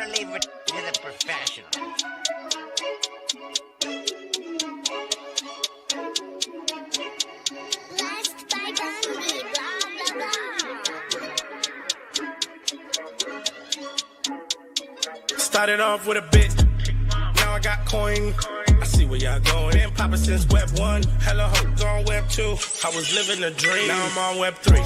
gotta leave it to the professionals. Last by Gandhi, blah, blah, blah. Started off with a bit, now I got coin. I see where y'all going. Been poppin' since Web 1, hella hoes on Web 2. I was living a dream, now I'm on Web 3.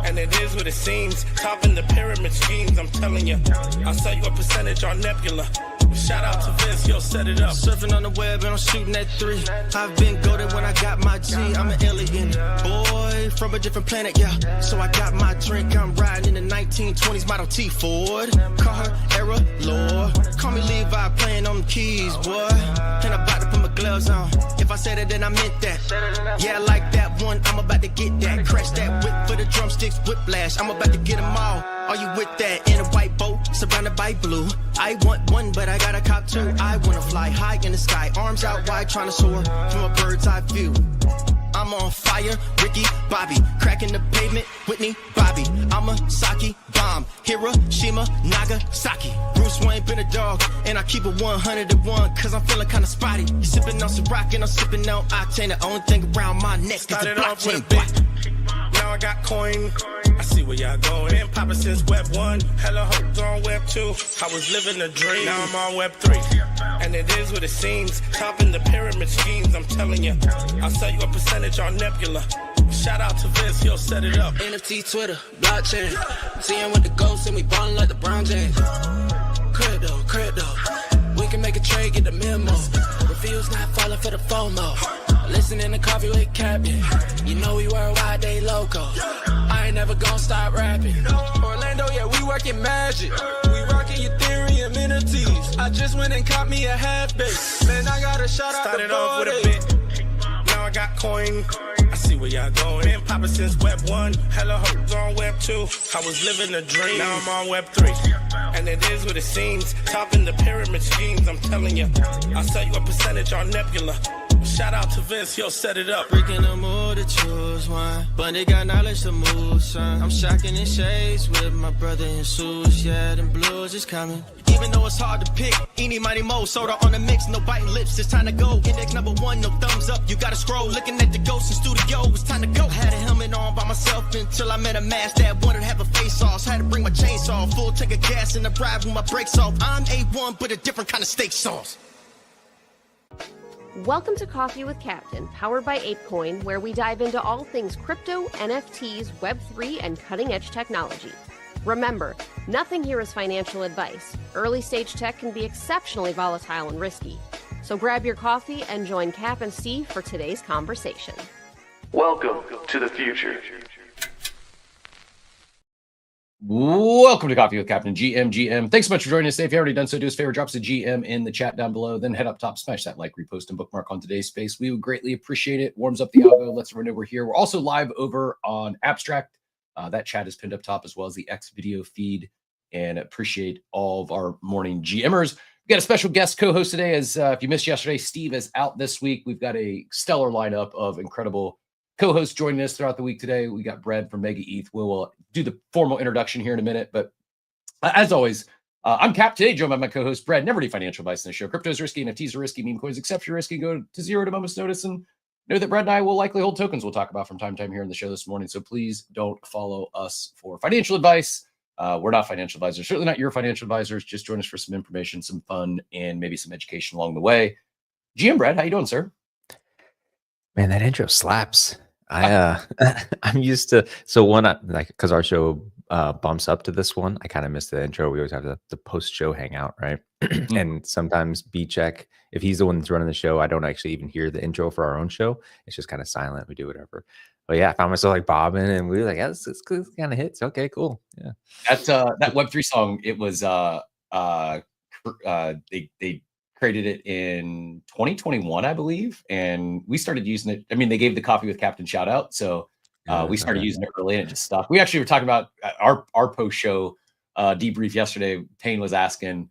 And it is what it seems, topping the pyramid schemes, I'm telling you. I'll sell you a percentage on Nebula. Shout out to Vince, yo, set it up. Surfing on the web and I'm shooting at 3. I've been goated when I got my G. I'm an alien boy from a different planet, yeah. So I got my drink. I'm riding in the 1920s Model T Ford. Call her Era Lord. Call me Levi, playing on the keys, boy. And I'm about to put my gloves on. If I said it, then I meant that. Yeah, I like that one. I'm about to get that. Crash that whip for the drumsticks, whiplash. I'm about to get them all. Are you with that? In a white boat, surrounded by blue. I want one, but I got a cop too. I wanna fly high in the sky, arms out wide, trying to soar from a bird's eye view. I'm on fire, Ricky, Bobby, cracking the pavement, Whitney, Bobby. I'm a Saki bomb, Hiroshima, Nagasaki. Bruce Wayne been a dog, and I keep it 101, cause I'm feeling kinda spotty. You sipping on some rock, and I'm sipping on octane. The only thing around my neck is the Started off with a blockchain. bit, now I got coin. I see where y'all going. Been poppin' since Web 1, hella hoes on Web 2. I was living a dream, now I'm on Web 3. And it is what it seems, topping the pyramid schemes, I'm telling you. I'll sell you a percentage on Nebula. Shout out to Vince, yo, set it up. NFT, Twitter, blockchain. Seeing with the ghosts and we ballin' like the Brown James. Crypto. We can make a trade, get the memo. Reviews not falling for the FOMO. Listening to coffee with Captain. You know we worldwide, they loco. I ain't never gonna stop rapping. Orlando, yeah, we working magic. We rocking Ethereum entities. I just went and caught me a half base. Man, I got a shout out Started to off with a Forty. bit, now I got coin. I see where y'all going. Been poppin' since Web 1, hella hoes on Web 2. I was living a dream, now I'm on Web 3. And it is what it seems, topping the pyramid schemes, I'm telling you. I'll sell you a percentage on Nebula. Shout out to Vince, yo, set it up. Freaking the more to choose one, but they got knowledge to move, son. I'm shocking in shades with my brother in suits, yeah, them blues is coming. Even though it's hard to pick, eeny, mighty, mo, soda on the mix, no biting lips, it's time to go. Index number 1, no thumbs up, you gotta scroll. Looking at the ghost in studio, it's time to go. Had a helmet on by myself until I met a mask that wanted to have a face off. Had to bring my chainsaw, full tank of gas in the drive with my brakes off. I'm A1, but a different kind of steak sauce. Welcome to Coffee with Captain, powered by ApeCoin, where we dive into all things crypto, NFTs, Web3, and cutting-edge technology. Remember, nothing here is financial advice. Early-stage tech can be exceptionally volatile and risky. So grab your coffee and join Cap and Steve for today's conversation. Welcome to the future. Welcome to Coffee with Captain GM. Thanks so much for joining us today. If you haven't already done so, do us a favor, drop us a GM in the chat down below. Then head up top, smash that like, repost, and bookmark on today's space. We would greatly appreciate it. Warms up the algo, lets everyone know we're here. We're also live over on Abstract. That chat is pinned up top, as well as the X video feed. And appreciate all of our morning GMers. We've got a special guest co-host today. As if you missed yesterday, Steve is out this week. We've got a stellar lineup of incredible co-hosts joining us throughout the week today. We got Brad from MegaETH. We'll do the formal introduction here in a minute. But as always, I'm Cap today, joined by my co-host, Brad. Never any financial advice in the show. Crypto is risky, NFTs are risky, meme coins exceptionally risky. Go to zero at a moment's notice and know that Brad and I will likely hold tokens we'll talk about from time to time here in the show this morning. So please don't follow us for financial advice. We're not financial advisors, certainly not your financial advisors. Just join us for some information, some fun, and maybe some education along the way. GM Brad, how you doing, sir? Man, that intro slaps. I'm used to, so one, like, because our show bumps up to this one, I kind of miss the intro. We always have the post-show hangout, right? And sometimes B-Check, if he's the one that's running the show, I don't actually even hear the intro for our own show. It's just kind of silent. We do whatever. But yeah, I found myself like bobbing, and we were like, yeah, this kind of hits. Okay, cool. Yeah. That's that Web3 song. It was they created it in 2021, I believe, and we started using it. I mean, they gave the Coffee with Captain shout out, so we started using it early, and it just stuck. We actually were talking about our post show debrief yesterday. Payne was asking,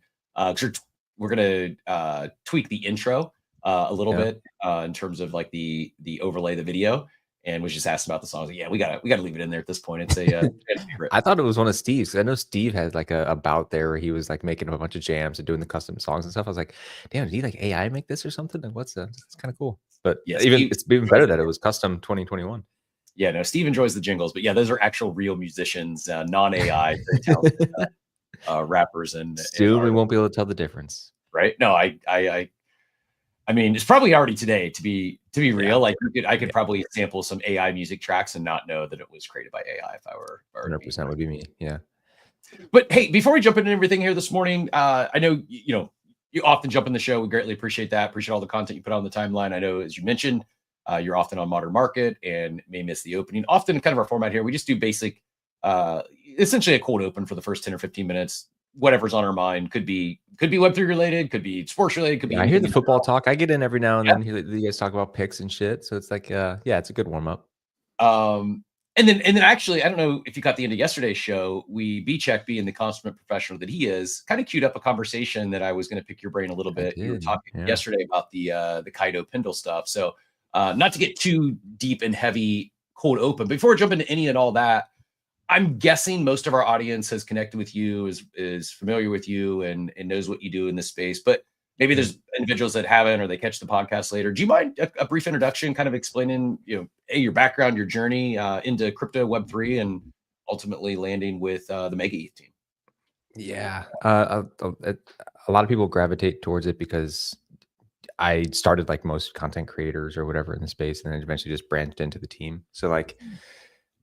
we're gonna tweak the intro a little bit in terms of like the overlay, the video. and was just asked about the song. I was like, yeah, we gotta leave it in there at this point. It's a favorite. I thought it was one of Steve's. I know Steve had like a bout there where he was like making a bunch of jams and doing the custom songs and stuff. I was like, damn, did he like AI make this or something? Like, what's that? It's kind of cool. But Yes, it's even better that it was custom 2021. Yeah, no, Steve enjoys the jingles, but yeah, those are actual real musicians, non-AI, very talented rappers and Still, we artists, won't be able to tell the difference. right? No, I mean, it's probably already today to be real. Like I could probably sample some AI music tracks and not know that it was created by AI if I were 100% would be me. Yeah. But hey, before we jump into everything here this morning, I know you often jump in the show. We greatly appreciate that. Appreciate all the content you put on the timeline. I know, as you mentioned, you're often on Modern Market and may miss the opening. Often, kind of our format here, we just do basic, essentially a cold open for the first 10 or 15 minutes. Whatever's on our mind could be Web3 related, could be sports related, could be. I hear the football talk. I get in every now and then. You guys talk about picks and shit. So it's like, it's a good warm up. And then actually, I don't know if you caught the end of yesterday's show. B-Check, being the consummate professional that he is, kind of queued up a conversation that I was going to pick your brain a little bit. You were talking yesterday about the Kaito Pendle stuff. So not to get too deep and heavy cold open, but before we jump into any and all that, I'm guessing most of our audience has connected with you, is familiar with you, and knows what you do in this space. But maybe there's individuals that haven't, or they catch the podcast later. Do you mind a brief introduction, kind of explaining, your background, your journey into crypto, Web3, and ultimately landing with the MegaETH team? Yeah, a lot of people gravitate towards it because I started like most content creators or whatever in the space, and then eventually just branched into the team. So like,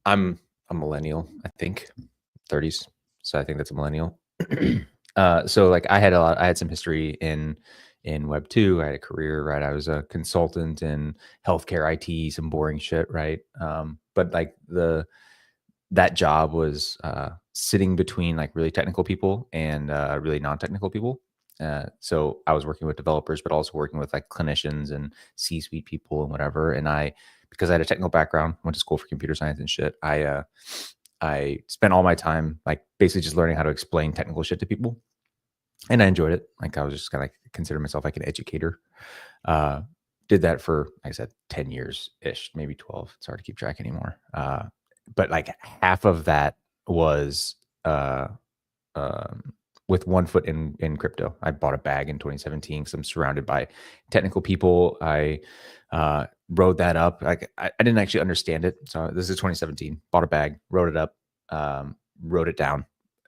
I'm a millennial, I think, 30s. So I think that's a millennial. So like I had some history in Web 2. I had a career, right? I was a consultant in healthcare IT, some boring shit, right? But like that job was sitting between like really technical people and really non-technical people. So I was working with developers, but also working with like clinicians and C-suite people and whatever. And because I had a technical background, went to school for computer science and shit, I spent all my time like basically just learning how to explain technical shit to people. And I enjoyed it. Like I was just kind of consider myself like an educator. Did that for, like I said, 10 years ish, maybe 12. It's hard to keep track anymore. But like half of that was with one foot in crypto. I bought a bag in 2017 because I'm surrounded by technical people. I rode that up. Like I didn't actually understand it. So this is 2017. Bought a bag, wrote it up, wrote it down,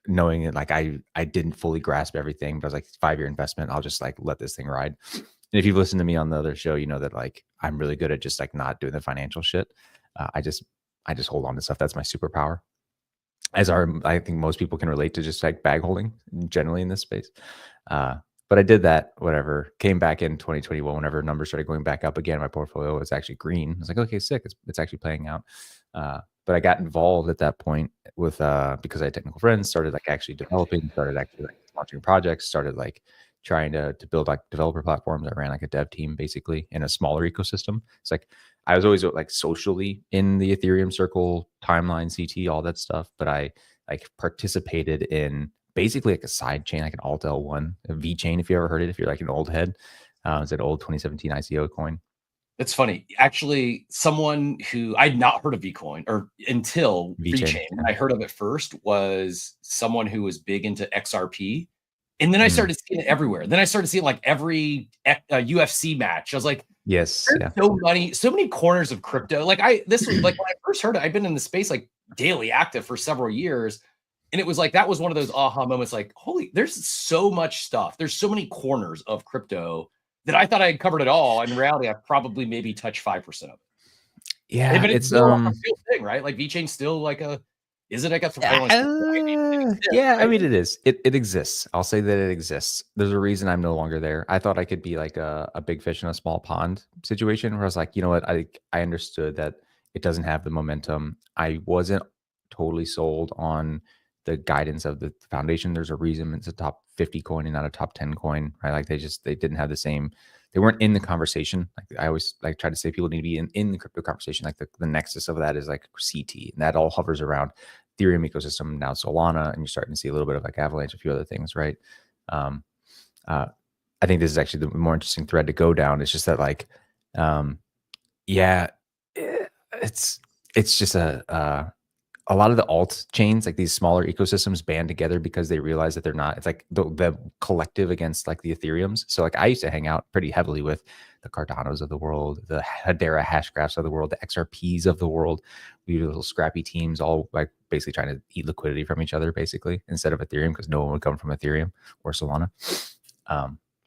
knowing that like I didn't fully grasp everything, but I was like, 5-year investment. I'll just like let this thing ride. And if you've listened to me on the other show, you know that like I'm really good at just like not doing the financial shit. I just hold on to stuff. That's my superpower. I think most people can relate to just like bag holding generally in this space. But I did that, whatever, came back in 2021, whenever numbers started going back up again, my portfolio was actually green. I was like, okay, sick. It's actually playing out. But I got involved at that point with, because I had technical friends, started like actually developing, started actually like launching projects, started like trying to build like developer platforms. I ran like a dev team basically in a smaller ecosystem. It's like, I was always like socially in the Ethereum circle, timeline, CT, all that stuff. But I like participated in basically like a side chain, like an Alt L1, a V chain, if you ever heard it, if you're like an old head. It's an old 2017 ICO coin. It's funny. Actually, someone who I'd not heard of Vcoin or until VeChain, and I heard of it first, was someone who was big into XRP. And then I started seeing it everywhere. Then I started seeing like every UFC match. I was like, yes, so many corners of crypto. Like this was like when I first heard it, I've been in the space like daily active for several years. And it was like, that was one of those aha moments, like, holy, there's so much stuff. There's so many corners of crypto that I thought I had covered it all. And in reality, I've probably maybe touched 5% of it. Yeah, but it's still a real thing, right? Like VeChain's still like is it like a yeah, I mean, it is. It exists. I'll say that it exists. There's a reason I'm no longer there. I thought I could be like a big fish in a small pond situation where I was like, you know what? I understood that it doesn't have the momentum. I wasn't totally sold on the guidance of the foundation. There's a reason it's a top 50 coin and not a top 10 coin, right? Like they didn't have the same, they weren't in the conversation. Like I always like try to say people need to be in the crypto conversation. Like the nexus of that is like CT, and that all hovers around Ethereum ecosystem, now Solana, and you're starting to see a little bit of like Avalanche, a few other things, right? I think this is actually the more interesting thread to go down. It's just that like, it's just a lot of the alt chains, like these smaller ecosystems, band together because they realize that they're not, it's like the collective against like the Ethereums. So like I used to hang out pretty heavily with the Cardanos of the world, the Hedera Hashgraphs of the world, the XRPs of the world. We were little scrappy teams, all like basically trying to eat liquidity from each other, basically, instead of Ethereum, because no one would come from Ethereum or Solana.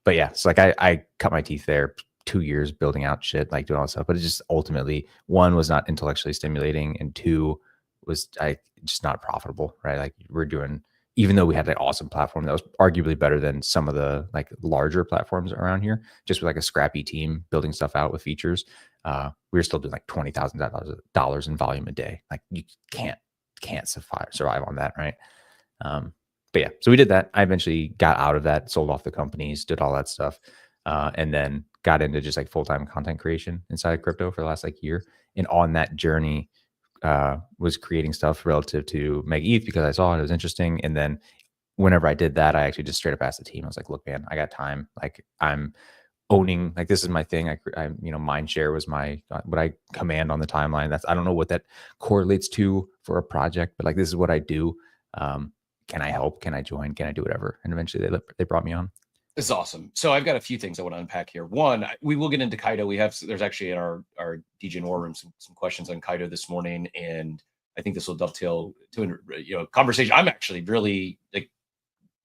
But yeah, so like I cut my teeth there. 2 years building out shit, like doing all this stuff, but it just ultimately, one, was not intellectually stimulating, and two, was just not profitable, right? Like we're doing, even though we had an awesome platform that was arguably better than some of the like larger platforms around here, just with like a scrappy team building stuff out with features, we were still doing like $20,000 in volume a day. Like you can't survive on that, right? But yeah, so we did that. I eventually got out of that, sold off the companies, did all that stuff, and then got into just like full-time content creation inside crypto for the last like year. And on that journey, was creating stuff relative to MegaETH because I saw it was interesting. And then whenever I did that, I actually just straight up asked the team. I was like, look, man, I got time. Like I'm owning, like this is my thing. I mindshare was my, what I command on the timeline. I don't know what that correlates to for a project, but like, this is what I do. Can I help? Can I join? Can I do whatever? And eventually they brought me on. This is awesome. So I've got a few things I want to unpack here. One, we will get into Kaito. There's actually in our DJ War room some questions on Kaito this morning, and I think this will dovetail to conversation. I'm actually really like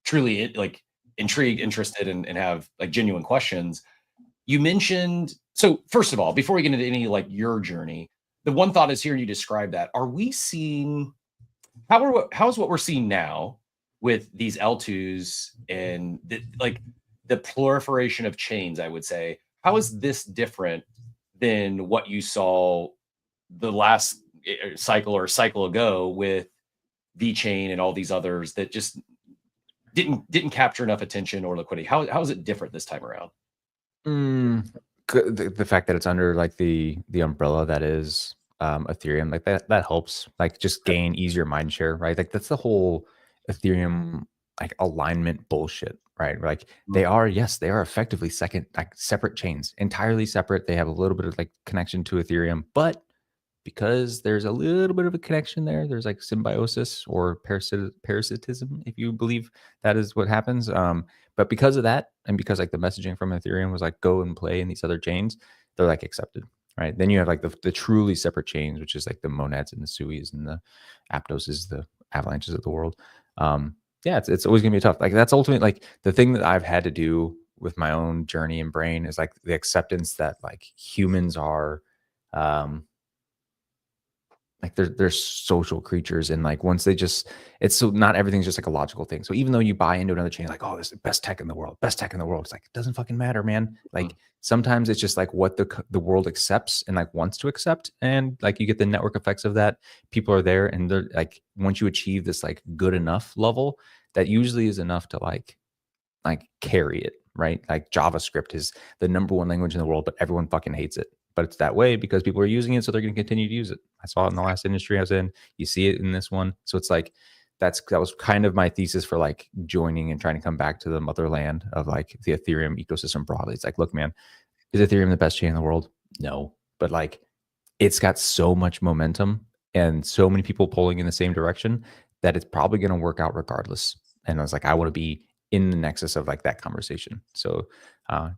truly like intrigued, interested, and have like genuine questions. You mentioned, so first of all, before we get into any like your journey, the one thought is hearing you describe that. Are we seeing how's what we're seeing now with these L2s and the proliferation of chains, I would say, how is this different than what you saw the last cycle or cycle ago with VeChain and all these others that just didn't capture enough attention or liquidity? How is it different this time around? The fact that it's under like the umbrella that is Ethereum, like that helps, like just gain easier mind share, right? Like that's the whole Ethereum like alignment bullshit, right? Like they are effectively separate chains, entirely separate. They have a little bit of like connection to Ethereum, but because there's a little bit of a connection there's like symbiosis or parasitism, if you believe that is what happens. But because of that, and because like the messaging from Ethereum was like go and play in these other chains, they're like accepted, right? Then you have like the truly separate chains, which is like the Monads and the Suis and the Aptoses, the Avalanches of the world. Yeah, it's always gonna be tough. Like that's ultimately like the thing that I've had to do with my own journey and brain is like the acceptance that like humans are like they're social creatures, and like once they just, it's so not everything's just like a logical thing. So even though you buy into another chain, like, oh, this is the best tech in the world, it's like it doesn't fucking matter, man. Like sometimes it's just like what the world accepts and like wants to accept, and like you get the network effects of that. People are there, and they're like, once you achieve this like good enough level, that usually is enough to like carry it, right? Like JavaScript is the #1 language in the world, but everyone fucking hates it. But it's that way because people are using it, so they're going to continue to use it. I saw it in the last industry I was in. You see it in this one. So it's like that was kind of my thesis for like joining and trying to come back to the motherland of like the Ethereum ecosystem broadly. It's like, look, man, is Ethereum the best chain in the world? No, but like it's got so much momentum and so many people pulling in the same direction that it's probably going to work out regardless. And I was like, I want to be in the nexus of like that conversation. So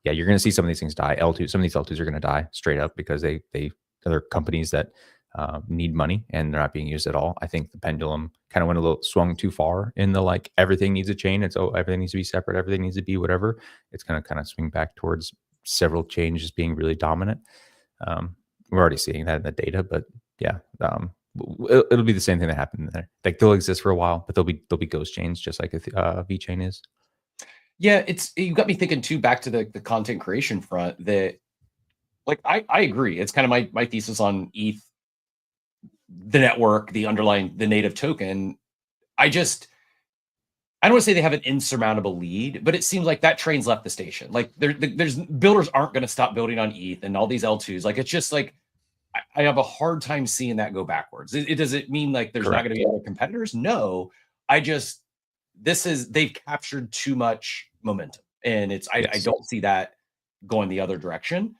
yeah, you're going to see some of these things die. Some of these L2s are going to die straight up because they're companies that need money and they're not being used at all. I think the pendulum kind of swung too far in the like everything needs a chain. It's everything needs to be separate. Everything needs to be whatever. It's going to kind of swing back towards several changes being really dominant. We're already seeing that in the data, but yeah, it'll be the same thing that happened there. Like they'll exist for a while, but they'll be ghost chains just like VeChain is. Yeah, you got me thinking too, back to the content creation front, that like I agree. It's kind of my thesis on ETH, the network, the underlying, the native token. I don't want to say they have an insurmountable lead, but it seems like that train's left the station. Like there's builders aren't going to stop building on ETH and all these L2s. Like it's just like I have a hard time seeing that go backwards. Does it mean like there's not going to be other competitors? No, they've captured too much momentum, and I don't see that going the other direction.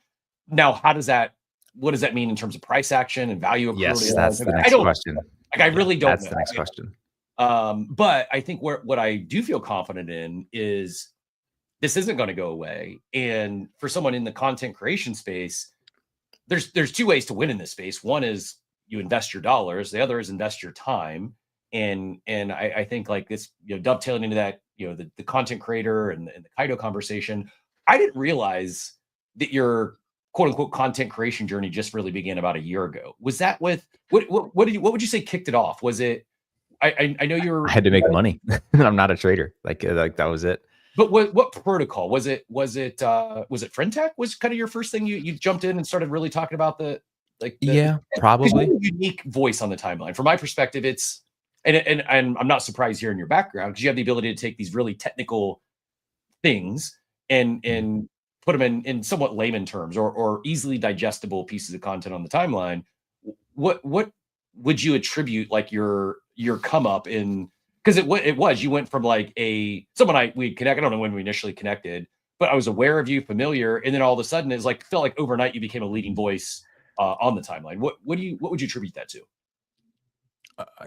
Now, how does that what does that mean in terms of price action and value accrual? Yes, that's the next question. I really don't That's know. the next question. But I think what I do feel confident in is this isn't going to go away. And for someone in the content creation space, there's two ways to win in this space. One is you invest your dollars. The other is invest your time. And I think like this, dovetailing into that, the content creator and the Kaito conversation, I didn't realize that your quote unquote content creation journey just really began about a year ago. Was that what would you say kicked it off? Was it, I know I had to make money. I'm not a trader. Like that was it. But what protocol was it? Was it FriendTech? Was kind of your first thing you jumped in and started really talking about probably unique voice on the timeline. From my perspective, it's and I'm not surprised here in your background because you have the ability to take these really technical things and put them in somewhat layman terms or easily digestible pieces of content on the timeline. What would you attribute like your come up in? Because it was you went from like someone we connect. I don't know when we initially connected, but I was aware of you, familiar, and then all of a sudden it's like felt like overnight you became a leading voice on the timeline. What would you attribute that to?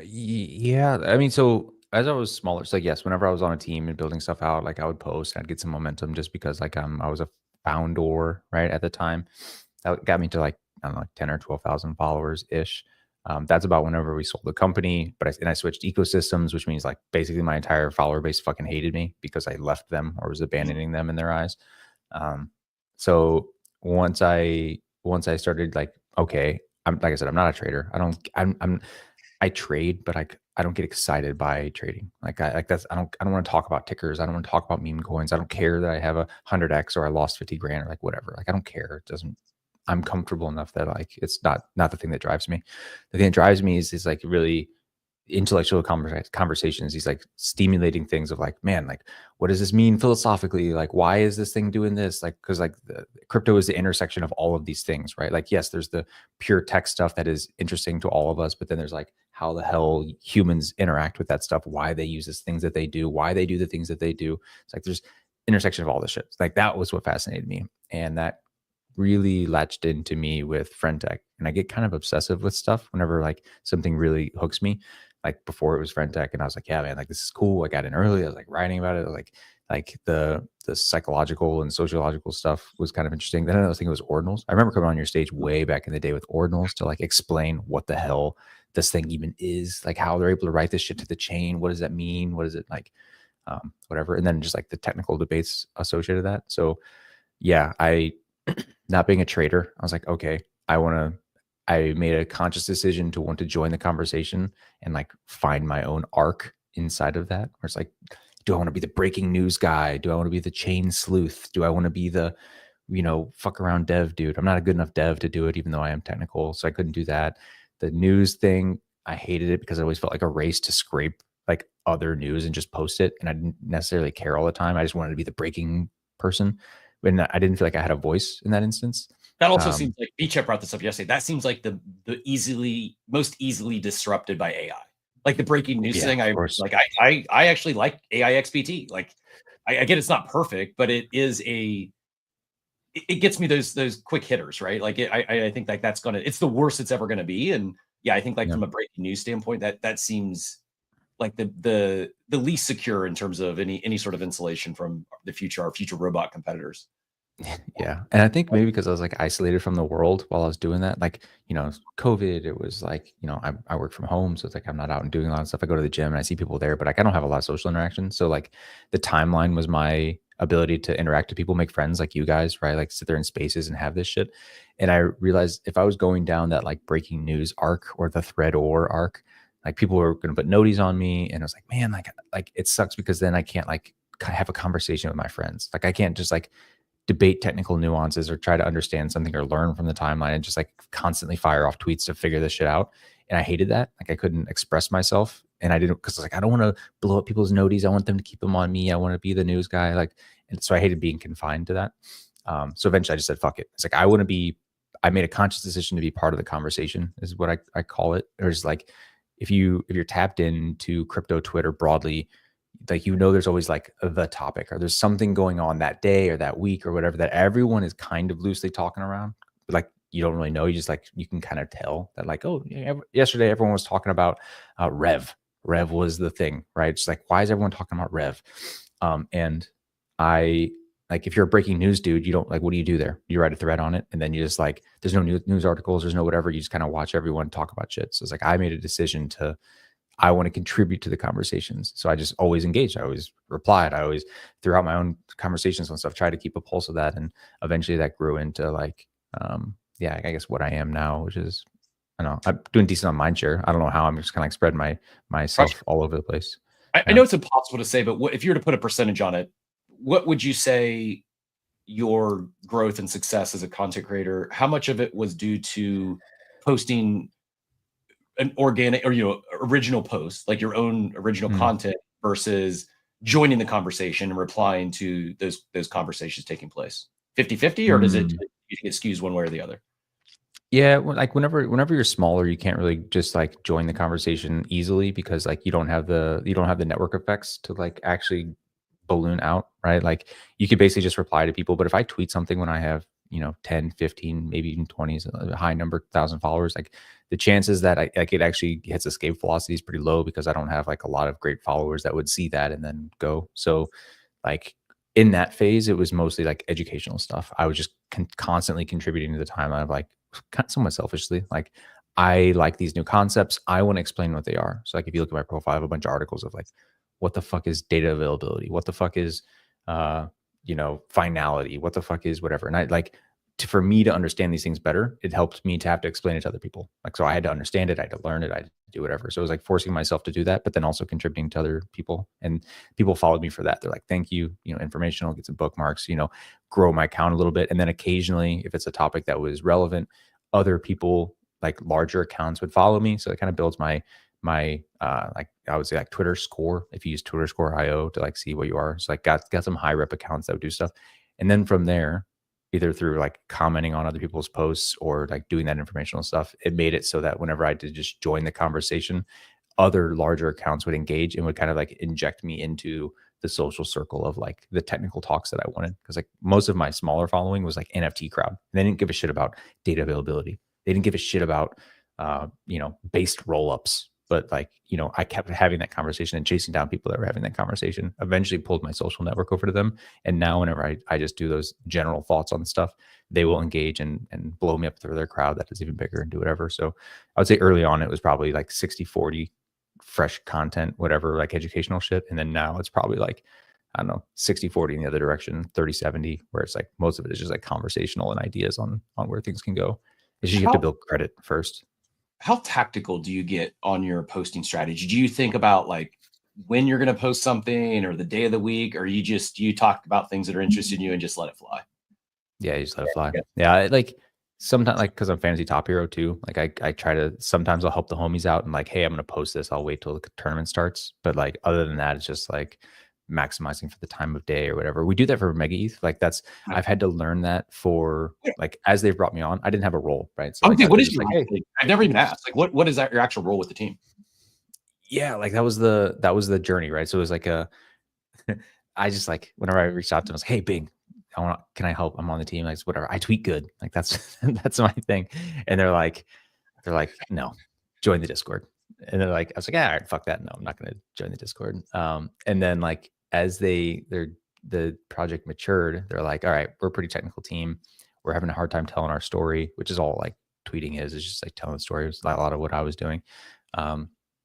Yeah, I mean, so as I was smaller, so yes, whenever I was on a team and building stuff out, like I would post, I'd get some momentum just because like I was a founder right at the time. That got me to like I don't know, like 10 or 12,000 followers ish. That's about whenever we sold the company, but I switched ecosystems, which means like basically my entire follower base fucking hated me because I left them or was abandoning them in their eyes. So once I started like, okay, like I said, I'm not a trader. I trade, but I don't get excited by trading. I don't want to talk about tickers. I don't want to talk about meme coins. I don't care that I have 100x or I lost 50 grand or like whatever. Like I don't care. I'm comfortable enough that like it's not the thing that drives me. The thing that drives me is like really intellectual conversations. These like stimulating things of like, man, like what does this mean philosophically? Like why is this thing doing this? Like because like the crypto is the intersection of all of these things, right? Like yes, there's the pure tech stuff that is interesting to all of us, but then there's like how the hell humans interact with that stuff, why they use these things that they do, why they do the things that they do. It's like there's intersection of all this shit. Like that was what fascinated me, and that really latched into me with FriendTech. And I get kind of obsessive with stuff whenever like something really hooks me. Like before it was FriendTech, and I was like, yeah, man, like this is cool. I got in early. I was like writing about it. Like the psychological and sociological stuff was kind of interesting. Then I think it was ordinals. I remember coming on your stage way back in the day with ordinals to like explain what the hell this thing even is, like how they're able to write this shit to the chain. What does that mean? What is it like? Whatever. And then just like the technical debates associated with that. So yeah, not being a trader, I was like, okay, I made a conscious decision to want to join the conversation and like find my own arc inside of that. Where it's like, do I want to be the breaking news guy? Do I want to be the chain sleuth? Do I want to be the, fuck around dev dude? I'm not a good enough dev to do it, even though I am technical. So I couldn't do that. The news thing, I hated it because I always felt like a race to scrape like other news and just post it. And I didn't necessarily care all the time. I just wanted to be the breaking person. And I didn't feel like I had a voice in that instance. That also seems like Beachhead brought this up yesterday. That seems like the most easily disrupted by AI. Like the breaking news thing. I actually like AI XPT. Like I get it's not perfect, but it gets me those quick hitters, right? Like I think like it's the worst it's ever gonna be. And yeah, I think like from a breaking news standpoint, that seems like the least secure in terms of any sort of insulation from our future robot competitors. Yeah. And I think maybe because I was like isolated from the world while I was doing that, like, COVID, it was like, I work from home. So it's like, I'm not out and doing a lot of stuff. I go to the gym and I see people there, but like, I don't have a lot of social interaction. So like the timeline was my ability to interact with people, make friends like you guys, right? Like sit there in spaces and have this shit. And I realized if I was going down that like breaking news arc or the thread or arc, like people were going to put noties on me. And I was like, man, like it sucks because then I can't like have a conversation with my friends. Like I can't just like debate technical nuances or try to understand something or learn from the timeline and just like constantly fire off tweets to figure this shit out. And I hated that. Like I couldn't express myself, and I didn't, because I don't want to blow up people's noties. I want them to keep them on me. I want to be the news guy. Like, and so I hated being confined to that. So eventually I just said, fuck it. It's like, I made a conscious decision to be part of the conversation is what I call it. Or just like, if you're tapped into crypto Twitter broadly, like, there's always like the topic or there's something going on that day or that week or whatever that everyone is kind of loosely talking around. But like you don't really know. You just like, you can kind of tell that like, oh, yesterday everyone was talking about Rev. Rev was the thing, right? It's like, why is everyone talking about Rev? And I like, if you're a breaking news dude, you don't like, what do you do there? You write a thread on it, and then you just like, there's no news articles, there's no whatever. You just kind of watch everyone talk about shit. So it's like, I made a decision I want to contribute to the conversations. So I just always engaged. I always replied. I always threw out my own conversations and stuff, try to keep a pulse of that. And eventually that grew into like, yeah, I guess what I am now, which is, I don't know, I'm doing decent on mindshare. I don't know how. I'm just kind of like spreading myself all over the place. I know it's impossible to say, but if you were to put a percentage on it, what would you say your growth and success as a content creator, how much of it was due to posting an organic or, original post, like your own original content, versus joining the conversation and replying to those conversations taking place? 50-50, or does it, you think it skews one way or the other? Yeah, like whenever you're smaller, you can't really just like join the conversation easily, because like you don't have the network effects to like actually balloon out, right? Like you could basically just reply to people. But if I tweet something when I have 10, 15, maybe even 20, a high number, 1,000 followers, like the chances that it actually hits escape velocity is pretty low, because I don't have like a lot of great followers that would see that and then go. So like in that phase, it was mostly like educational stuff. I was just constantly contributing to the timeline of like, somewhat selfishly, like I like these new concepts. I want to explain what they are. So like if you look at my profile, I have a bunch of articles of like, what the fuck is data availability? What the fuck is finality? What the fuck is whatever? And I like for me to understand these things better, it helped me to have to explain it to other people. Like, so I had to understand it, I had to learn it, I had to do whatever. So it was like forcing myself to do that, but then also contributing to other people. And people followed me for that. They're like, thank you, informational, get some bookmarks, grow my account a little bit. And then occasionally, if it's a topic that was relevant, other people, like larger accounts, would follow me. So it kind of builds my like I would say like Twitter score, if you use Twitter score IO to like see what you are. So like got some high rep accounts that would do stuff. And then from there, either through like commenting on other people's posts or like doing that informational stuff, it made it so that whenever I did just join the conversation, other larger accounts would engage and would kind of like inject me into the social circle of like the technical talks that I wanted. Because like most of my smaller following was like NFT crowd. And they didn't give a shit about data availability. They didn't give a shit about based roll-ups. But like, I kept having that conversation and chasing down people that were having that conversation, eventually pulled my social network over to them. And now whenever I just do those general thoughts on stuff, they will engage and blow me up through their crowd that is even bigger and do whatever. So I would say early on, it was probably like 60-40 fresh content, whatever, like educational shit. And then now it's probably like, I don't know, 60-40 in the other direction, 30-70, where it's like most of it is just like conversational and ideas on where things can go. It's just you have to build credit first. How tactical do you get on your posting strategy? Do you think about like when you're going to post something or the day of the week, or you talk about things that are interested in you and just let it fly? Yeah, you just let it fly. Yeah, like sometimes, like because I'm fantasy top hero too, like I try to, sometimes I'll help the homies out and like, hey, I'm going to post this. I'll wait till the tournament starts. But like other than that, it's just like maximizing for the time of day or whatever. We do that for MegaETH. Like I've had to learn that for like, as they've brought me on, I didn't have a role, right? So like, what is your like, I've never even asked, like, what is that your actual role with the team? Yeah, like that was the journey, right? So it was like I just like, whenever I reached out to them, I was like, hey, Bing, can I help? I'm on the team. Like, whatever. I tweet good. Like that's my thing. And they're like, no, join the Discord. And they're like, I was like, all right, fuck that. No, I'm not going to join the Discord. And then like, as the project matured, they're like, all right, we're a pretty technical team. We're having a hard time telling our story, which is all like tweeting is just like telling the story. It was like a lot of what I was doing.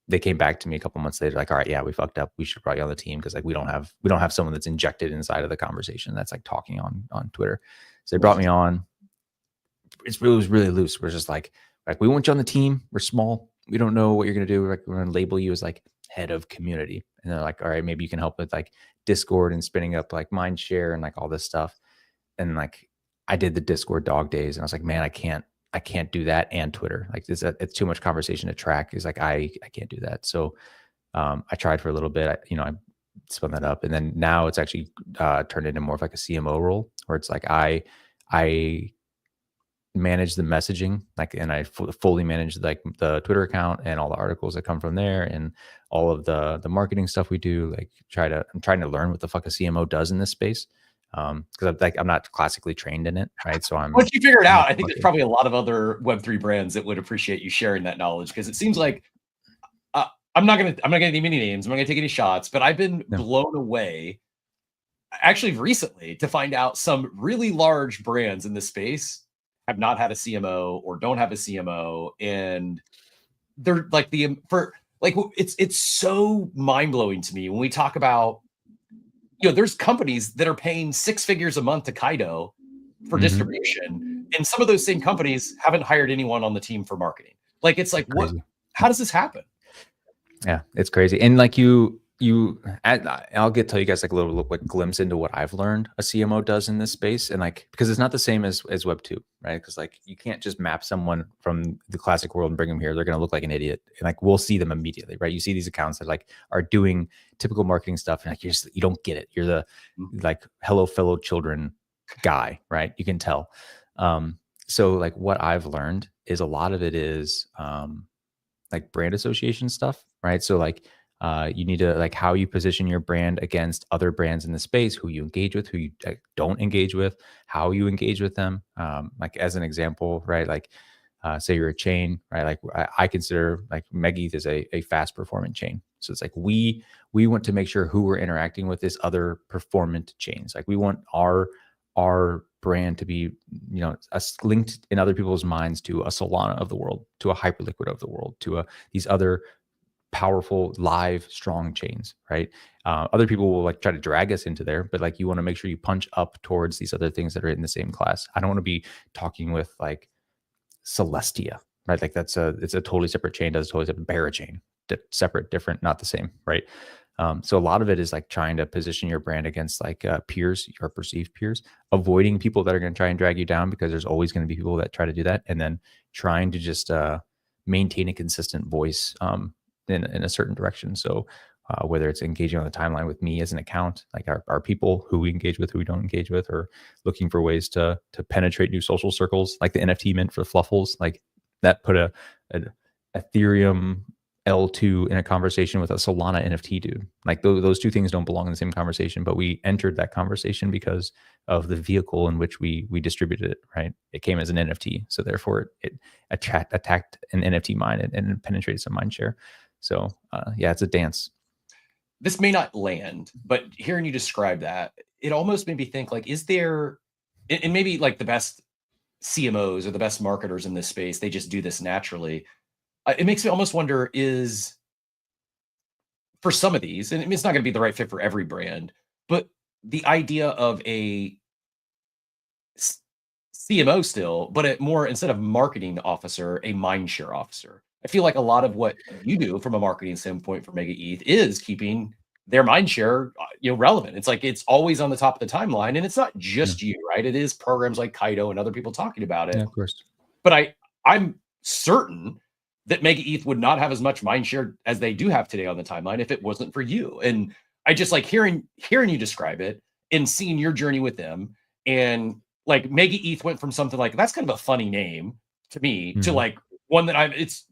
They came back to me a couple months later, like, all right, yeah, we fucked up. We should probably on the team, because like we don't have someone that's injected inside of the conversation that's like talking on Twitter. So they brought me on. It was really loose. We're just like we want you on the team. We're small. We don't know what you're gonna do. Like we're gonna label you as like head of community. And they're like, all right, maybe you can help with like Discord and spinning up like mindshare and like all this stuff. And like I did the Discord dog days, and I was like, man, I can't do that and Twitter. Like it's too much conversation to track. It's like I can't do that. So I tried for a little bit. I spun that up, and then now it's actually turned into more of like a CMO role, where it's like I manage the messaging, like, and I fully manage like the Twitter account and all the articles that come from there and all of the marketing stuff we do. Like I'm trying to learn what the fuck a CMO does in this space. because I'm not classically trained in it, right? So Once you figure it I'm out, not I think there's probably a lot of other Web3 brands that would appreciate you sharing that knowledge, because it seems like I'm not gonna name any names. I'm not gonna take any shots, but I've been blown away, actually recently, to find out some really large brands in this space have not had a CMO or don't have a CMO, and they're like it's so mind blowing to me when we talk about, there's companies that are paying 6 figures a month to Kaito for distribution, and some of those same companies haven't hired anyone on the team for marketing. Like, it's like, what? How does this happen? Yeah, it's crazy. And like I'll tell you guys like a little like glimpse into what I've learned a CMO does in this space. And like, because it's not the same as Web 2, right? Because like you can't just map someone from the classic world and bring them here. They're going to look like an idiot. And like, we'll see them immediately, right? You see these accounts that like are doing typical marketing stuff, and like, you don't get it. You're the like hello fellow children guy, right? You can tell. So like what I've learned is a lot of it is like brand association stuff, right? So like you need to like how you position your brand against other brands in the space, who you engage with, who you don't engage with, how you engage with them. Like as an example, right? Like say you're a chain, right? Like I consider like MegaETH is a fast performant chain. So it's like we want to make sure who we're interacting with is other performant chains. Like we want our brand to be, linked in other people's minds to a Solana of the world, to a Hyperliquid of the world, to these other powerful, live, strong chains, right? Other people will like try to drag us into there, but like you want to make sure you punch up towards these other things that are in the same class. I don't want to be talking with like Celestia, right? Like it's a totally separate chain, does a totally separate Bear chain, separate, different, not the same, right? So a lot of it is like trying to position your brand against like peers, your perceived peers, avoiding people that are going to try and drag you down, because there's always going to be people that try to do that, and then trying to just maintain a consistent voice in a certain direction. So whether it's engaging on the timeline with me as an account, like our people who we engage with, who we don't engage with, or looking for ways to penetrate new social circles, like the NFT mint for Fluffles, like that put a Ethereum L2 in a conversation with a Solana NFT dude. Like those two things don't belong in the same conversation, but we entered that conversation because of the vehicle in which we distributed it, right? It came as an NFT. So therefore it attacked an NFT mine and penetrated some mind share. So yeah, it's a dance. This may not land, but hearing you describe that, it almost made me think like, is there, and maybe like the best CMOs or the best marketers in this space, they just do this naturally. It makes me almost wonder, is for some of these, and it's not going to be the right fit for every brand, but the idea of a CMO still, but more, instead of marketing officer, a mindshare officer. I feel like a lot of what you do from a marketing standpoint for MegaETH is keeping their mindshare, relevant. It's like it's always on the top of the timeline, and it's not just you, right? It is programs like Kaito and other people talking about it. Yeah, of course. But I'm certain that MegaETH would not have as much mindshare as they do have today on the timeline if it wasn't for you. And I just like hearing you describe it and seeing your journey with them. And like MegaETH went from something like, that's kind of a funny name to me, to like one that it's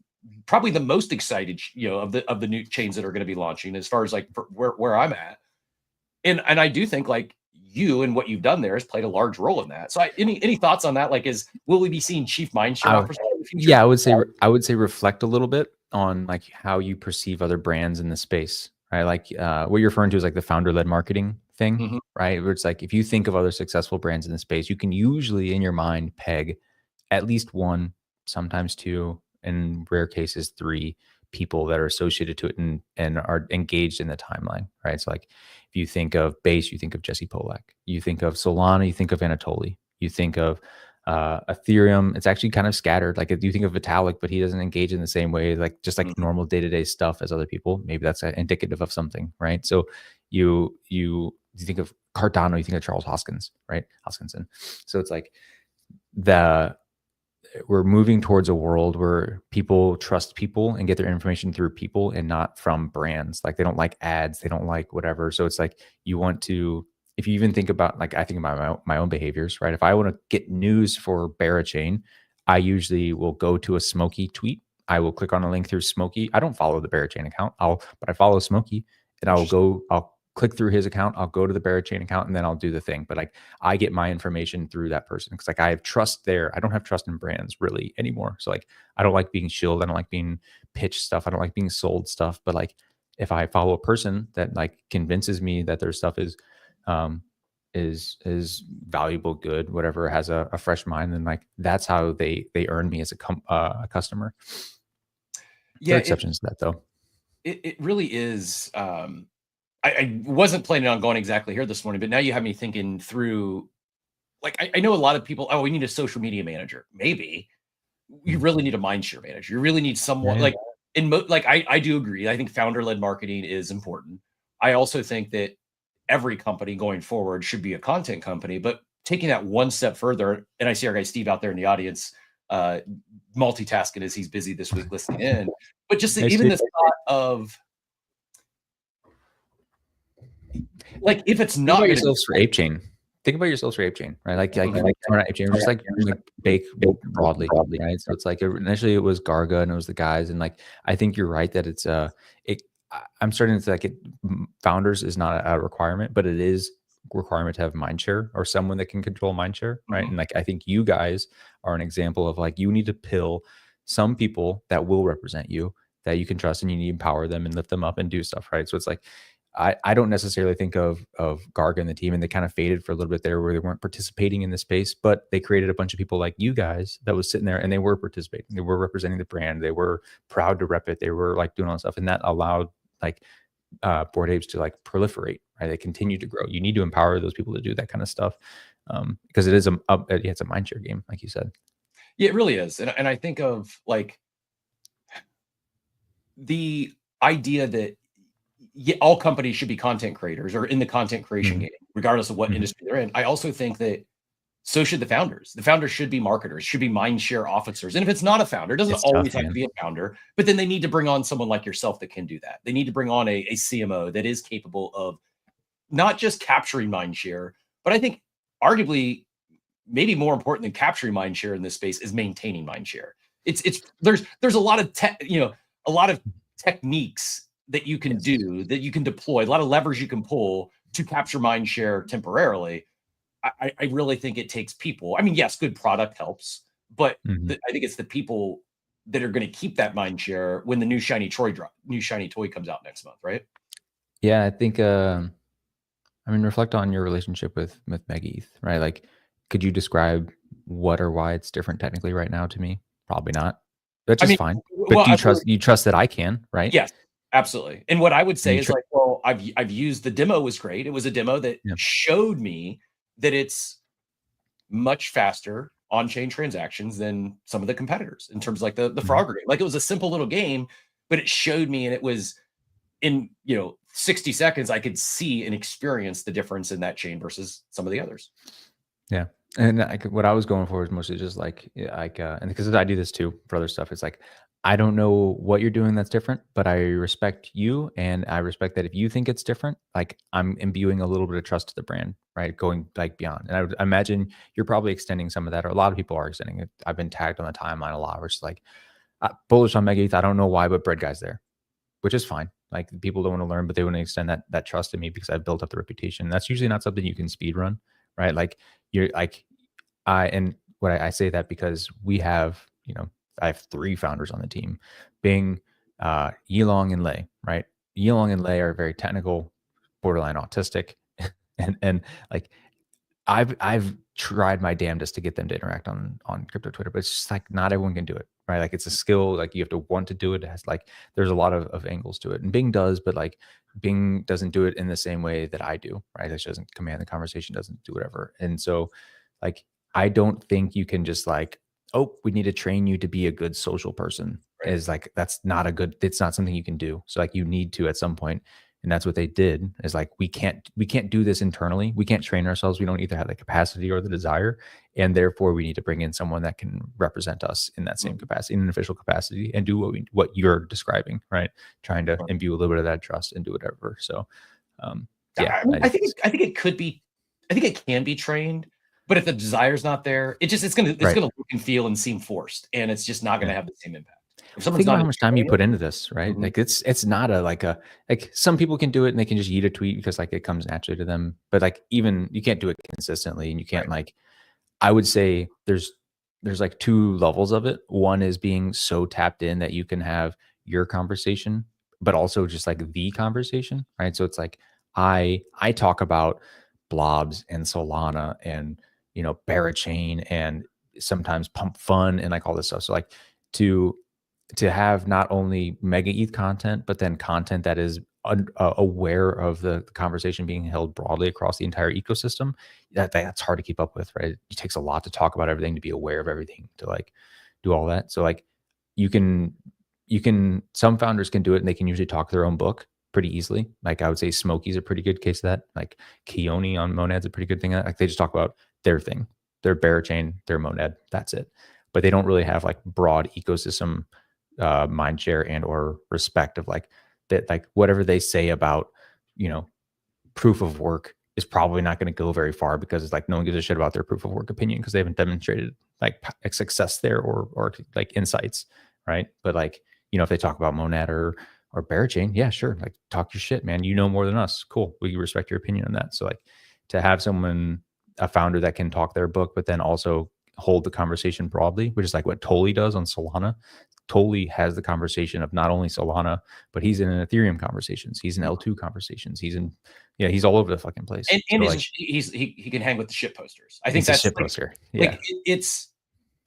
probably the most excited, of the new chains that are going to be launching, as far as like where I'm at. And I do think like you and what you've done there has played a large role in that. So any thoughts on that? Like, will we be seeing chief mindshare officers in the future? Yeah, I would say reflect a little bit on like how you perceive other brands in the space, right? Like what you're referring to is like the founder-led marketing thing, right? Where it's like, if you think of other successful brands in the space, you can usually in your mind peg at least one, sometimes two, in rare cases 3 people that are associated to it and are engaged in the timeline, right? So like if you think of Base, you think of Jesse Polak. You think of Solana, you think of Anatoly. You think of Ethereum, it's actually kind of scattered. Like if you think of Vitalik, but he doesn't engage in the same way, like just like normal day-to-day stuff as other people. Maybe that's indicative of something, right? So you think of Cardano, you think of Charles Hoskins, right? Hoskinson. So it's like we're moving towards a world where people trust people and get their information through people and not from brands. Like they don't like ads, they don't like whatever. So it's like you want to, if you even think about, like I think about my own behaviors, right? If I want to get news for Barachain, I usually will go to a Smokey tweet. I will click on a link through Smokey. I don't follow the Barachain account, but I follow Smokey, and I'll click through his account, I'll go to the Berachain account, and then I'll do the thing. But like I get my information through that person because like I have trust there. I don't have trust in brands really anymore. So like I don't like being shilled. I don't like being pitched stuff. I don't like being sold stuff. But like if I follow a person that like convinces me that their stuff is valuable, good, whatever, has a fresh mind, then like that's how they earn me as a customer. Yeah, there are exceptions to that though. It really is. I wasn't planning on going exactly here this morning, but now you have me thinking through. Like I know a lot of people. Oh, we need a social media manager. Maybe you really need a mindshare manager. You really need someone like I do agree. I think founder-led marketing is important. I also think that every company going forward should be a content company, but taking that one step further, and I see our guy Steve out there in the audience multitasking as he's busy this week listening in, but just even this thought of like, if it's not yourselves for Ape Chain, think about yourselves for Ape Chain, right? Like we're not Ape Chain, we're just like bake broadly, right? So it's like initially it was Garga and it was the guys, and like I think you're right that it's I'm starting to like founders is not a requirement, but it is requirement to have mindshare or someone that can control mindshare, right? And like I think you guys are an example of like you need to pill some people that will represent you, that you can trust, and you need to empower them and lift them up and do stuff, right? So it's like I don't necessarily think of Garga and the team, and they kind of faded for a little bit there where they weren't participating in the space, but they created a bunch of people like you guys that was sitting there and they were participating. They were representing the brand. They were proud to rep it. They were like doing all this stuff, and that allowed like Bored Apes to like proliferate, right? They continue to grow. You need to empower those people to do that kind of stuff because it is it's a mindshare game, like you said. Yeah, it really is. And I think of like the idea that all companies should be content creators or in the content creation game, regardless of what industry they're in. I also think that so should the founders. The founders should be marketers, should be mindshare officers. And if it's not a founder, it doesn't always have to be a founder, but then they need to bring on someone like yourself that can do that. They need to bring on a CMO that is capable of not just capturing mindshare, but I think arguably maybe more important than capturing mindshare in this space is maintaining mindshare. There's a lot of a lot of techniques that you can do, that you can deploy, a lot of levers you can pull to capture mindshare temporarily. I really think it takes people. I mean, yes, good product helps, but I think it's the people that are going to keep that mindshare when the new shiny toy comes out next month, right? Yeah, I think. I mean, reflect on your relationship with MegaETH, right? Like, could you describe what or why it's different technically right now to me? Probably not. That's just fine. But well, you trust that I can, right? Yes, absolutely. And what I would say is like, well, I've used the demo was great. It was a demo that showed me that it's much faster on-chain transactions than some of the competitors in terms of like the Frogger game. Like it was a simple little game, but it showed me, and it was in 60 seconds, I could see and experience the difference in that chain versus some of the others. Yeah. And what I was going for is mostly just and because I do this too for other stuff, it's like, I don't know what you're doing that's different, but I respect you. And I respect that if you think it's different, like I'm imbuing a little bit of trust to the brand, right? Going like beyond. And I would imagine you're probably extending some of that, or a lot of people are extending it. I've been tagged on the timeline a lot, where it's like, bullish on MegaETH. I don't know why, but bread guy's there, which is fine. Like people don't want to learn, but they want to extend that trust in me because I've built up the reputation. That's usually not something you can speed run, right? Like you're like, I say that because we have, I have 3 founders on the team, Bing, Yilong, and Lei, right? Yilong and Lei are very technical, borderline autistic, and like I've tried my damnedest to get them to interact on crypto Twitter, but it's just like not everyone can do it, right? Like it's a skill, like you have to want to do it. It has like there's a lot of angles to it, and Bing does, but like Bing doesn't do it in the same way that I do, right? It doesn't command the conversation, doesn't do whatever, and so like I don't think you can just like, oh, we need to train you to be a good social person. Right. Is like it's not something you can do. So like you need to at some point, and that's what they did. Is like we can't do this internally. We can't train ourselves. We don't either have the capacity or the desire, and therefore we need to bring in someone that can represent us in that same capacity, in an official capacity, and do what you're describing, right? Trying to imbue a little bit of that trust and do whatever. So, yeah, I think it could be. I think it can be trained. But if the desire's not there, it's gonna look and feel and seem forced, and it's just not gonna have the same impact. If someone's Think about not how much time you enjoying put into this, right? Mhm. Like it's not like some people can do it and they can just yeet a tweet because like it comes naturally to them. But like even you can't do it consistently, and you can't Right. like. I would say there's like two levels of it. One is being so tapped in that you can have your conversation, but also just like the conversation, right? So it's like I talk about blobs and Solana and Barachain and sometimes Pump Fun and like all this stuff. So like to have not only MegaETH content, but then content that is aware of the conversation being held broadly across the entire ecosystem, that's hard to keep up with, right? It takes a lot to talk about everything, to be aware of everything, to like do all that. So like you can some founders can do it and they can usually talk their own book pretty easily. Like I would say Smokey's a pretty good case of that. Like Keone on Monad's a pretty good thing. Like they just talk about their thing, their Barachain, their Monad. That's it. But they don't really have like broad ecosystem mindshare and or respect of like that, like whatever they say about proof of work is probably not going to go very far, because it's like no one gives a shit about their proof of work opinion because they haven't demonstrated like success there or like insights, right? But like if they talk about Monad or Barachain, yeah, sure, like talk your shit, man. You know more than us. Cool, we respect your opinion on that. So like to have a founder that can talk their book, but then also hold the conversation broadly, which is like what Tolly does on Solana. Totally has the conversation of not only Solana, but he's in Ethereum conversations. He's in L2 conversations. He's in, he's all over the fucking place. And so like, he can hang with the shit posters. I think that's a shit poster. Yeah. Like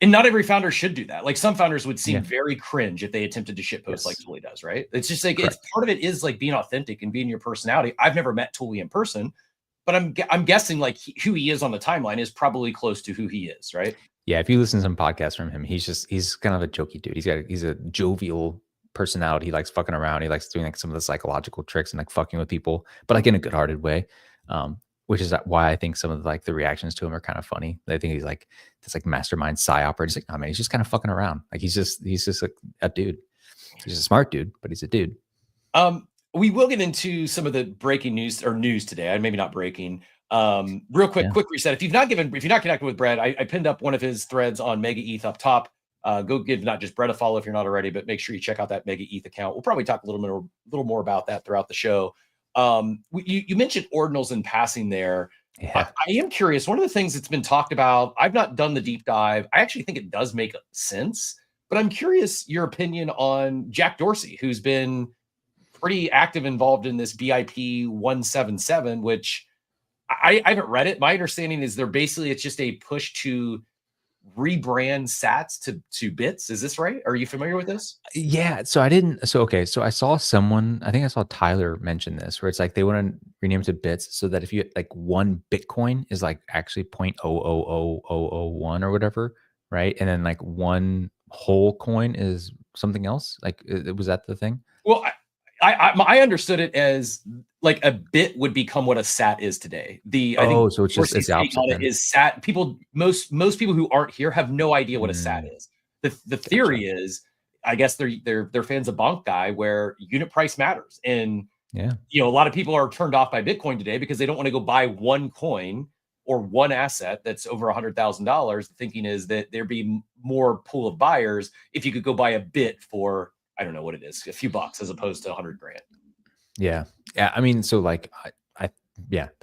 and not every founder should do that. Like some founders would seem very cringe if they attempted to shit post like Tully does, right? It's just like, it's part of it is like being authentic and being your personality. I've never met Tully in person, but I'm guessing like who he is on the timeline is probably close to who he is, right? Yeah, if you listen to some podcasts from him, he's kind of a jokey dude. He's a jovial personality. He likes fucking around. He likes doing like some of the psychological tricks and like fucking with people, but like in a good-hearted way. Which is why I think some of like the reactions to him are kind of funny. I think he's like this like mastermind psyop. He's like, oh man, he's just kind of fucking around. Like he's just like a dude. He's a smart dude, but he's a dude. We will get into some of the breaking news today. Maybe not breaking. Real quick reset. If you're not connected with Brad, I pinned up one of his threads on MegaETH up top. Go give not just Brad a follow if you're not already, but make sure you check out that MegaETH account. We'll probably talk a little more about that throughout the show. You mentioned ordinals in passing there. Yeah. I am curious. One of the things that's been talked about, I've not done the deep dive. I actually think it does make sense, but I'm curious your opinion on Jack Dorsey, who's been pretty active involved in this BIP 177, which I haven't read it. My understanding is it's just a push to rebrand sats to bits. Is this right? Are you familiar with this? Yeah. So I saw someone, I think I saw Tyler mention this, where it's like they want to rename it to bits so that if you like one Bitcoin is like actually 0.000001 or whatever, right? And then like one whole coin is something else. Like was that the thing? Well, I understood it as like a bit would become what a sat is today. So it's just it's the opposite. Is sat people most people who aren't here have no idea what a sat is. The theory is, I guess they're fans of Bonk Guy, where unit price matters, and a lot of people are turned off by Bitcoin today because they don't want to go buy one coin or one asset that's over $100,000. The thinking is that there'd be more pool of buyers if you could go buy a bit for, I don't know what it is, a few bucks as opposed to $100,000. Yeah. I mean, so like, I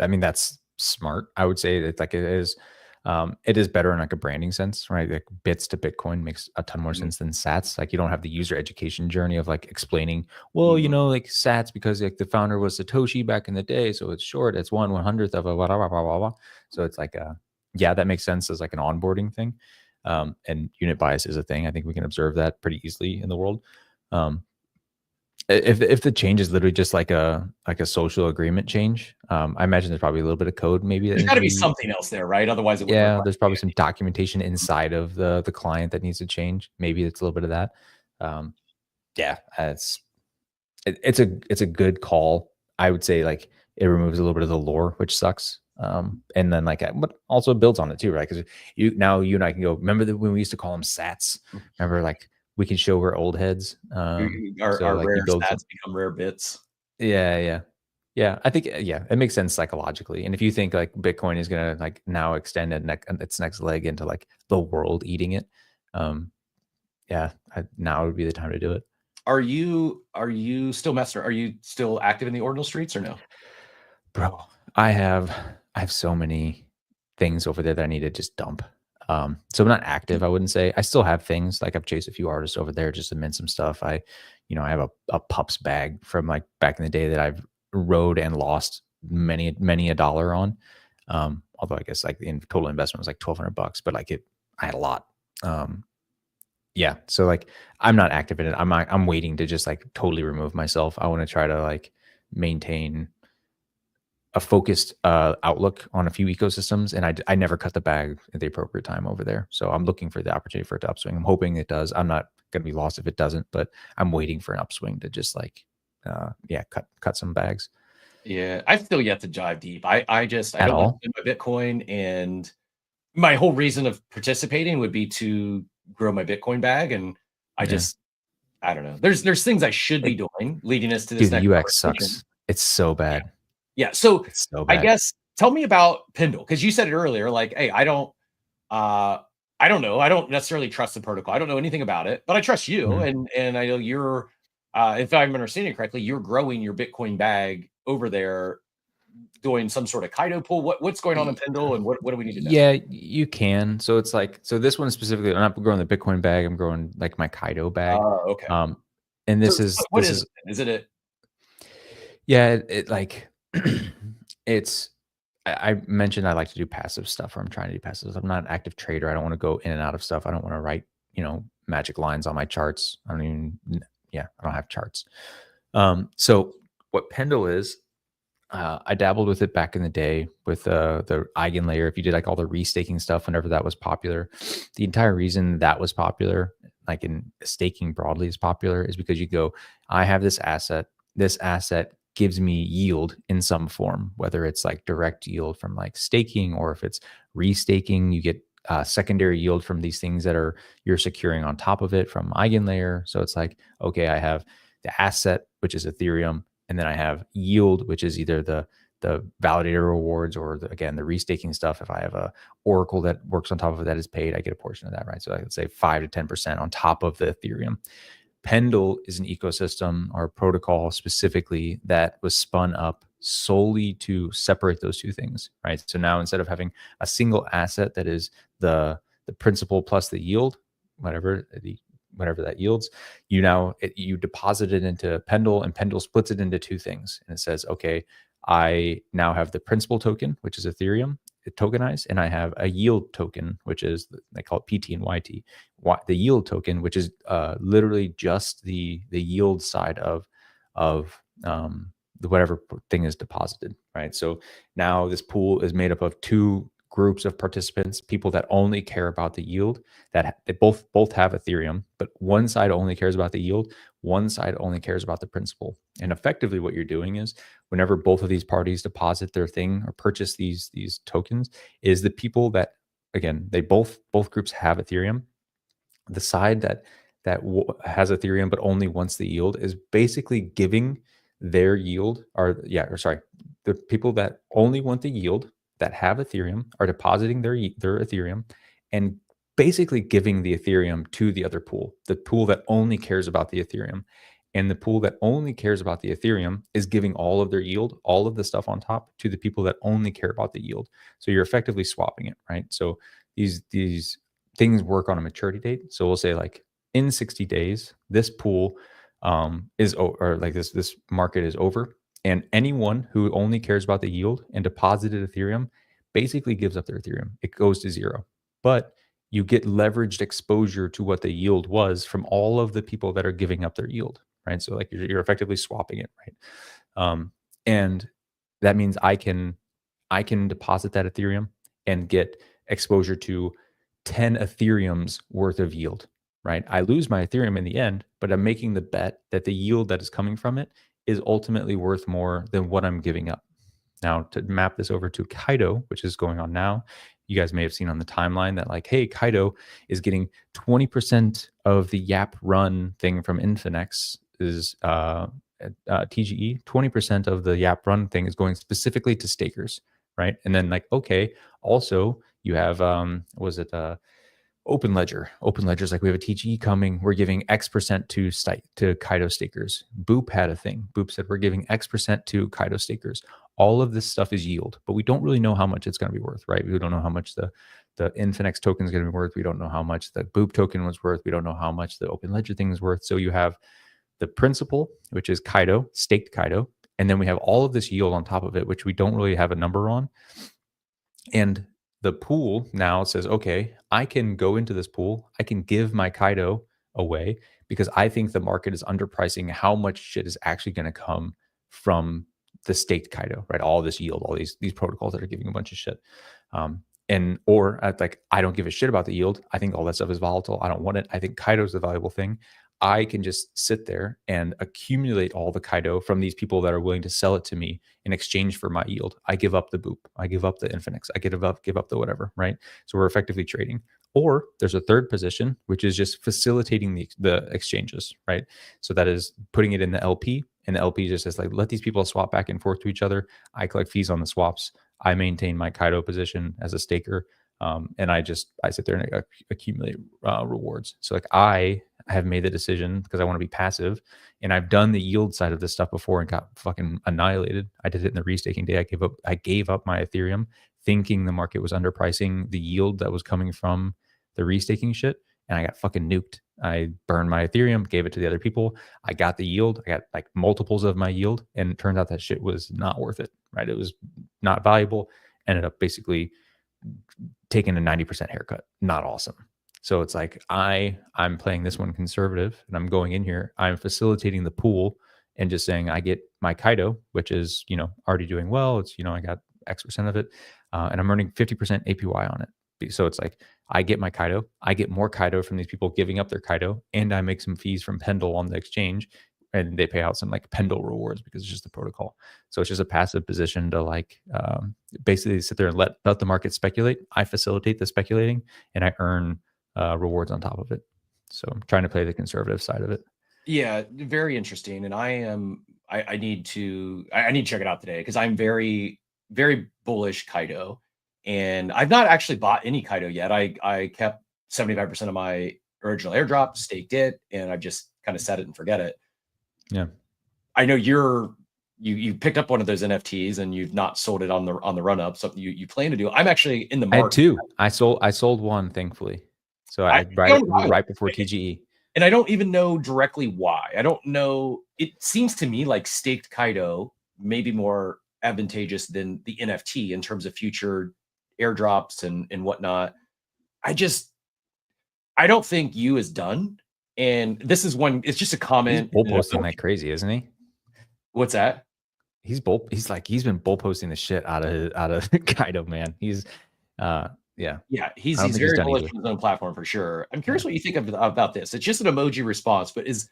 mean, that's smart. I would say that like it is better in like a branding sense, right? Like bits to Bitcoin makes a ton more sense than sats. Like you don't have the user education journey of like explaining, well, like sats because like the founder was Satoshi back in the day. So it's short, it's 1/100th of a blah, blah, blah, blah, blah. So it's like, that makes sense as like an onboarding thing. And unit bias is a thing. I think we can observe that pretty easily in the world. If the change is literally just like a social agreement change, I imagine there's probably a little bit of code. Maybe there's got to be something else there, right? Otherwise, it wouldn't there's probably some documentation inside of the client that needs to change. Maybe it's a little bit of that. It's a good call. I would say like it removes a little bit of the lore, which sucks. And then like, but also builds on it too, right? Because you and I can go. Remember that when we used to call them sats? Remember like. We can show we're old heads. Our rare stats become rare bits. Yeah. I think it makes sense psychologically. And if you think like Bitcoin is gonna like now extend its next leg into like the world eating it, yeah, now would be the time to do it. Are you still messing? Are you still active in the ordinal streets or no? Bro, I have so many things over there that I need to just dump. So I'm not active, I wouldn't say. I still have things, like I've chased a few artists over there just to mint some stuff. I have a pups bag from like back in the day that I've rode and lost many a dollar on. Although I guess like the total investment was like $1,200, but like I had a lot. Yeah, so like I'm not active in it. I'm waiting to just like totally remove myself. I want to try to like maintain a focused outlook on a few ecosystems, and I never cut the bag at the appropriate time over there. So I'm looking for the opportunity for it to upswing. I'm hoping it does. I'm not going to be lost if it doesn't, but I'm waiting for an upswing to just like, cut some bags. Yeah, I've still yet to dive deep. I don't At all? want to spend my Bitcoin, and my whole reason of participating would be to grow my Bitcoin bag, and I Yeah. just I don't know. There's things I should be doing leading us to this Dude, the next UX conversation. sucks. It's so bad. Yeah, so It's so I bad. guess tell me about Pendle, because you said it earlier. Like, hey, I don't know. I don't necessarily trust the protocol. I don't know anything about it, but I trust you, Mhm. and I know you're. If I'm understanding correctly, you're growing your Bitcoin bag over there, doing some sort of Kaito pool. What's going on in Pendle, and what do we need to know? Yeah, you can. So it's like, so this one specifically, I'm not growing the Bitcoin bag. I'm growing like my Kaito bag. Okay. And So this is what is it? Is it yeah, it like it's I mentioned I like to do passive stuff, or I'm trying to do passive stuff. I'm not an active trader. I don't want to go in and out of stuff. I don't want to write, magic lines on my charts. I don't have charts. So what Pendle is, I dabbled with it back in the day with the eigenlayer. If you did like all the restaking stuff, whenever that was popular, the entire reason that was popular, like in staking broadly is popular, is because you go, I have this asset. This asset gives me yield in some form, whether it's like direct yield from like staking, or if it's restaking, you get secondary yield from these things that you're securing on top of it from eigenlayer. So it's like, okay, I have the asset, which is Ethereum, and then I have yield, which is either the validator rewards, or again, the restaking stuff. If I have a Oracle that works on top of it that is paid, I get a portion of that, right? So I could say 5 to 10% on top of the Ethereum. Pendle is an ecosystem or a protocol specifically that was spun up solely to separate those two things, right? So now instead of having a single asset that is the principal plus the yield, whatever that yields, you deposit it into Pendle, and Pendle splits it into two things. And it says, okay, I now have the principal token, which is Ethereum tokenized, and I have a yield token, which is, they call it PT and YT. The yield token, which is literally just the yield side of the whatever thing is deposited, right? So now this pool is made up of two groups of participants, people that only care about the yield, that they both have Ethereum, but one side only cares about the yield, one side only cares about the principal. And effectively what you're doing is, whenever both of these parties deposit their thing or purchase these tokens, is the people that, again, they both groups have Ethereum. The side that has Ethereum but only wants the yield is basically giving their yield, the people that only want the yield that have Ethereum are depositing their Ethereum and basically giving the Ethereum to the other pool, the pool that only cares about the Ethereum. And the pool that only cares about the Ethereum is giving all of their yield, all of the stuff on top, to the people that only care about the yield. So you're effectively swapping it, right? So these things work on a maturity date. So we'll say like in 60 days, this pool this market is over, and anyone who only cares about the yield and deposited Ethereum basically gives up their Ethereum. It goes to zero, but you get leveraged exposure to what the yield was from all of the people that are giving up their yield, right? So like you're effectively swapping it, right? And that means I can deposit that Ethereum and get exposure to 10 Ethereum's worth of yield, right? I lose my Ethereum in the end, but I'm making the bet that the yield that is coming from it is ultimately worth more than what I'm giving up. Now, to map this over to Kaito, which is going on now, you guys may have seen on the timeline that like, hey, Kaito is getting 20% of the YAP run thing from Infinex is TGE. 20% of the YAP run thing is going specifically to stakers, right? And then like, okay, also you have Open Ledger is like, we have a TGE coming, we're giving X% to Kaito stakers. Boop had a thing. Boop said we're giving X% to Kaito stakers. All of this stuff is yield, but we don't really know how much it's going to be worth, right? We don't know how much the Infinex token is going to be worth. We don't know how much the Boop token was worth. We don't know how much the Open Ledger thing is worth. So you have the principal, which is Kaito, staked Kaito, and then we have all of this yield on top of it, which we don't really have a number on. And the pool now says, okay, I can go into this pool. I can give my Kaito away because I think the market is underpricing how much shit is actually going to come from the staked Kaito, right? All this yield, all these protocols that are giving a bunch of shit. Or like, I don't give a shit about the yield. I think all that stuff is volatile. I don't want it. I think Kaito is the valuable thing. I can just sit there and accumulate all the Kaito from these people that are willing to sell it to me in exchange for my yield. I give up the Boop. I give up the Infinex. I give up the whatever, right? So we're effectively trading. Or there's a third position, which is just facilitating the exchanges, right? So that is putting it in the LP, and the LP just says, like, let these people swap back and forth to each other. I collect fees on the swaps. I maintain my Kaito position as a staker. And I sit there and accumulate rewards. So like, I have made the decision because I want to be passive, and I've done the yield side of this stuff before and got fucking annihilated. I did it in the restaking day. I gave up my Ethereum thinking the market was underpricing the yield that was coming from the restaking shit, and I got fucking nuked. I burned my Ethereum, gave it to the other people. I got the yield. I got like multiples of my yield, and it turned out that shit was not worth it, right? It was not valuable. Ended up basically taking a 90% haircut. Not awesome. So it's like, I'm playing this one conservative, and I'm going in here. I'm facilitating the pool and just saying I get my Kaito, which is, already doing well. It's, I got X% of it, and I'm earning 50% APY on it. So it's like, I get my Kaito, I get more Kaito from these people giving up their Kaito, and I make some fees from Pendle on the exchange, and they pay out some like Pendle rewards because it's just a protocol. So it's just a passive position to like basically sit there and let the market speculate. I facilitate the speculating, and I earn rewards on top of it. So I'm trying to play the conservative side of it. Yeah, very interesting. And I need to check it out today because I'm very, very bullish Kaito. And I've not actually bought any Kaito yet. I kept 75% of my original airdrop, staked it, and I've just kind of set it and forget it. Yeah. I know you picked up one of those NFTs and you've not sold it on the run up. So you plan to do. I'm actually in the market. I had two. I sold one, thankfully. So right before TGE. And I don't even know directly why. I don't know. It seems to me like staked Kaito may be more advantageous than the NFT in terms of future airdrops and whatnot. I don't think you is done. And this is one, it's just a comment. He's bull posting like crazy, isn't he? What's that? He's been bull posting the shit out of Kaito, man. He's he's very bullish on his own platform for sure. I'm curious what you think about this. It's just an emoji response, but is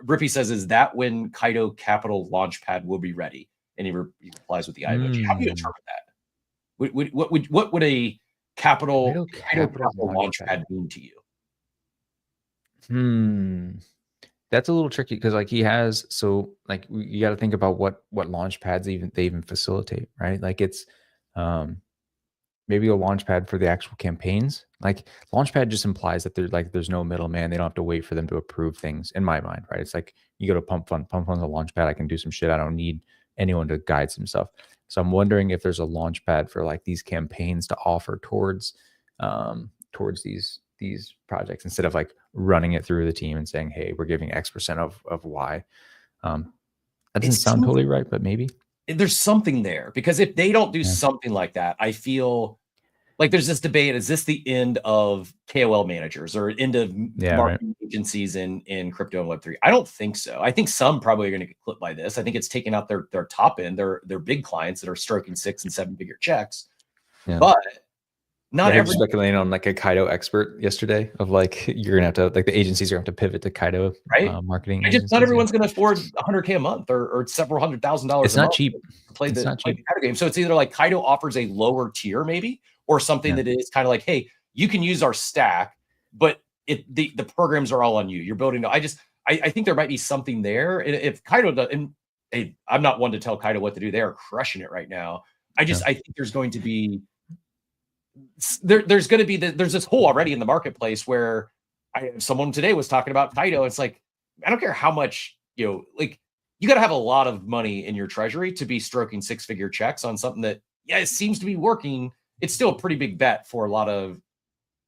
Rippy says, is that when Kaito Capital Launchpad will be ready? And he replies with the eye emoji. How do you interpret that? What would a Kaito Capital Launchpad mean to you? That's a little tricky because like he has, so like you got to think about what launch pads they even facilitate, right? Like it's maybe a launch pad for the actual campaigns. Like launchpad just implies that there's no middleman. They don't have to wait for them to approve things in my mind, right? It's like you go to Pump Fund's a launch pad. I can do some shit. I don't need anyone to guide some stuff. So I'm wondering if there's a launch pad for like these campaigns to offer towards these projects instead of like running it through the team and saying, hey, we're giving X% of Y. That doesn't sound totally right, but maybe there's something there, because if they don't do something like that, I feel like there's this debate. Is this the end of KOL managers or end of marketing agencies in crypto and Web3? I don't think so. I think some probably are going to get clipped by this. I think it's taking out their top end, their big clients that are stroking 6 and 7 figure checks. Yeah. But not everyone speculating on like a Kaito expert yesterday of like, you're going to have to, like the agencies are going to have to pivot to Kaito marketing. Not everyone's going to afford $100K a month or several $100,000. It's not cheap. To play the Kaito game. So it's either like Kaito offers a lower tier maybe, or something that is kind of like, hey, you can use our stack, but the programs are all on you. You're building. I think there might be something there. And if Kaito does, and hey, I'm not one to tell Kaito what to do. They are crushing it right now. I think there's going to be there's going to be there's this hole already in the marketplace where someone today was talking about Kaito. It's like, I don't care how much, like, you got to have a lot of money in your treasury to be stroking 6-figure checks on something that, yeah, it seems to be working. It's still a pretty big bet for a lot of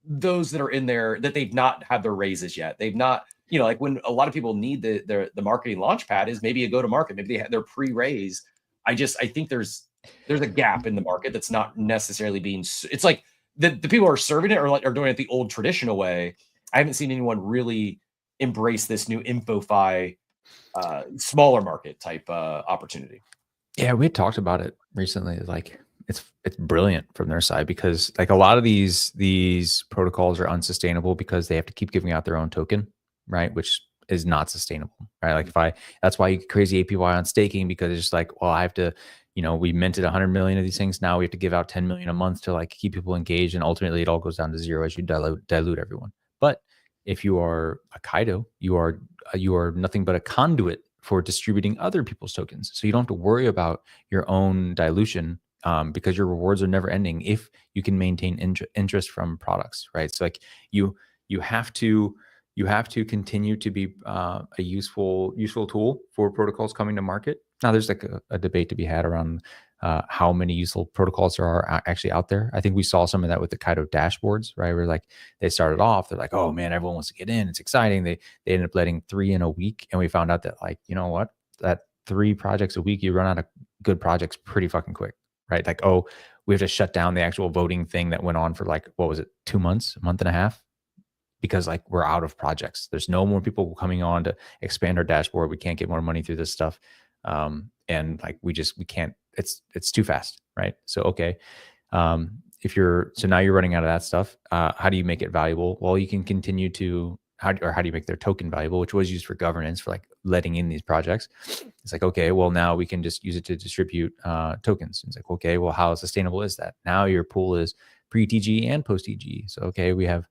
those that are in there that they've not had their raises yet. They've not, like when a lot of people need the marketing launch pad is maybe a go to market. Maybe they had their pre-raise. I think there's a gap in the market that's not necessarily being, it's like the people who are serving it are doing it the old traditional way. I haven't seen anyone really embrace this new InfoFi smaller market type opportunity. Yeah, we had talked about it recently. Like it's brilliant from their side, because like a lot of these protocols are unsustainable because they have to keep giving out their own token, right? Which is not sustainable, right? Like that's why you get crazy APY on staking, because it's just like, well, I have to, we minted 100 million of these things. Now we have to give out 10 million a month to like keep people engaged. And ultimately it all goes down to zero as you dilute everyone. But if you are a Kaito, you are nothing but a conduit for distributing other people's tokens. So you don't have to worry about your own dilution, because your rewards are never ending if you can maintain interest from products, right? So like you have to continue to be a useful tool for protocols coming to market. Now there's like a debate to be had around how many useful protocols there are actually out there. I think we saw some of that with the Kaito dashboards, right? Where like they started off, they're like, oh man, everyone wants to get in. It's exciting. They ended up letting 3 in a week. And we found out that like, you know what, that 3 projects a week, you run out of good projects pretty fucking quick, right? Like, oh, we have to shut down the actual voting thing that went on for like, what was it? 2 months, a month and a half? Because like we're out of projects. There's no more people coming on to expand our dashboard. We can't get more money through this stuff. And like, we can't, it's too fast. Right. So, okay. So now you're running out of that stuff. How do you make it valuable? Well, you can continue to, how do you make their token valuable, which was used for governance, for like letting in these projects. It's like, okay, well now we can just use it to distribute tokens. It's like, okay, well, how sustainable is that? Now your pool is pre-TG and post-TG. So, okay, we have,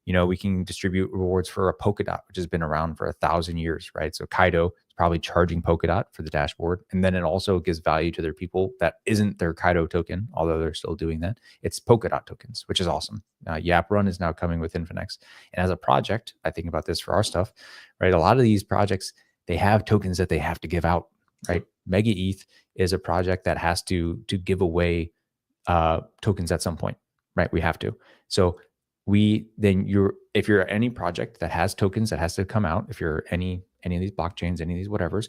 we can distribute rewards for a Polkadot, which has been around for 1,000 years, right? So Kaito is probably charging Polkadot for the dashboard. And then it also gives value to their people that isn't their Kaito token, although they're still doing that. It's Polkadot tokens, which is awesome. YapRun is now coming with Infinex. And as a project, I think about this for our stuff, right? A lot of these projects, they have tokens that they have to give out, right? MegaETH is a project that has to give away tokens at some point, right? We have to. So if you're any project that has tokens that has to come out, if you're any of these blockchains, any of these whatevers,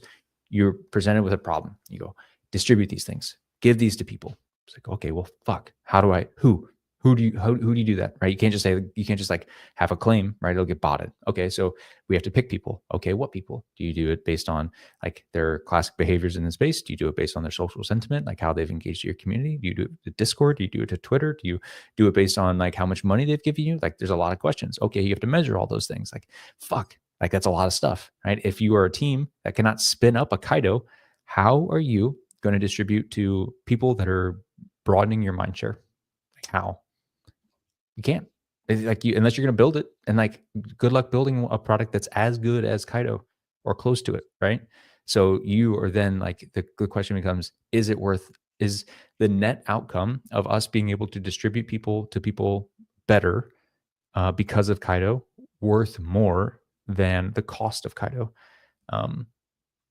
you're presented with a problem. You go, distribute these things, give these to people. It's like, okay, well, fuck, who do you do that, right? You can't just like have a claim, right? It'll get botted. Okay, so we have to pick people. Okay, what people? Do you do it based on like their classic behaviors in the space? Do you do it based on their social sentiment, like how they've engaged your community? Do you do it to Discord? Do you do it to Twitter? Do you do it based on like how much money they've given you? Like there's a lot of questions. Okay, you have to measure all those things. Like, fuck, like that's a lot of stuff, right? If you are a team that cannot spin up a Kaito, how are you going to distribute to people that are broadening your mindshare? Like how? You can't. It's like unless you're going to build it, and like good luck building a product that's as good as Kaito or close to it, right? So you are then like the question becomes: is the net outcome of us being able to distribute people to people better because of Kaito worth more than the cost of Kaito?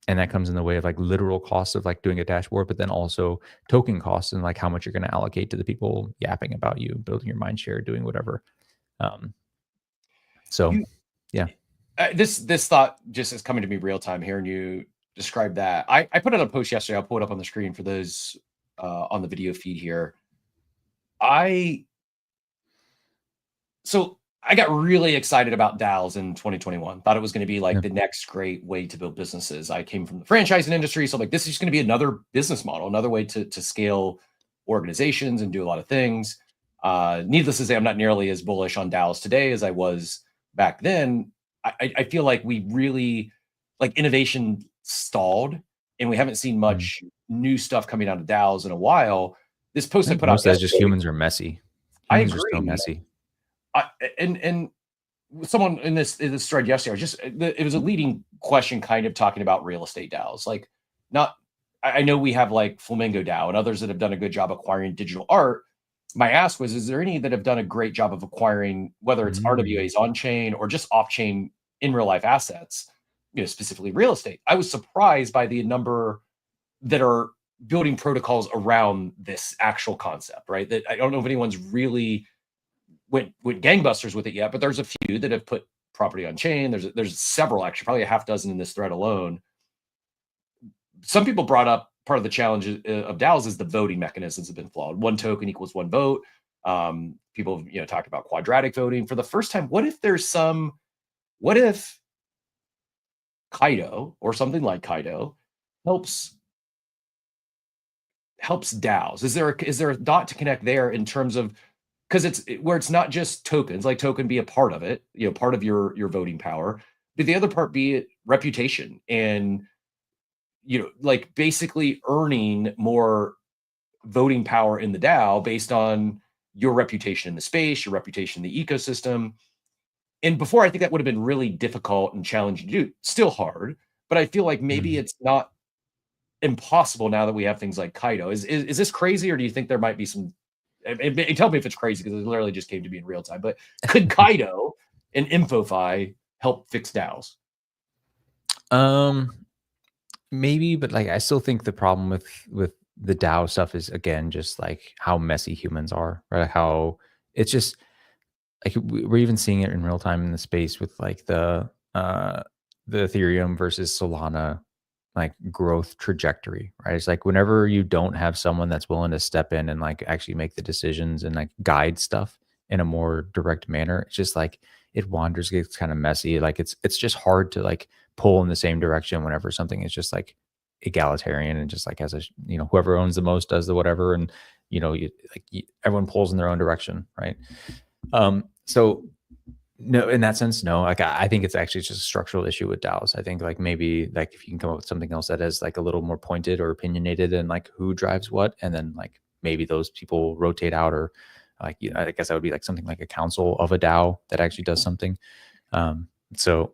And that comes in the way of like literal costs of like doing a dashboard, but then also token costs and like how much you're going to allocate to the people yapping about you, building your mind share, doing whatever. This thought just is coming to me real time hearing you describe that. I put out a post yesterday. I'll pull it up on the screen for those on the video feed here. I got really excited about DAOs in 2021. Thought it was going to be like the next great way to build businesses. I came from the franchising industry. So I'm like, this is just going to be another business model, another way to scale organizations and do a lot of things. Needless to say, I'm not nearly as bullish on DAOs today as I was back then. I feel like we really, like innovation stalled and we haven't seen much new stuff coming out of DAOs in a while. This post I put out yesterday, just humans are messy. Humans are so messy. And someone in this thread yesterday, it was a leading question kind of talking about real estate DAOs. Like I know we have like Flamingo DAO and others that have done a good job acquiring digital art. my ask was, is there any that have done a great job of acquiring, whether it's RWAs on chain or just off chain in real life assets, specifically real estate? I was surprised by the number that are building protocols around this actual concept, right? That I don't know if anyone's really went gangbusters with it yet, but there's a few that have put property on chain. There's several, actually, probably a half dozen in this thread alone. Some people brought up part of the challenge of DAOs is the voting mechanisms have been flawed. One token equals one vote. People have talked about quadratic voting for the first time. What if Kaito or something like Kaito helps DAOs? Is there a dot to connect there in terms of, because it's not just tokens, like token be a part of it, part of your voting power, but the other part be it reputation and like basically earning more voting power in the DAO based on your reputation in the space, your reputation in the ecosystem. And before, I think that would have been really difficult and challenging to do. Still hard, but I feel like maybe it's not impossible now that we have things like Kaito. Is this crazy, or do you think there might be some? Tell me if it's crazy, because it literally just came to me in real time. But could Kaito and InfoFi help fix DAOs? Maybe, but like I still think the problem with the DAO stuff is, again, just like how messy humans are, right? How it's just like we're even seeing it in real time in the space with like the Ethereum versus Solana like growth trajectory, right? It's like whenever you don't have someone that's willing to step in and like actually make the decisions and like guide stuff in a more direct manner, it's just like it wanders, gets kind of messy. Like it's just hard to like pull in the same direction whenever something is just like egalitarian and just like has a whoever owns the most does the whatever, and everyone pulls in their own direction, right? So no, in that sense, no. Like I think it's actually just a structural issue with DAOs. I think like maybe like if you can come up with something else that is like a little more pointed or opinionated and like who drives what, and then like maybe those people rotate out, or like I guess that would be like something like a council of a DAO that actually does something. So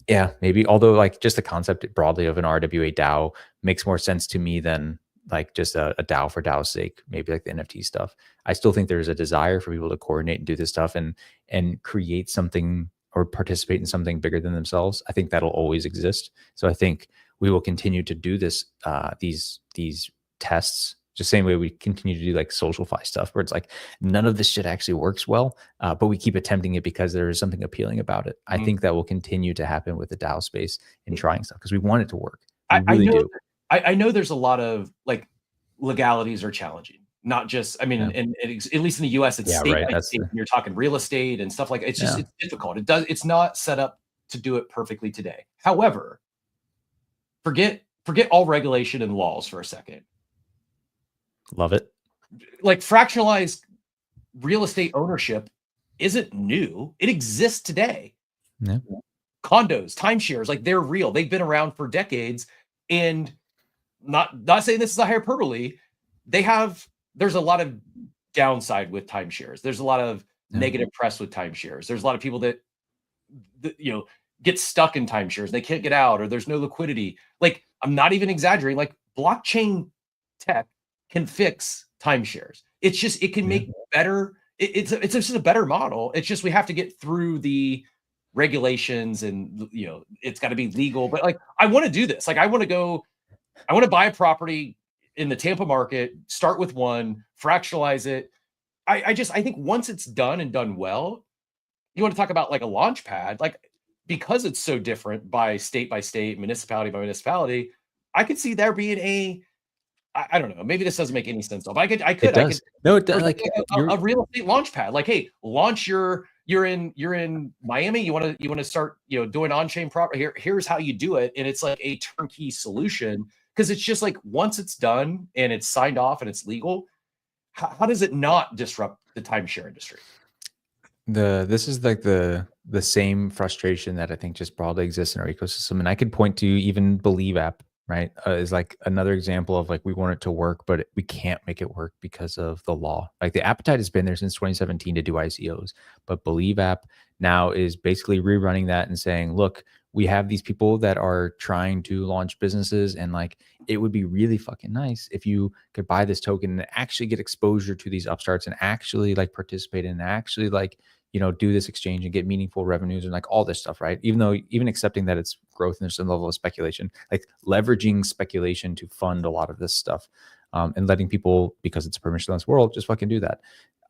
yeah, maybe, although like just the concept broadly of an RWA DAO makes more sense to me than like just a DAO for DAO's sake, maybe like the NFT stuff. I still think there's a desire for people to coordinate and do this stuff and create something or participate in something bigger than themselves. I think that'll always exist. So I think we will continue to do this, these tests, just same way we continue to do like SocialFi stuff, where it's like none of this shit actually works well, but we keep attempting it because there is something appealing about it. I think that will continue to happen with the DAO space and trying stuff because we want it to work. We really do. I know there's a lot of like legalities are challenging, not just, I mean, and at least in the US, it's state by state. You're talking real estate and stuff like it's just, it's difficult. It's not set up to do it perfectly today. However, forget all regulation and laws for a second. Love it. Like fractionalized real estate ownership isn't new. It exists today. Yeah. Condos, timeshares, like they're real. They've been around for decades. And not saying this is a hyperbole, there's a lot of downside with timeshares. There's a lot of negative press with timeshares. There's a lot of people that get stuck in timeshares. They can't get out, or there's no liquidity. Like, I'm not even exaggerating. Like, blockchain tech can fix timeshares. It's just, it can make better. It's just a better model. It's just, we have to get through the regulations and, it's got to be legal. But like, I want to do this. Like, I want to buy a property in the Tampa market, start with one, fractionalize it. I think once it's done and done well, you want to talk about like a launch pad, like, because it's so different by state, municipality by municipality, I could see there being I don't know. Maybe this doesn't make any sense. But I could. No, it does. Like a real estate launch pad. Like, hey, launch you're in Miami. You want to start doing on-chain property. Here's how you do it, and it's like a turnkey solution, because it's just like once it's done and it's signed off and it's legal, how does it not disrupt the timeshare industry? This is like the same frustration that I think just broadly exists in our ecosystem, and I could point to even Believe app. Right, is like another example of like we want it to work, but we can't make it work because of the law. Like the appetite has been there since 2017 to do ICOs, but Believe app now is basically rerunning that and saying, look, we have these people that are trying to launch businesses, and like it would be really fucking nice if you could buy this token and actually get exposure to these upstarts and actually like participate in, and actually like, you know, do this exchange and get meaningful revenues and like all this stuff, right? Even accepting that it's growth and there's some level of speculation, like leveraging speculation to fund a lot of this stuff, and letting people, because it's a permissionless world, just fucking do that.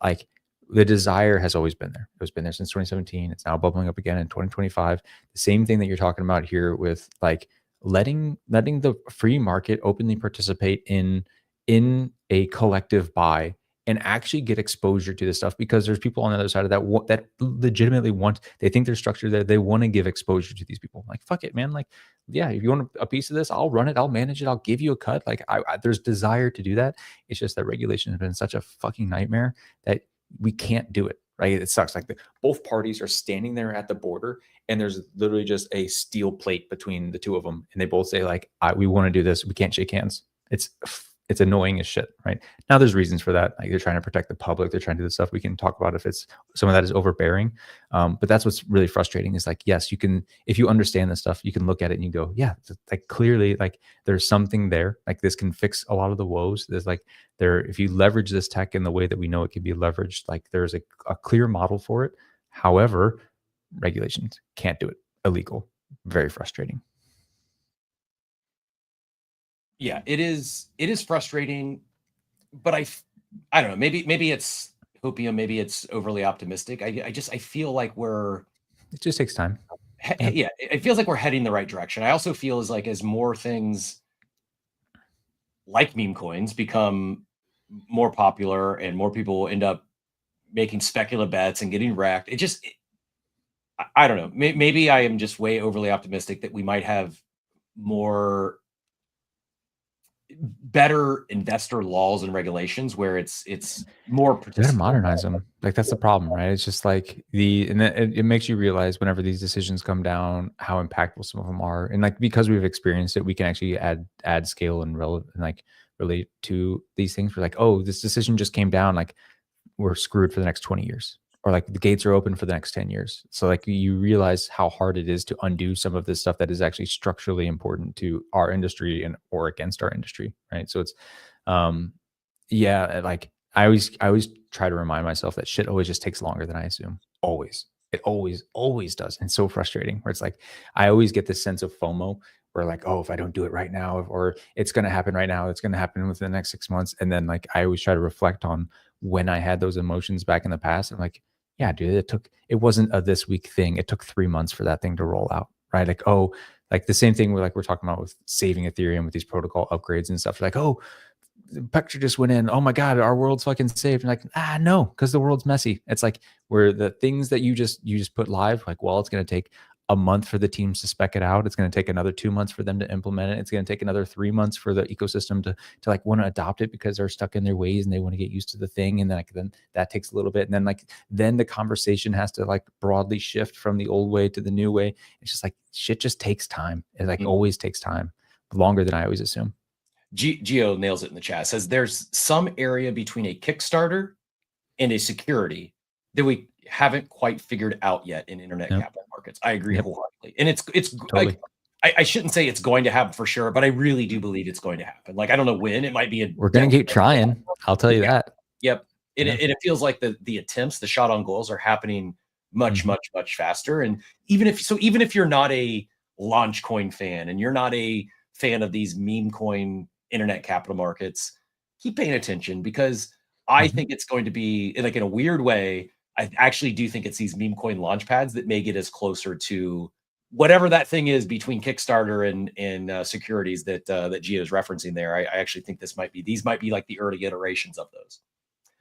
Like the desire has always been there. It has been there since 2017. It's now bubbling up again in 2025. The same thing that you're talking about here with like letting the free market openly participate in a collective buy and actually get exposure to this stuff, because there's people on the other side of that that legitimately want, they think they're structured there, they want to give exposure to these people. Like, fuck it, man. Like, yeah, if you want a piece of this, I'll run it, I'll manage it, I'll give you a cut. Like, there's desire to do that. It's just that regulation has been such a fucking nightmare that we can't do it, right? It sucks. Like both parties are standing there at the border, and there's literally just a steel plate between the two of them, and they both say like, we want to do this, we can't shake hands. It's annoying as shit, right? Now there's reasons for that. Like they're trying to protect the public. They're trying to do the stuff. We can talk about if it's some of that is overbearing. But that's what's really frustrating is like, yes, you can, if you understand this stuff, you can look at it and you go, yeah, like clearly like there's something there. Like this can fix a lot of the woes. There's like if you leverage this tech in the way that we know it can be leveraged, like there's a clear model for it. However, regulations can't do it. Illegal. Very frustrating. Yeah, it is frustrating, but I don't know, maybe it's hopium, maybe it's overly optimistic. I feel like it just takes time. Yeah, it feels like we're heading the right direction. I also feel as more things like meme coins become more popular and more people end up making speculative bets and getting wrecked, I don't know, maybe I am just way overly optimistic that we might have more better investor laws and regulations where it's more you gotta modernize them. Like that's the problem, right? It's just like it makes you realize whenever these decisions come down how impactful some of them are, and like because we've experienced it, we can actually add scale and relate to these things. We're like, oh, this decision just came down, like we're screwed for the next 20 years, or like the gates are open for the next 10 years. So like you realize how hard it is to undo some of this stuff that is actually structurally important to our industry or against our industry, right? So it's yeah, like I always try to remind myself that shit always just takes longer than I assume. Always. It always does. And it's so frustrating where it's like I always get this sense of FOMO where like, oh, if I don't do it right now, or it's going to happen right now, it's going to happen within the next 6 months. And then like I always try to reflect on when I had those emotions back in the past. I'm like, yeah, dude, it wasn't a this week thing. It took 3 months for that thing to roll out, right? Like, oh, like the same thing we're talking about with saving Ethereum with these protocol upgrades and stuff. Like, oh, the picture just went in. Oh my God, our world's fucking saved. And like, no, because the world's messy. It's like where the things that you just put live, like, well, it's going to take a month for the teams to spec it out. It's going to take another 2 months for them to implement it. It's going to take another 3 months for the ecosystem to like want to adopt it because they're stuck in their ways and they want to get used to the thing. And then that takes a little bit. And then the conversation has to like broadly shift from the old way to the new way. It's just like shit just takes time. It like always takes time, longer than I always assume. Geo nails it in the chat. Says there's some area between a Kickstarter and a security that we haven't quite figured out yet in internet capital markets. I agree wholeheartedly. And it's totally. Like, I shouldn't say it's going to happen for sure, but I really do believe it's going to happen. Like, I don't know when. It might be we're going to keep trying. I'll tell you that. Yep. It feels like the attempts, the shot on goals are happening much faster. And even if you're not a launch coin fan and you're not a fan of these meme coin internet capital markets, keep paying attention, because I think it's going to be, like, in a weird way, I actually do think it's these meme coin launch pads that may get us closer to whatever that thing is between Kickstarter and securities that Gio is referencing there. I actually think these might be like the early iterations of those.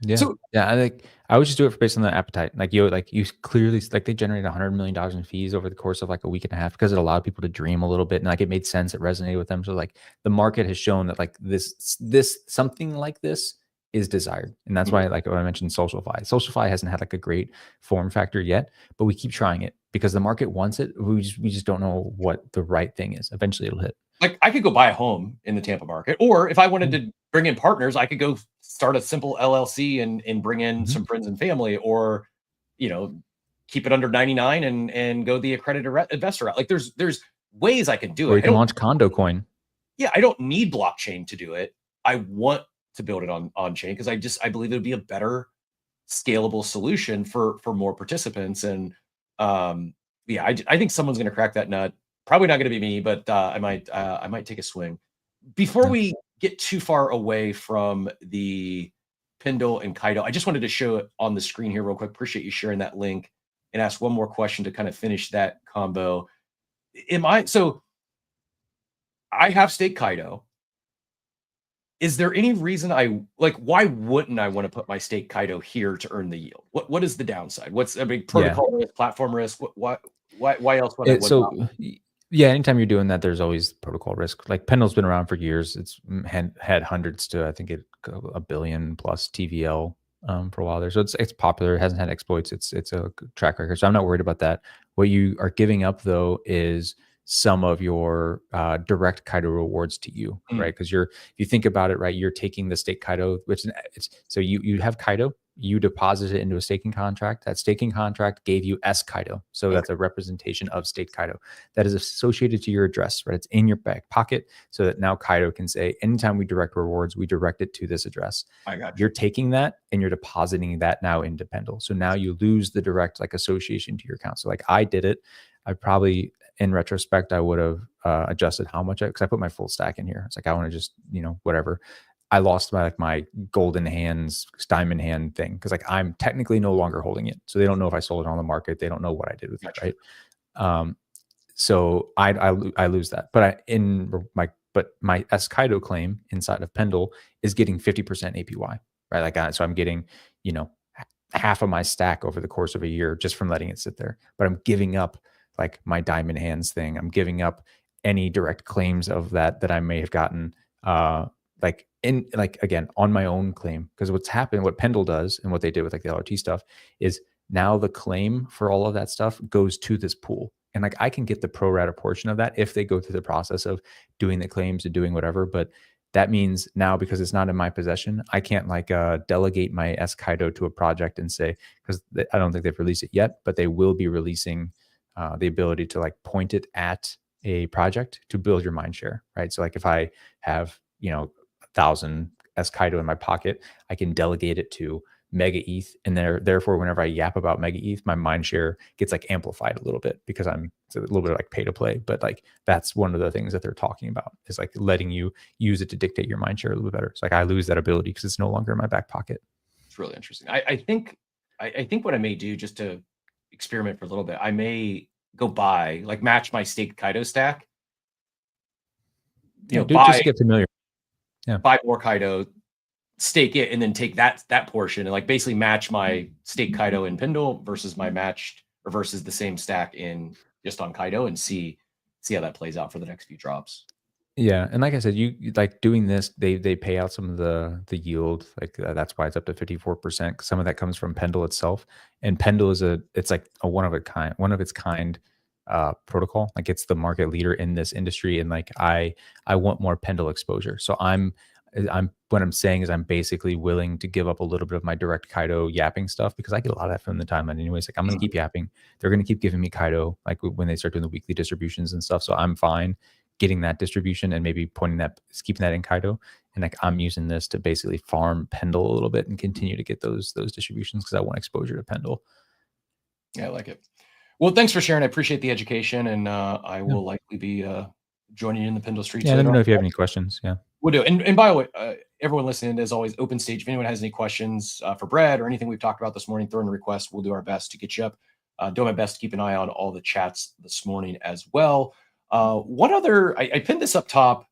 Yeah. So, yeah, I would just do it based on the appetite. Like you clearly, like, they generated $100 million in fees over the course of like a week and a half because it allowed people to dream a little bit, and like it made sense. It resonated with them. So like the market has shown that like this something like this is desired, and that's why, like when I mentioned SocialFi hasn't had like a great form factor yet, but we keep trying it because the market wants it. We just don't know what the right thing is. Eventually, it'll hit. Like, I could go buy a home in the Tampa market, or if I wanted to bring in partners, I could go start a simple LLC and bring in some friends and family, or, keep it under 99 and go the accredited investor route. Like there's ways I can do it. Or you can launch Condo Coin. Yeah, I don't need blockchain to do it. I want to build it on chain because I believe it would be a better scalable solution for more participants. And yeah, I think someone's going to crack that nut. Probably not going to be me, but I might take a swing. Before we get too far away from the Pendle and Kaito, I just wanted to show it on the screen here real quick. Appreciate you sharing that link, and ask one more question to kind of finish that combo. So I have staked Kaito. Is there any reason why wouldn't I want to put my stake Kaito here to earn the yield? What is the downside? What's a big protocol risk, platform risk? Why else would I? Yeah, anytime you're doing that, there's always protocol risk. Like Pendle's been around for years. It's had hundreds to, I think, a billion plus TVL for a while there. So it's popular. It hasn't had exploits. It's a track record. So I'm not worried about that. What you are giving up though is some of your direct Kaito rewards to you, right? Because if you think about it, right, you're taking the stake Kaito, so you have Kaito, you deposit it into a staking contract. That staking contract gave you S Kaito, so that's a representation of staked Kaito that is associated to your address, right? It's in your back pocket, so that now Kaito can say, anytime we direct rewards, we direct it to this address. I got you. You're taking that and you're depositing that now into Pendle. So now you lose the direct association to your account. So I did it. I probably, in retrospect, I would have adjusted how much, because I put my full stack in here. It's I want to just, whatever. I lost my golden hands, diamond hand thing, because I'm technically no longer holding it. So they don't know if I sold it on the market. They don't know what I did with it, right? So I lose that. But my S Kaito claim inside of Pendle is getting 50% APY, right? So I'm getting, half of my stack over the course of a year just from letting it sit there. But I'm giving up my diamond hands thing. I'm giving up any direct claims of that I may have gotten, again, on my own claim. Because what's happened, what Pendle does and what they did with the LRT stuff is now the claim for all of that stuff goes to this pool. And I can get the pro rata portion of that if they go through the process of doing the claims and doing whatever. But that means now, because it's not in my possession, I can't delegate my S Kaito to a project and say, because I don't think they've released it yet, but they will be releasing the ability to point it at a project to build your mindshare, right? So if I have 1,000 S Kaito in my pocket, I can delegate it to MegaETH, and therefore whenever I yap about MegaETH, my mindshare gets amplified a little bit, because it's a little bit pay to play. But that's one of the things that they're talking about, is letting you use it to dictate your mindshare a little bit better. So I lose that ability because it's no longer in my back pocket. It's really interesting. I think what I may do, just to experiment for a little bit, I may go buy match my staked Kaito stack. Just to get familiar. Yeah. Buy more Kaito, stake it, and then take that portion and basically match my staked Kaito in Pendle versus versus the same stack in just on Kaito, and see how that plays out for the next few drops. Yeah, and like I said, you doing this, they pay out some of the yield, that's why it's up to 54%. Some of that comes from Pendle itself, and Pendle is it's a one of its kind protocol. It's the market leader in this industry, and I want more Pendle exposure. So what I'm saying is I'm basically willing to give up a little bit of my direct Kaito yapping stuff, because I get a lot of that from the timeline anyways. I'm going to keep yapping. They're going to keep giving me Kaito when they start doing the weekly distributions and stuff. So I'm fine getting that distribution and maybe keeping that in Kaito. And I'm using this to basically farm Pendle a little bit and continue to get those distributions, because I want exposure to Pendle. Yeah, I like it. Well, thanks for sharing. I appreciate the education, and I will likely be joining you in the Pendle streets. Yeah, let me know if you have any questions. Yeah, we'll do. And by the way, everyone listening, as always, open stage. If anyone has any questions for Brad or anything we've talked about this morning, throw in a request. We'll do our best to get you up. Do my best to keep an eye on all the chats this morning as well. One other, I pinned this up top,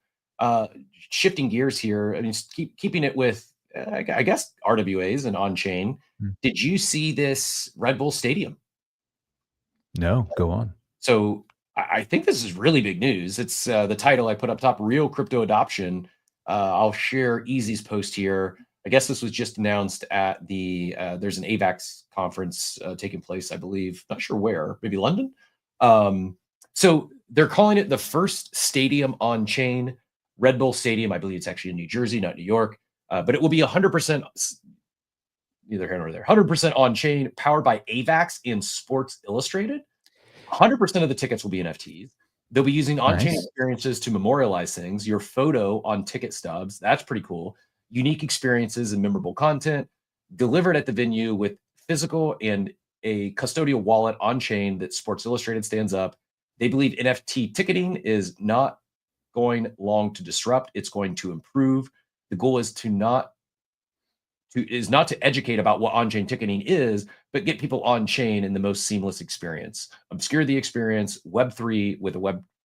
shifting gears here. I mean, keeping it with, I guess, RWAs and on-chain. Did you see this Red Bull Stadium? No, go on. So I think this is really big news. It's the title I put up top, Real Crypto Adoption. I'll share Easy's post here. I guess this was just announced at there's an AVAX conference taking place, I believe. Not sure where, maybe London. So they're calling it the first stadium on chain, Red Bull Stadium. I believe it's actually in New Jersey, not New York, but it will be 100% neither here nor there. 100% on chain, powered by AVAX and Sports Illustrated. 100% of the tickets will be NFTs. They'll be using on-chain experiences to memorialize things. Your photo on ticket stubs, that's pretty cool. Unique experiences and memorable content delivered at the venue with physical and a custodial wallet on-chain that Sports Illustrated stands up. They believe NFT ticketing is not going long to disrupt. It's going to improve. The goal is not to educate about what on-chain ticketing is, but get people on-chain in the most seamless experience. Obscure the experience, Web3 with a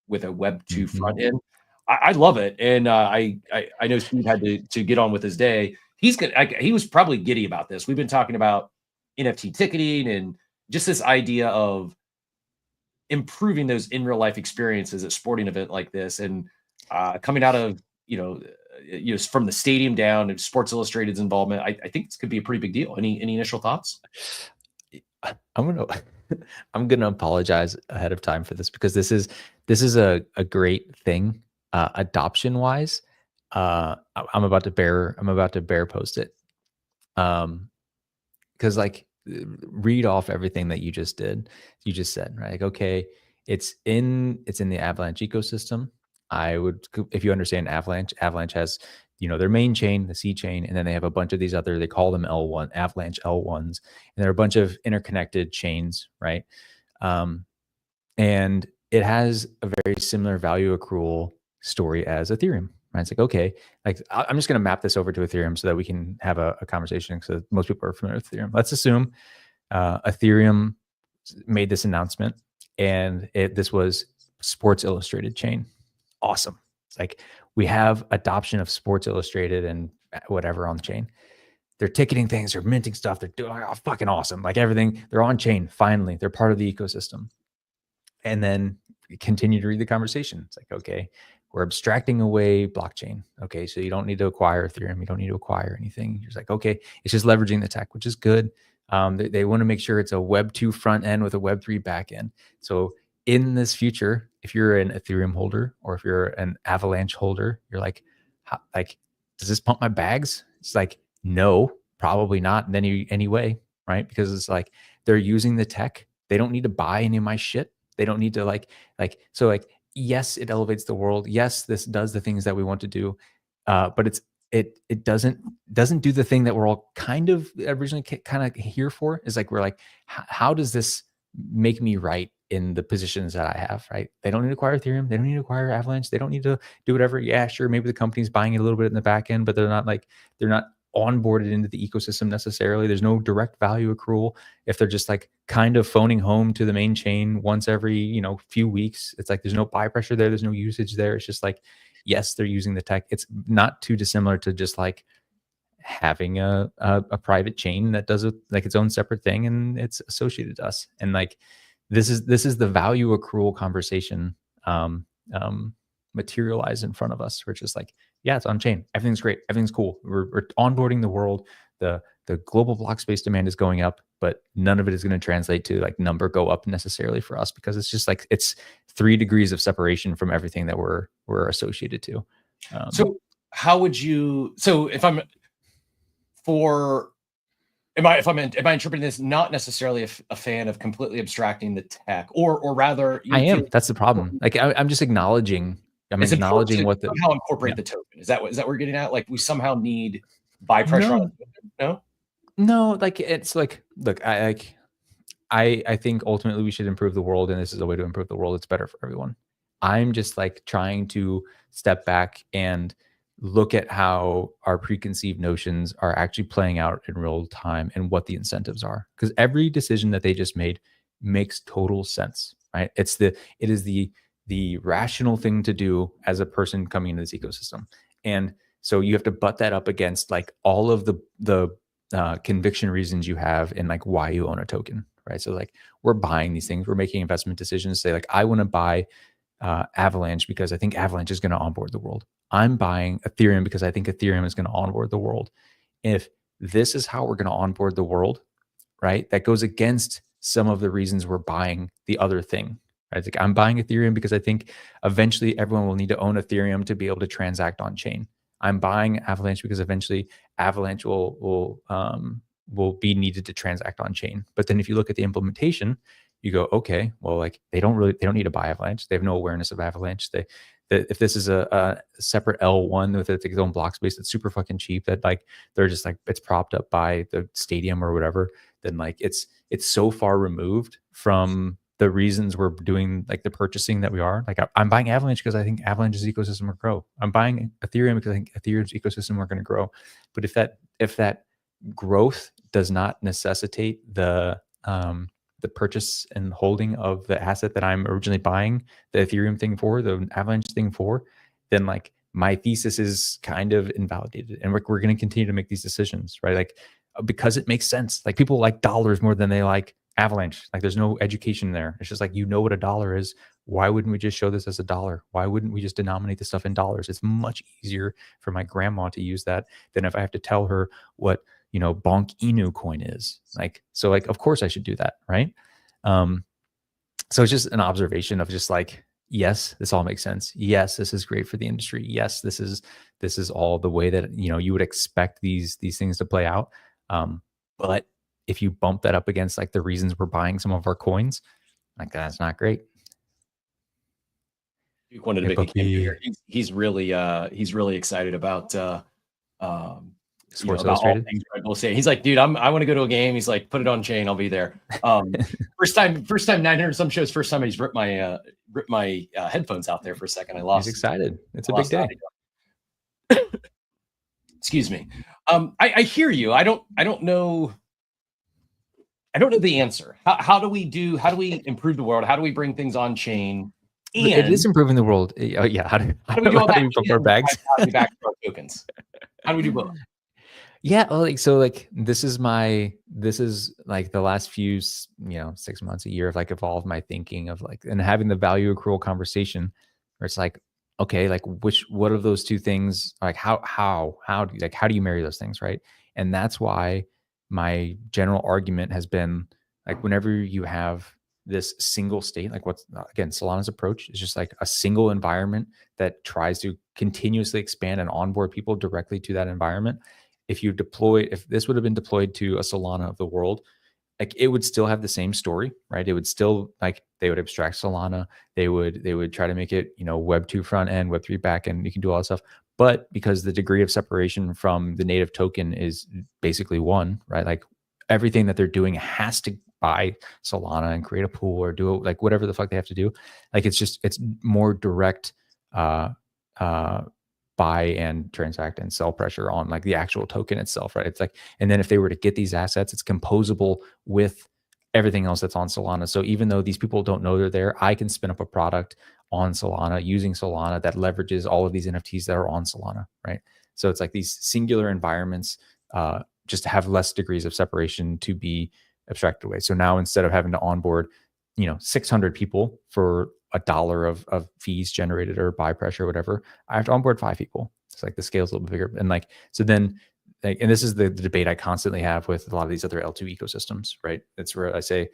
Web2 front end. I love it, and I know Steve had to get on with his day. He was probably giddy about this. We've been talking about NFT ticketing and just this idea of improving those in real life experiences at sporting event like this, and coming out of from the stadium down and Sports Illustrated's involvement. I think this could be a pretty big deal. Any initial thoughts? I'm gonna apologize ahead of time for this, because this is a great thing adoption wise. I'm about to bear post it, because like, read off everything that you just said, right? Like, okay, it's in the Avalanche ecosystem. If you understand Avalanche has, their main chain, the C chain, and then they have a bunch of these other, they call them L1, Avalanche L1s, and there are a bunch of interconnected chains, right? And it has a very similar value accrual story as Ethereum, right? It's like, okay, like I'm just going to map this over to Ethereum so that we can have a conversation, because most people are familiar with Ethereum. Let's assume Ethereum made this announcement, and this was Sports Illustrated chain. Awesome. It's like, we have adoption of Sports Illustrated and whatever on the chain. They're ticketing things, they're minting stuff, they're doing fucking awesome. Like everything, they're on chain. Finally, they're part of the ecosystem. And then continue to read the conversation. It's like, okay, we're abstracting away blockchain. Okay, so you don't need to acquire Ethereum. You don't need to acquire anything. You're just like, okay, it's just leveraging the tech, which is good. They want to make sure it's a Web2 front end with a Web3 back end. So in this future, if you're an Ethereum holder or if you're an Avalanche holder, you're like, does this pump my bags? It's like, no, probably not in any way, right? Because it's like, they're using the tech. They don't need to buy any of my shit. They don't need to so yes, it elevates the world. Yes, this does the things that we want to do, but it doesn't do the thing that we're all kind of originally kind of here for. Is like, we're like, how does this make me right in the positions that I have, right? They don't need to acquire Ethereum. They don't need to acquire Avalanche. They don't need to do whatever. Yeah, sure. Maybe the company's buying it a little bit in the back end, but they're not onboarded into the ecosystem necessarily. There's no direct value accrual. If they're just like kind of phoning home to the main chain once every, few weeks, it's like, there's no buy pressure there. There's no usage there. It's just like, yes, they're using the tech. It's not too dissimilar to just like having a private chain that does its own separate thing, and it's associated to us. And like, this is the value accrual conversation materialized in front of us. We're just like, yeah, it's on chain. Everything's great. Everything's cool. We're onboarding the world. The global block space demand is going up, but none of it is going to translate to like number go up necessarily for us, because it's just like, it's 3 degrees of separation from everything that we're associated to. So how would you? So if I'm am I interpreting this not necessarily a fan of completely abstracting the tech, or rather, I am. That's the problem. Like I'm just acknowledging. I'm acknowledging what somehow incorporate the token. Is that what we're getting at? Like, we somehow need buy pressure on it? No, like, it's like, look, I think ultimately we should improve the world, and this is a way to improve the world. It's better for everyone. I'm just like trying to step back and look at how our preconceived notions are actually playing out in real time and what the incentives are. Because every decision that they just made makes total sense, right? It is the rational thing to do as a person coming into this ecosystem. And so you have to butt that up against like all of the conviction reasons you have in like why you own a token, right? So like, we're buying these things, we're making investment decisions. Say like, I want to buy Avalanche because I think Avalanche is going to onboard the world. I'm buying Ethereum because I think Ethereum is going to onboard the world. If this is how we're going to onboard the world, right? That goes against some of the reasons we're buying the other thing. Right? Like, I'm buying Ethereum because I think eventually everyone will need to own Ethereum to be able to transact on chain. I'm buying Avalanche because eventually Avalanche will will be needed to transact on chain. But then if you look at the implementation, you go, okay, well, like they don't need to buy Avalanche. They have no awareness of Avalanche. If this is a separate L1 with its own block space that's super fucking cheap, that like they're just like it's propped up by the stadium or whatever, then like it's so far removed from the reasons we're doing like the purchasing that we are. Like I'm buying Avalanche because I think Avalanche's ecosystem will grow. I'm buying Ethereum because I think Ethereum's ecosystem are going to grow. But if that growth does not necessitate the purchase and holding of the asset that I'm originally buying the Ethereum thing for, the Avalanche thing for, then like my thesis is kind of invalidated. And we're going to continue to make these decisions, right? Like because it makes sense. Like people like dollars more than they like Avalanche. Like there's no education there. It's just like, you know what a dollar is. Why wouldn't we just show this as a dollar? Why wouldn't we just denominate the stuff in dollars? It's much easier for my grandma to use that than if I have to tell her what, Bonk Inu coin is. Like, so like, of course I should do that. Right. So it's just an observation of just like, yes, this all makes sense. Yes, this is great for the industry. Yes, this is all the way that, you would expect these things to play out. But if you bump that up against like the reasons we're buying some of our coins, like that's not great. You wanted to make a cameo here. He's really excited about Sports about all Illustrated. things Red Bull say. He's like, dude, I want to go to a game. He's like, put it on chain, I'll be there. First time 900 some shows. First time I just ripped my headphones out there for a second. I lost. He's excited. It's a big day. Excuse me. I hear you. I don't know the answer. How do we improve the world? How do we bring things on chain? And it is improving the world. Yeah. How do we do all that? How do we put more bags? Back to our tokens. How do we do both? Yeah. Well, this is like the last few, 6 months, a year of like evolved my thinking of like, and having the value accrual conversation where it's like, okay, like what of those two things, like how do you marry those things? Right. And that's why my general argument has been like, whenever you have this single state, like Solana's approach is just like a single environment that tries to continuously expand and onboard people directly to that environment. If this would have been deployed to a Solana of the world, like it would still have the same story, right? It would still like, they would abstract Solana. They would try to make it, Web 2 front end, Web 3 back end. You can do all that stuff. But because the degree of separation from the native token is basically one, right? Like everything that they're doing has to buy Solana and create a pool or do like whatever the fuck they have to do. Like it's more direct buy and transact and sell pressure on like the actual token itself, right? It's like, and then if they were to get these assets, it's composable with everything else that's on Solana. So even though these people don't know they're there, I can spin up a product on Solana using Solana that leverages all of these NFTs that are on Solana, right? So it's like these singular environments just have less degrees of separation to be abstracted away. So now instead of having to onboard, 600 people for $1 of fees generated or buy pressure or whatever, I have to onboard 5 people. It's like the scale's a little bit bigger. And like, so then, and this is the debate I constantly have with a lot of these other L2 ecosystems, right? It's where I say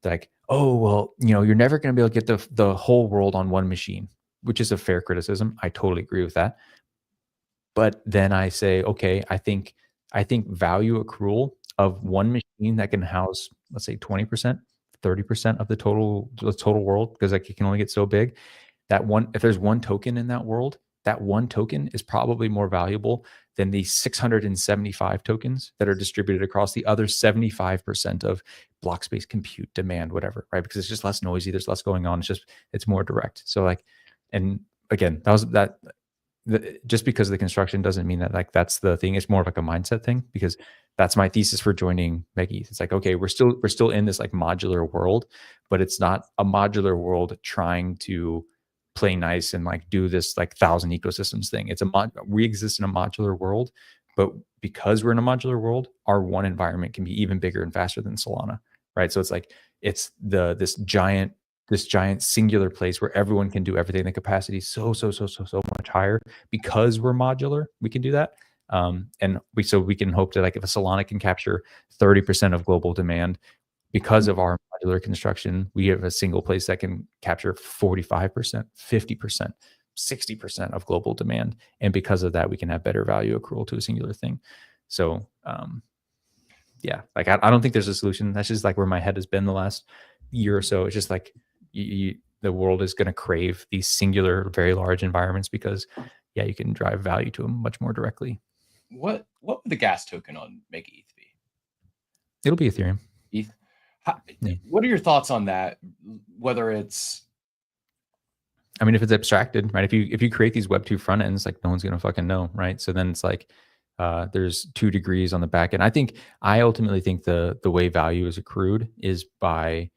like, oh, well, you're never going to be able to get the whole world on one machine, which is a fair criticism. I totally agree with that. But then I say, okay, I think value accrual of one machine that can house, let's say 20%, 30% of the total world, because like it can only get so big. If there's one token in that world, that one token is probably more valuable than the 675 tokens that are distributed across the other 75% of block space, compute, demand, whatever, right? Because it's just less noisy. There's less going on. It's more direct. So like, and again, just because of the construction doesn't mean that like that's the thing. It's more of like a mindset thing, because that's my thesis for joining MegaETH. It's like, okay, we're still in this like modular world, but it's not a modular world trying to play nice and like do this like 1,000 ecosystems thing. We exist in a modular world, but because we're in a modular world, our one environment can be even bigger and faster than Solana, right? So it's like it's this giant singular place where everyone can do everything. The capacity is so much higher because we're modular. We can do that. And we can hope to, like, if a Solana can capture 30% of global demand because of our modular construction, we have a single place that can capture 45%, 50%, 60% of global demand. And because of that, we can have better value accrual to a singular thing. So, yeah, like I don't think there's a solution. That's just like where my head has been the last year or so. It's just like the world is going to crave these singular, very large environments because, yeah, you can drive value to them much more directly. What would the gas token on MegaETH be? It'll be Ethereum. ETH. Yeah. What are your thoughts on that? Whether it's, I mean, if it's abstracted, right? If you create these Web2 front ends, like no one's gonna fucking know, right? So then it's like there's 2 degrees on the back end. I ultimately think the way value is accrued is by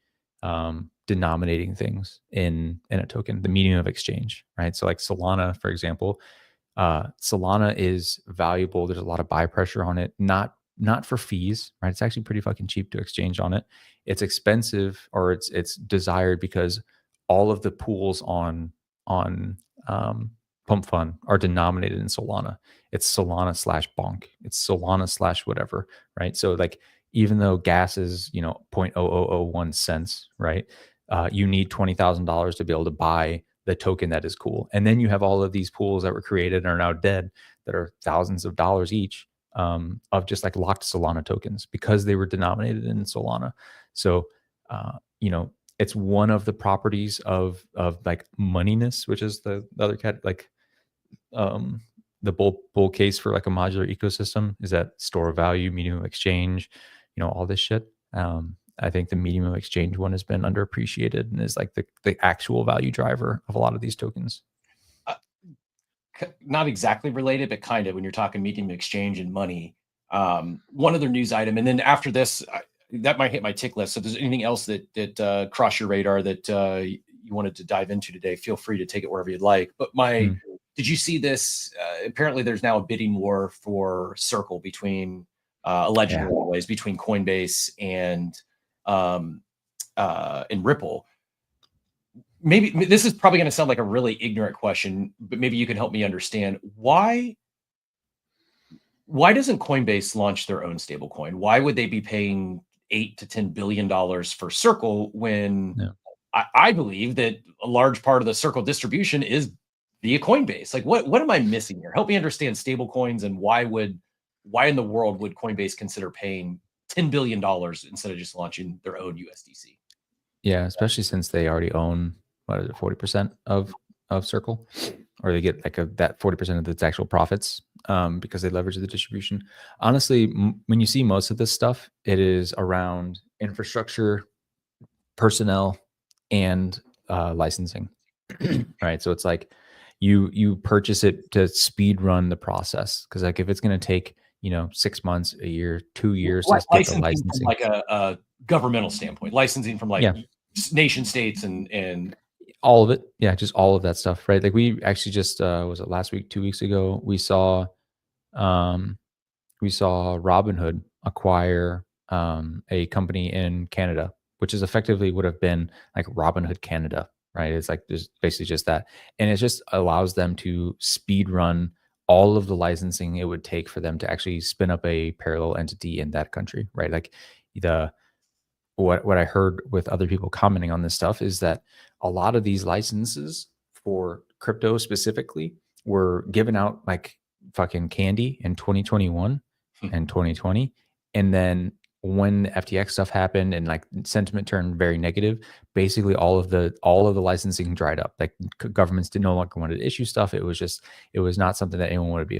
denominating things in a token, the medium of exchange, right? So like Solana, for example, Solana is valuable. There's a lot of buy pressure on it, not for fees, right? It's actually pretty fucking cheap to exchange on it. It's expensive, or it's desired because all of the pools on Pump Fund are denominated in Solana. It's Solana / bonk. It's Solana / whatever, right? So like, even though gas is, 0.0001 cents, right? You need $20,000 to be able to buy the token that is cool. And then you have all of these pools that were created and are now dead that are thousands of dollars each, of just like locked Solana tokens because they were denominated in Solana. So, it's one of the properties of like moneyness, which is the other cat, like the bull case for like a modular ecosystem is that store of value, medium of exchange, all this shit. I think the medium of exchange one has been underappreciated and is like the actual value driver of a lot of these tokens. Not exactly related, but kind of, when you're talking medium of exchange and money. One other news item, and then after this, that might hit my tick list. So if there's anything else that crossed your radar that you wanted to dive into today, feel free to take it wherever you'd like. But did you see this? Apparently there's now a bidding war for Circle between allegedly always between Coinbase and Ripple. Maybe this is probably going to sound like a really ignorant question, but maybe you can help me understand why doesn't Coinbase launch their own stablecoin? Why would they be paying $8 to $10 billion for Circle when I believe that a large part of the Circle distribution is via Coinbase? Like, what am I missing here? Help me understand stablecoins, and why in the world would Coinbase consider paying $10 billion instead of just launching their own USDC? Yeah, especially since they already own 40% of Circle, or they get like that 40% of its actual profits because they leverage the distribution. Honestly, when you see most of this stuff, it is around infrastructure, personnel, and licensing, right? So it's like you purchase it to speed run the process, because like if it's going to take 6 months, a year, 2 years to get the licensing, from like a governmental standpoint, licensing from like nation states and all of it. Yeah, just all of that stuff, right? Like we actually just was it last week, 2 weeks ago, we saw Robinhood acquire a company in Canada, which is effectively would have been like Robinhood Canada, right? It's like there's basically just that, and it just allows them to speed run all of the licensing it would take for them to actually spin up a parallel entity in that country, right? Like what I heard with other people commenting on this stuff is that a lot of these licenses for crypto specifically were given out like fucking candy in 2021 and 2020. And then when the FTX stuff happened and like sentiment turned very negative, basically all of the licensing dried up. Like governments no longer wanted to issue stuff. It was not something that anyone wanted to be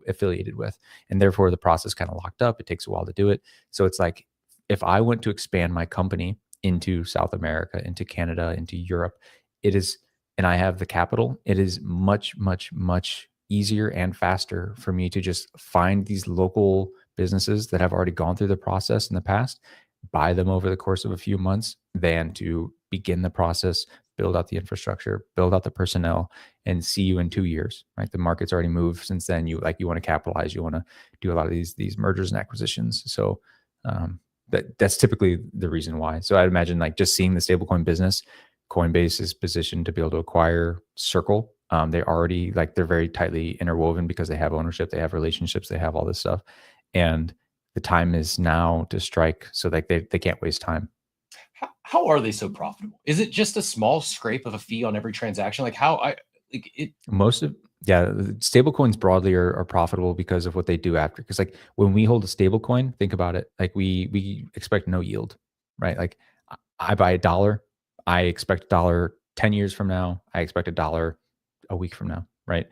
affiliated with. And therefore the process kind of locked up. It takes a while to do it. So it's like, if I went to expand my company into South America, into Canada, into Europe, and I have the capital, it is much, much, much easier and faster for me to just find these local businesses that have already gone through the process in the past, buy them over the course of a few months, than to begin the process, build out the infrastructure, build out the personnel, and see you in 2 years, right? The market's already moved since then. You want to capitalize, you want to do a lot of these mergers and acquisitions. So, that's typically the reason why. So I'd imagine like just seeing the stablecoin business, Coinbase is positioned to be able to acquire Circle. They already they're very tightly interwoven because they have ownership, they have relationships, they have all this stuff. And the time is now to strike, so like they can't waste time. How are they so profitable? Is it just a small scrape of a fee on every transaction? Like like it. Most of stable coins broadly are profitable because of what they do after. Because like when we hold a stable coin, think about it. Like we expect no yield, right? Like I buy $1, I expect $1 10 years from now. I expect $1 a week from now, right?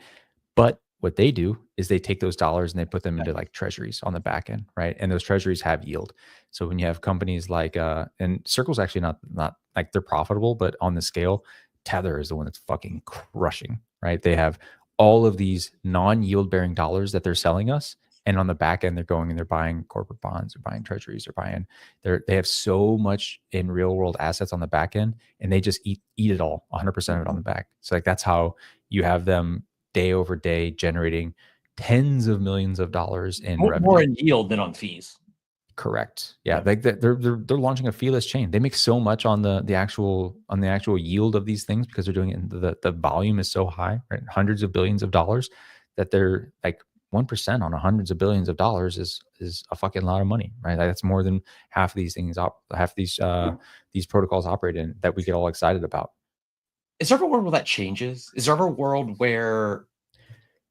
But what they do is they take those dollars and they put them into like treasuries on the back end, right? And those treasuries have yield. So when you have companies like and Circle's actually not like they're profitable, but on the scale, Tether is the one that's fucking crushing, right? They have all of these non-yield bearing dollars that they're selling us, and on the back end they're going and they're buying corporate bonds, or buying treasuries, or buying they have so much in real world assets on the back end, and they just eat it all, 100% of it on the back. So like that's how you have them day over day generating tens of millions of dollars in revenue. More in yield than on fees. Correct. Yeah, like they're launching a feeless chain. They make so much on the actual yield of these things because they're doing it. And the volume is so high, right? Hundreds of billions of dollars, that they're like 1% on hundreds of billions of dollars is a fucking lot of money, right? Like that's more than half of these things, these protocols operate in, that we get all excited about. Is there ever a world where that changes? Is there ever a world where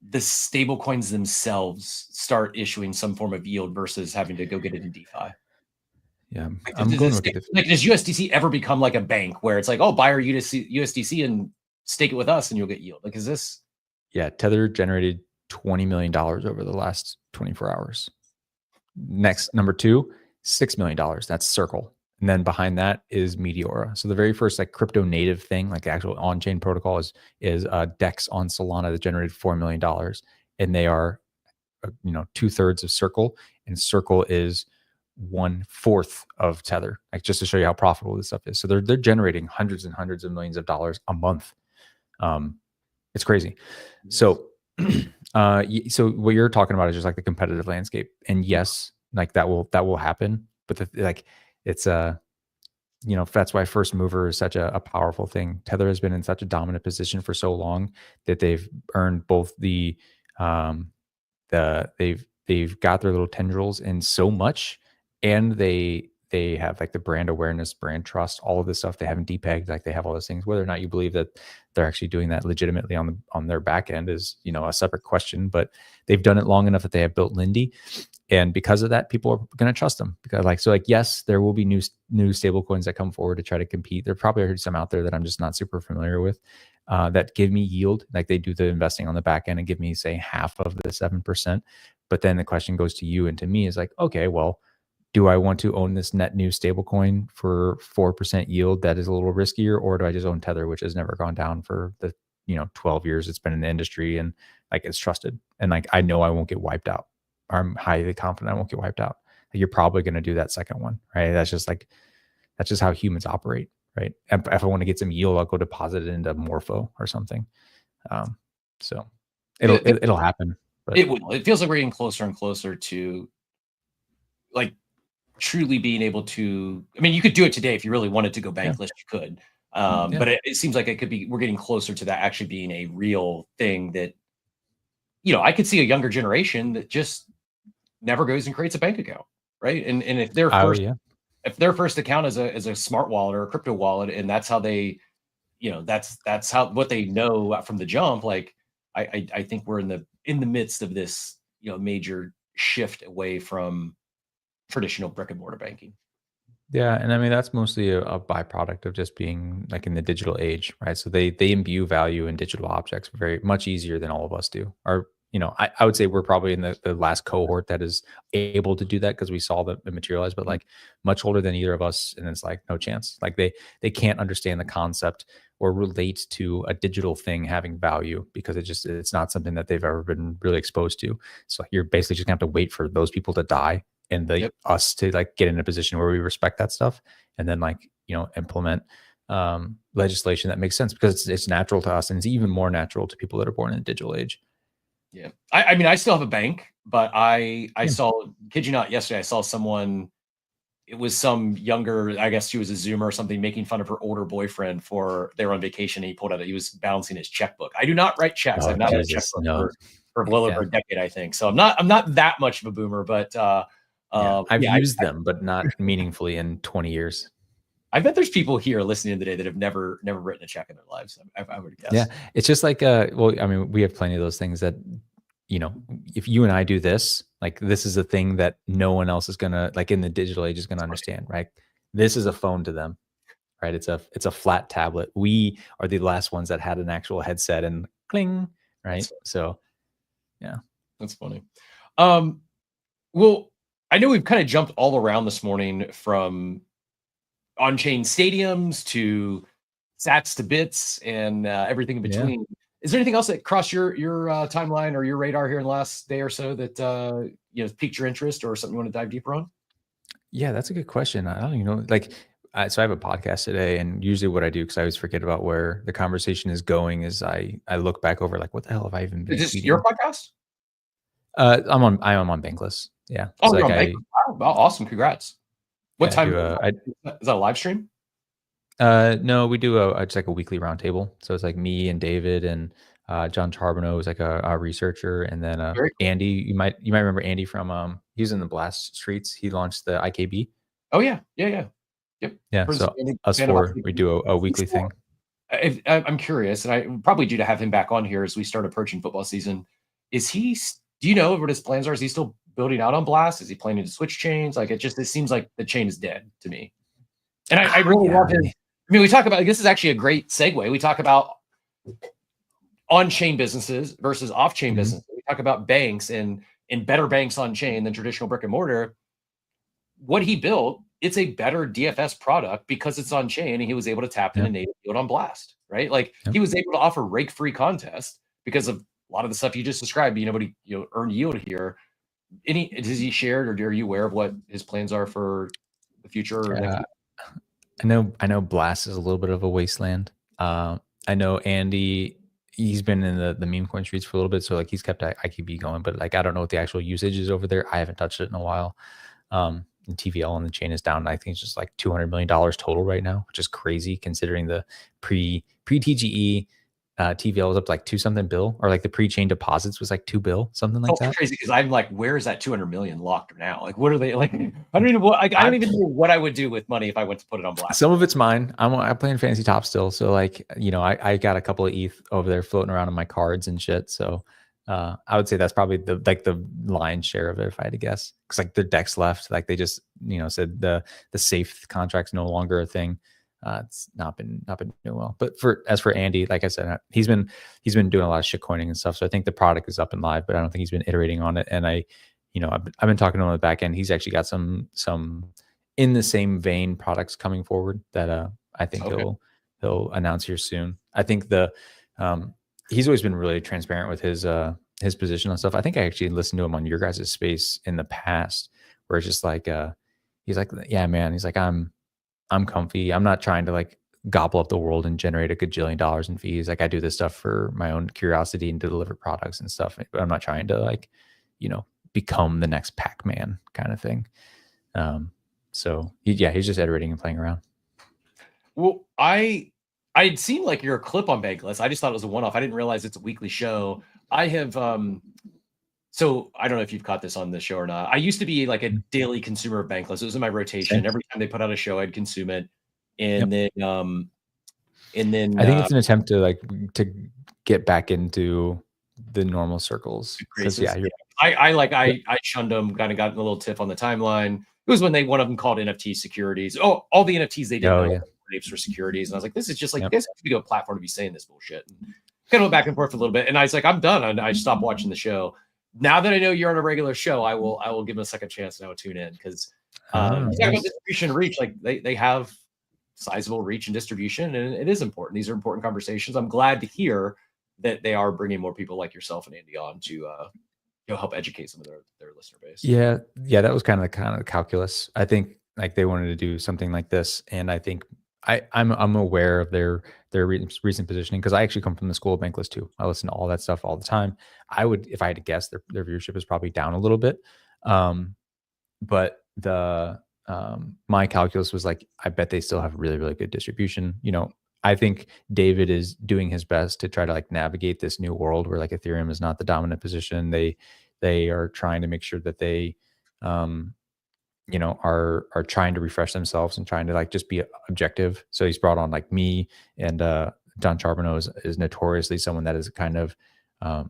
the stable coins themselves start issuing some form of yield versus having to go get it in DeFi? Yeah, like, I'm going to look at this. Like, does USDC ever become like a bank where it's like, oh, buy our USDC and stake it with us and you'll get yield? Like, is this? Yeah, Tether generated $20 million over the last 24 hours. Next, number 2, $6 million. That's Circle. And then behind that is Meteora. So the very first like crypto native thing, like the actual on-chain protocol is DEX on Solana that generated $4 million. And they are, 2/3 of Circle, and Circle is 1/4 of Tether. Like just to show you how profitable this stuff is. So they're generating hundreds and hundreds of millions of dollars a month. It's crazy. So, so what you're talking about is just like the competitive landscape, and yes, like that will happen. But it's that's why first mover is such a powerful thing. Tether has been in such a dominant position for so long that they've earned both they've got their little tendrils in so much, and they have like the brand awareness, brand trust, all of this stuff. They haven't depegged, like they have all those things. Whether or not you believe that they're actually doing that legitimately on their back end is, a separate question, but they've done it long enough that they have built Lindy. And because of that, people are going to trust them because yes, there will be new stable coins that come forward to try to compete. There probably are some out there that I'm just not super familiar with that give me yield. Like they do the investing on the back end and give me say half of the 7%. But then the question goes to you and to me is like, okay, well, do I want to own this net new stablecoin for 4% yield that is a little riskier, or do I just own Tether, which has never gone down for the 12 years it's been in the industry, and like it's trusted, and like I know I won't get wiped out. I'm highly confident I won't get wiped out. Like, you're probably going to do that second one, right? That's just how humans operate, right? If I want to get some yield, I'll go deposit it into Morpho or something. So it'll happen. But it will. It feels like we're getting closer and closer to like truly being able to. I mean, you could do it today if you really wanted to go bankless. You could, but it seems like it could be. We're getting closer to that actually being a real thing. That I could see a younger generation that just never goes and creates a bank account, right? And if their first if their first account is a smart wallet or a crypto wallet, and that's how they, that's how what they know from the jump. Like I think we're in the midst of this major shift away from traditional brick and mortar banking. Yeah, and I mean that's mostly a byproduct of just being like in the digital age, right? So they imbue value in digital objects very much easier than all of us do. Or I would say we're probably in the last cohort that is able to do that because we saw it materialize, but like much older than either of us, and it's like no chance. Like they can't understand the concept or relate to a digital thing having value because it's not something that they've ever been really exposed to. So you're basically just gonna have to wait for those people to die and us to like get in a position where we respect that stuff, and then like implement legislation that makes sense because it's natural to us, and it's even more natural to people that are born in the digital age. Yeah, I mean, I still have a bank, but I saw, kid you not, yesterday I saw someone. It was some younger, I guess she was a Zoomer or something, making fun of her older boyfriend for they were on vacation. And he pulled out, he was balancing his checkbook. I do not write checks. I've not had a checkbook for well over a decade, I think. So I'm not that much of a boomer, but I've used them, but not meaningfully in 20 years. I bet there's people here listening today that have never written a check in their lives. I would guess. Yeah, it's just like well, I mean, we have plenty of those things that, you know, if you and I do this, like this is a thing that no one else is gonna, like in the digital age, is gonna understand, right? This is a phone to them, right? It's a flat tablet. We are the last ones that had an actual headset and cling, right? So, yeah, that's funny. Well, I know we've kind of jumped all around this morning from on-chain stadiums to sats to bits and everything in between. Yeah. Is there anything else that crossed your timeline or your radar here in the last day or so that piqued your interest or something you want to dive deeper on? Yeah, that's a good question. I don't even know. Like, so I have a podcast today, and usually what I do, because I always forget about where the conversation is going, is I look back over like, what the hell have I even been? Is this your podcast? I'm on Bankless. Yeah. Oh, so like wow, awesome! Congrats. What time? Is that a live stream? No, we do it's like a weekly roundtable. So it's like me and David and John Charbonneau is like a researcher, and then cool. Andy. You might remember Andy from he was in the Blast Streets. He launched the IKB. Oh yeah. Yep. Yeah. So us four, we do a weekly thing. I'm curious, and I probably due to have him back on here as we start approaching football season. Is he? Do you know what his plans are? Is he still building out on Blast? Is he planning to switch chains? Like it seems like the chain is dead to me. And I really love his. I mean, we talk about, this is actually a great segue. We talk about on-chain businesses versus off-chain businesses. We talk about banks and better banks on-chain than traditional brick and mortar. What he built, it's a better DFS product because it's on-chain, and he was able to tap into native yield on Blast, right? Like he was able to offer rake-free contest because of a lot of the stuff you just described, being able to earn yield here. Has he shared, or are you aware of what his plans are for the future? Or next year? I know Blast is a little bit of a wasteland. I know Andy, he's been in the meme coin streets for a little bit, so like he's kept IKB going, but like I don't know what the actual usage is over there. I haven't touched it in a while. And TVL on the chain is down. I think it's just like $200 million total right now, which is crazy considering the pre TGE TVL was up to like $2 billion, or like the pre-chain deposits was like $2 billion, something like that. Crazy, because I'm like, where is that 200 million locked now? Like, what are they like? I don't even know what I would do with money if I went to put it on Blast. Some of it's mine. I'm playing fantasy top still, so like I got a couple of ETH over there floating around in my cards and shit. So I would say that's probably the lion's share of it if I had to guess, because like the decks left, like they just said the safe contract's no longer a thing. It's not been doing well. But as for Andy, like I said, he's been doing a lot of shit coining and stuff. So I think the product is up and live, but I don't think he's been iterating on it. And I've been talking to him on the back end. He's actually got some in the same vein products coming forward that I think he'll announce here soon. I think he's always been really transparent with his position on stuff. I think I actually listened to him on your guys' space in the past, where it's just like he's like, yeah, man. He's like, I'm comfy. I'm not trying to like gobble up the world and generate a gajillion dollars in fees. Like I do this stuff for my own curiosity and to deliver products and stuff. But I'm not trying to like, become the next Pac-Man kind of thing. So he's just iterating and playing around. Well, I'd seen like your clip on Bankless. I just thought it was a one-off. I didn't realize it's a weekly show. I have so I don't know if you've caught this on the show or not. I used to be like a daily consumer of Bankless. It was in my rotation. Every time they put out a show, I'd consume it. And then I think it's an attempt to get back into the normal circles. I shunned them, kind of got a little tip on the timeline. It was when one of them called NFT securities. Oh, all the NFTs they did apes for securities. And I was like, this is just like, this has to be a platform to be saying this bullshit. And kind of went back and forth a little bit. And I was like, I'm done. And I stopped watching the show. Now that I know you're on a regular show, I will give them a second chance and I will tune in, because about distribution reach, like they have sizable reach and distribution, and it is important. These are important conversations. I'm glad to hear that they are bringing more people like yourself and Andy on to help educate some of their listener base. Yeah, that was kind of the calculus. I think like they wanted to do something like this, and I think I'm aware of their recent positioning, because I actually come from the school of Bankless too. I listen to all that stuff all the time. I would, if I had to guess, their viewership is probably down a little bit. But my calculus was like, I bet they still have really, really good distribution. I think David is doing his best to try to like navigate this new world where like Ethereum is not the dominant position. They are trying to make sure that they you know, are trying to refresh themselves and trying to like just be objective. So he's brought on like me, and Don Charbonneau is notoriously someone that is kind of not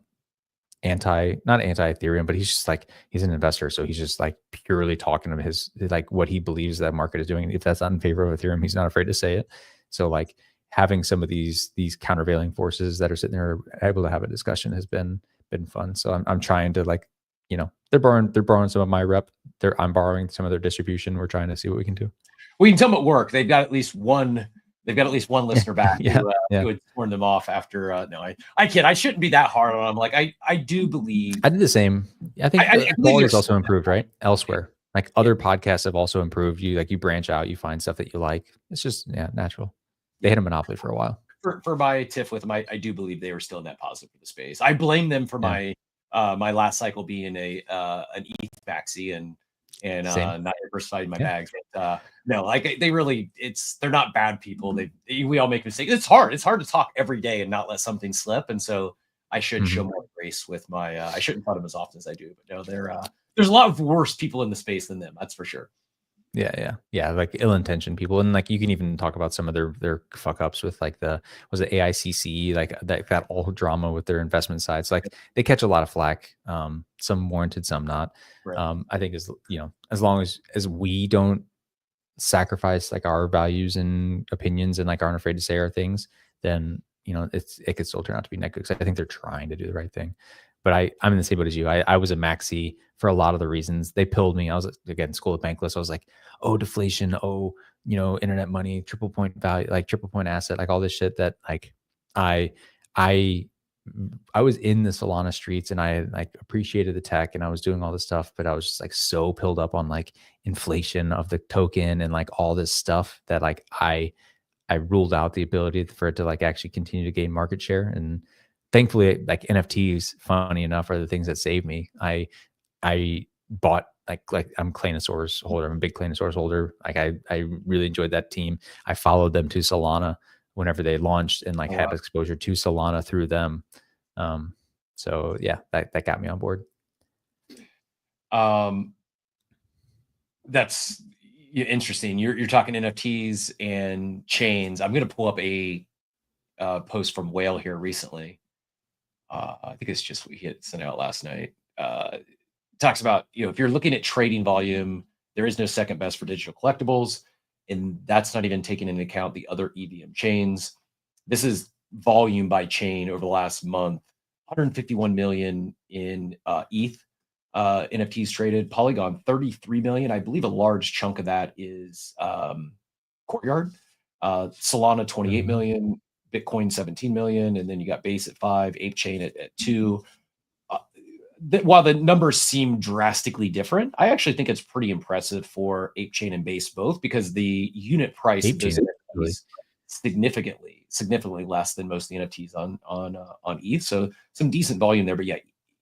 anti Ethereum, but he's just like, he's an investor. So he's just like purely talking about his, like what he believes that market is doing. If that's not in favor of Ethereum, he's not afraid to say it. So like having some of these countervailing forces that are sitting there able to have a discussion has been fun. So I'm trying to like, you know, they're borrowing some of my rep. I'm borrowing some of their distribution. We're trying to see what we can do. Well, you can tell them at work. They've got at least one listener back who had torn them off after. No, I kid. I shouldn't be that hard on them. Like I do believe I did the same. I think the quality has also improved, right? Elsewhere, like other podcasts have also improved. You branch out, you find stuff that you like. It's just natural. They had a monopoly for a while. For my tiff with them, I do believe they were still net positive for the space. I blame them for my last cycle being an ETH maxi and not diversified in my bags. But no, like they really, they're not bad people. We all make mistakes. It's hard to talk every day and not let something slip. And so I should show more grace with my, I shouldn't cut them as often as I do, but no, there's a lot of worse people in the space than them. That's for sure. Yeah. Like ill-intentioned people. And like, you can even talk about some of their fuck ups with like was it AICC, like that all drama with their investment sides. Like they catch a lot of flack, some warranted, some not. Right. I think as long as we don't sacrifice like our values and opinions and like aren't afraid to say our things, then, it could still turn out to be negative, because I think they're trying to do the right thing. But I'm in the same boat as you. I was a maxi for a lot of the reasons. They pilled me. I was, again, school of bankless. I was like, oh, deflation. Oh, internet money, triple point value, like triple point asset, like all this shit that like I was in the Solana streets and I like appreciated the tech and I was doing all this stuff, but I was just like so pilled up on like inflation of the token and like all this stuff that like I ruled out the ability for it to like actually continue to gain market share. And thankfully, like NFTs, funny enough, are the things that saved me. I bought like I'm Claynosaurus holder. I'm a big Claynosaurus holder. Like I really enjoyed that team. I followed them to Solana whenever they launched and like had exposure to Solana through them. So yeah, that got me on board. That's interesting. You're talking NFTs and chains. I'm going to pull up a post from Whale here recently. I think it's just we sent out last night. Talks about, if you're looking at trading volume, there is no second best for digital collectibles, and that's not even taking into account the other EVM chains. This is volume by chain over the last month. 151 million in ETH NFTs traded. Polygon 33 million. I believe a large chunk of that is Courtyard. Solana 28 million. Bitcoin 17 million, and then you got Base at 5, ApeChain at 2. While the numbers seem drastically different, I actually think it's pretty impressive for ApeChain and Base both, because the unit price is significantly less than most of the NFTs on ETH. So some decent volume there, but yeah,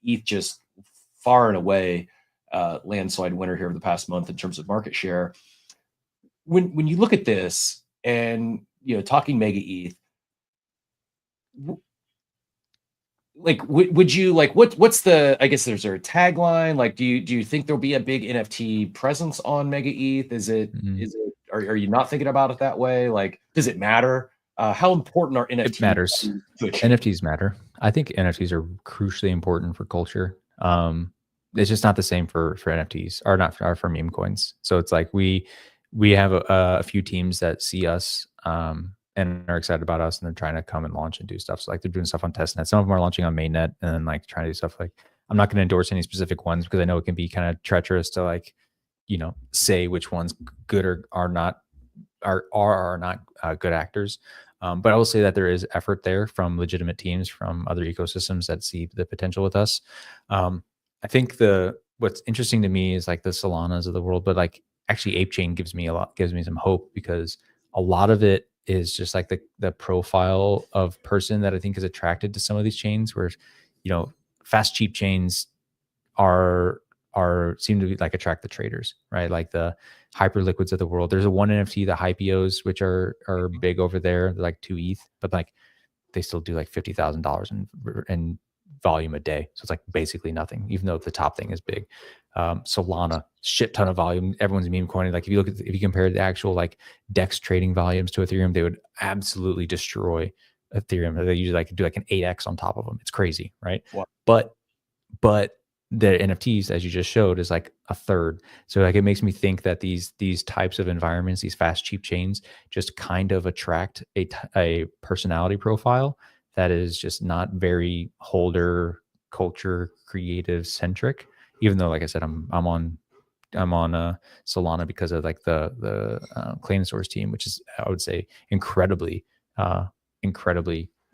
ETH just far and away landslide winner here over the past month in terms of market share. When you look at this and talking MegaETH, like would you like what's the, I guess there's a tagline, like do you think there'll be a big NFT presence on MegaETH? Is it are you not thinking about it that way? Like, does it matter? How important are NFTs? It matters. NFTs matter. I think NFTs are crucially important for culture. It's just not the same for NFTs, or not for meme coins. So it's like we have a few teams that see us and are excited about us, and they're trying to come and launch and do stuff. So like they're doing stuff on testnet. Some of them are launching on mainnet, and then like trying to do stuff like, I'm not going to endorse any specific ones because I know it can be kind of treacherous to like, say which ones good or are not good actors. But I will say that there is effort there from legitimate teams from other ecosystems that see the potential with us. I think what's interesting to me is like the Solanas of the world, but like actually ApeChain gives me some hope, because a lot of it is just like the profile of person that I think is attracted to some of these chains, where, fast, cheap chains seem to like attract the traders, right? Like the hyper liquids of the world. There's a one NFT, the Hypeos, which are big over there. They're like 2 ETH, but like they still do like $50,000 in volume a day. So it's like basically nothing, even though the top thing is big. Solana, shit ton of volume. Everyone's meme coining. Like if you compare the actual like DEX trading volumes to Ethereum, they would absolutely destroy Ethereum. They usually like do like an 8x on top of them. It's crazy, right? Wow. But the NFTs, as you just showed, is like a third. So like it makes me think that these types of environments, these fast, cheap chains, just kind of attract a personality profile that is just not very holder culture creative centric. Even though, like I said, I'm on Solana because of like the Clanosaurus team, which is, I would say, incredibly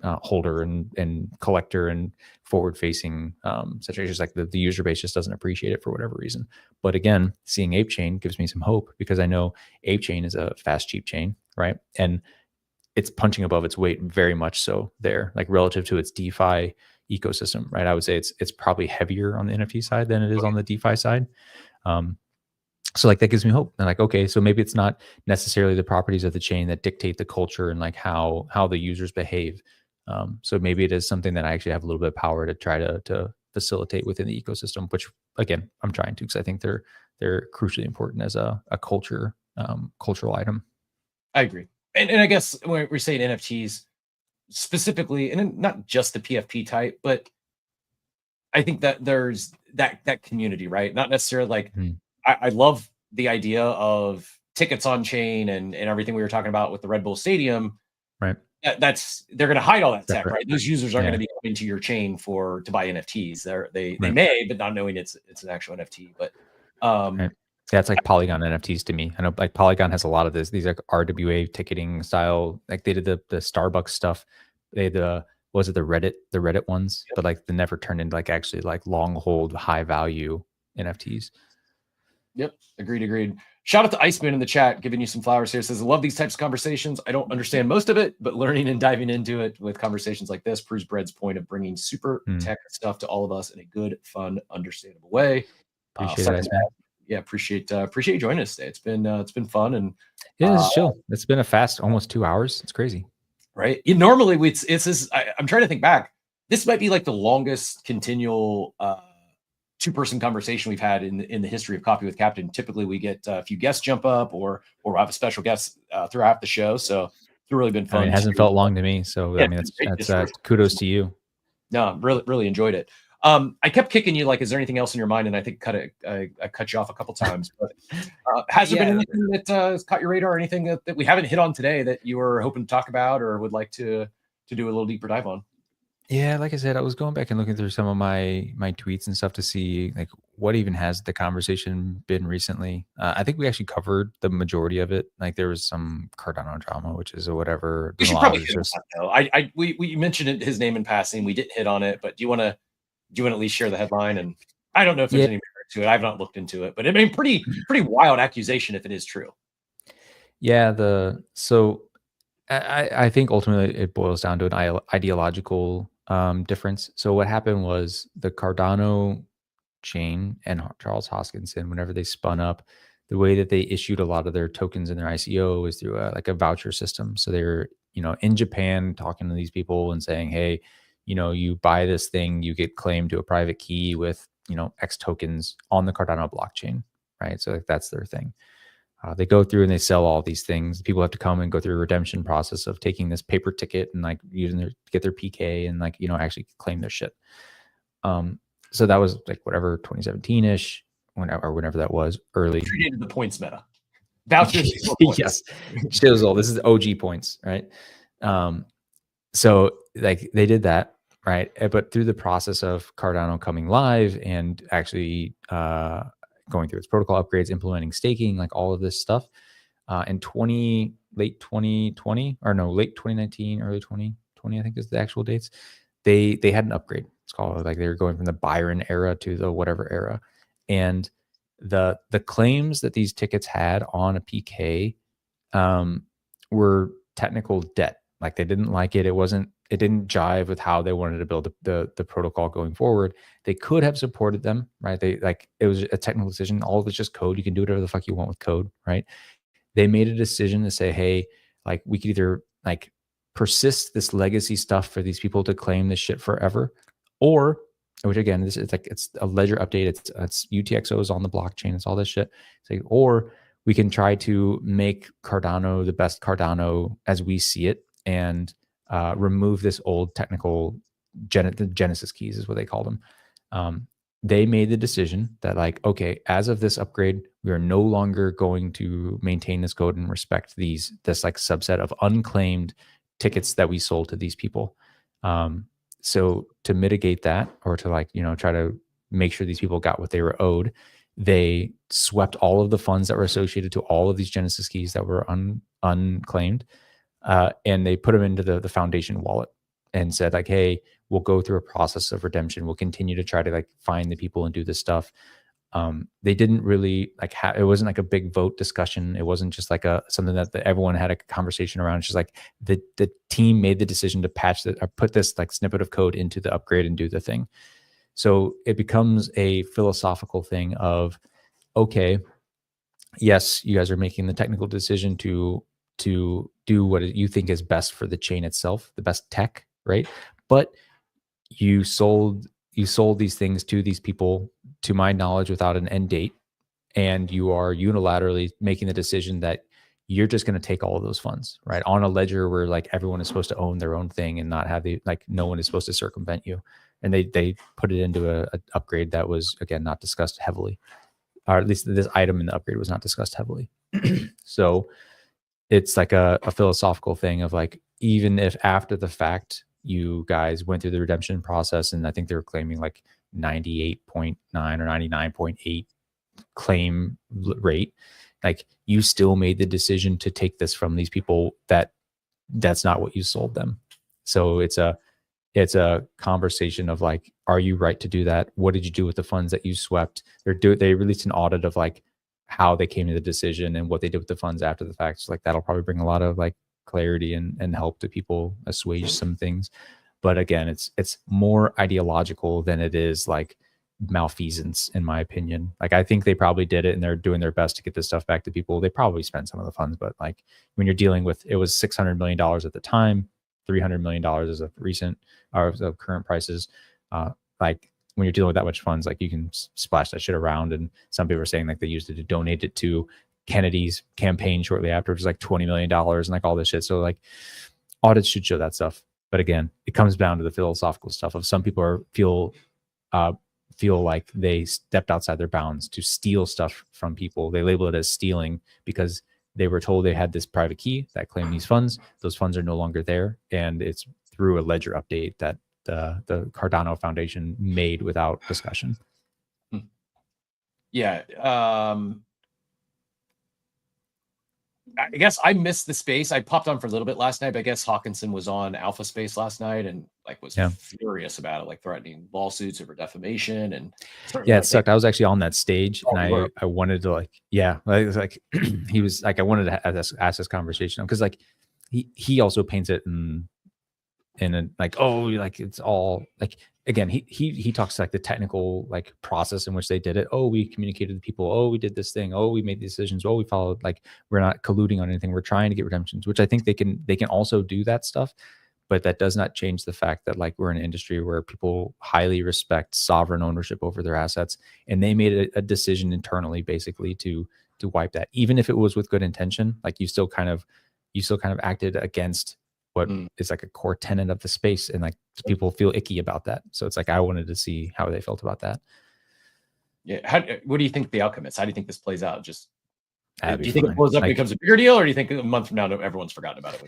holder and collector and forward facing situations. Like the user base just doesn't appreciate it for whatever reason. But again, seeing Ape Chain gives me some hope because I know Ape Chain is a fast, cheap chain, right? And it's punching above its weight very much so there, like relative to its DeFi ecosystem, right? I would say it's probably heavier on the NFT side than it is on the DeFi side. So like that gives me hope. And like, okay, so maybe it's not necessarily the properties of the chain that dictate the culture and like how the users behave. So maybe it is something that I actually have a little bit of power to try to facilitate within the ecosystem, which again, I'm trying to, because I think they're crucially important as a cultural item. I agree. And I guess when we're saying NFTs specifically, and not just the PFP type, but I think that there's that community, right? Not necessarily like, I love the idea of tickets on chain and everything we were talking about with the Red Bull Stadium. Right. They're going to hide all that tech, Separate. right? Those users aren't going to be coming to your chain to buy NFTs. They may, but not knowing it's an actual NFT. But right. Yeah, it's like Polygon NFTs to me. I know like Polygon has a lot of this. These are RWA ticketing style. Like they did the Starbucks stuff. They was it the Reddit ones, but like they never turned into like actually like long hold high value NFTs. Yep. Agreed. Shout out to Iceman in the chat, giving you some flowers here. Says, I love these types of conversations. I don't understand most of it, but learning and diving into it with conversations like this proves Bread's point of bringing super tech stuff to all of us in a good, fun, understandable way. Appreciate it, Iceman. Yeah, appreciate you joining us today. It's been fun and yeah, it's chill. It's been a fast almost 2 hours. It's crazy, right? Normally it's this. I'm trying to think back. This might be like the longest continual two-person conversation we've had in the history of Coffee with Captain. Typically, we get a few guests jump up, or we'll have a special guest throughout the show. So it's really been fun. I mean, it hasn't felt long to me. So yeah, I mean, that's kudos to you. No, really enjoyed it. I kept kicking you like, is there anything else in your mind? And I think I cut you off a couple times. But has there been anything that has caught your radar, or anything that we haven't hit on today that you were hoping to talk about or would like to do a little deeper dive on? Yeah, like I said, I was going back and looking through some of my tweets and stuff to see like what even has the conversation been recently. I think we actually covered the majority of it. Like there was some Cardano drama, which is whatever. We should probably hit on that, though. We mentioned his name in passing. We didn't hit on it, but do you want to at least share the headline? And I don't know if there's any merit to it. I've not looked into it, but I mean, pretty wild accusation if it is true. Yeah. I think ultimately it boils down to an ideological difference. So what happened was the Cardano chain and Charles Hoskinson, whenever they spun up, the way that they issued a lot of their tokens in their ICO is through a voucher system. So they're, in Japan talking to these people and saying, hey, you buy this thing, you get claimed to a private key with, X tokens on the Cardano blockchain, right? So that's their thing. They go through and they sell all these things. People have to come and go through a redemption process of taking this paper ticket and like get their PK and like, actually claim their shit. So that was like whatever, 2017-ish, whenever that was, early. Created the points meta. Vouchers. Yes. Shizzle. This is OG points, right? So like they did that, right? But through the process of Cardano coming live and actually going through its protocol upgrades, implementing staking, like all of this stuff, in late 2020, late 2019, early 2020, I think is the actual dates. They had an upgrade. It's called like they were going from the Byron era to the whatever era, and the claims that these tickets had on a PK were technical debt. Like they didn't like it. It didn't jive with how they wanted to build the protocol going forward. They could have supported them, right? It was a technical decision. All of it's just code. You can do whatever the fuck you want with code, right? They made a decision to say, hey, like we could either like persist this legacy stuff for these people to claim this shit forever, or which again, this is like, it's a ledger update. It's UTXOs on the blockchain. It's all this shit. It's like, or we can try to make Cardano the best Cardano as we see it, and remove this old technical the Genesis keys is what they called them. They made the decision that like, okay, as of this upgrade, we are no longer going to maintain this code and respect this like subset of unclaimed tickets that we sold to these people. So to mitigate that, or to like, try to make sure these people got what they were owed, they swept all of the funds that were associated to all of these Genesis keys that were unclaimed, and they put them into the foundation wallet and said like, hey, we'll go through a process of redemption. We'll continue to try to like find the people and do this stuff. They didn't really like it wasn't like a big vote discussion. It wasn't just like something that everyone had a conversation around. It's just like the team made the decision to put this like snippet of code into the upgrade and do the thing. So it becomes a philosophical thing of, okay, yes, you guys are making the technical decision to do what you think is best for the chain itself, the best tech, right? But you sold these things to these people, to my knowledge, without an end date, and you are unilaterally making the decision that you're just going to take all of those funds, right? On a ledger where like everyone is supposed to own their own thing and not have no one is supposed to circumvent you. And they put it into a upgrade that was, again, not discussed heavily, or at least this item in the upgrade was not discussed heavily. So it's like a philosophical thing of like, even if after the fact you guys went through the redemption process, and I think they were claiming like 98.9 or 99.8 claim rate, like you still made the decision to take this from these people that's not what you sold them. So it's a conversation of like, are you right to do that? What did you do with the funds that you swept? They released an audit of like how they came to the decision and what they did with the funds after the fact. So like that'll probably bring a lot of like clarity and help to people assuage some things. But again, it's more ideological than it is like malfeasance, in my opinion. Like I think they probably did it and they're doing their best to get this stuff back to people. They probably spent some of the funds, but like when you're dealing with, it was $600 million at the time, $300 million as of recent or of current prices. Like when you're dealing with that much funds, like you can splash that shit around. And some people are saying like they used it to donate it to Kennedy's campaign shortly after, which was like $20 million and like all this shit. So like audits should show that stuff. But again, it comes down to the philosophical stuff of some people feel like they stepped outside their bounds to steal stuff from people. They label it as stealing because they were told they had this private key that claimed these funds. Those funds are no longer there. And it's through a ledger update that the Cardano Foundation made without discussion. Yeah. I guess I missed the space. I popped on for a little bit last night, but I guess Hawkinson was on Alpha Space last night and like was furious about it, like threatening lawsuits over defamation. And it sucked. I was actually on that stage and I wanted to like, like he was like, I wanted to ask this conversation because like he also paints it in a like, oh, like it's all like, again, he talks like the technical like process in which they did it. Oh, we communicated to people. Oh, we did this thing. Oh, we made decisions. Oh, we followed, like we're not colluding on anything. We're trying to get redemptions, which I think they can also do that stuff. But that does not change the fact that like we're in an industry where people highly respect sovereign ownership over their assets. And they made a decision internally basically to wipe that. Even if it was with good intention, like you still kind of acted against what is like a core tenet of the space, and like people feel icky about that. So it's like I wanted to see how they felt about that. Yeah. What do you think the outcome is? How do you think this plays out? Just do you think fine. it blows up like, and becomes a bigger deal, or do you think a month from now everyone's forgotten about it?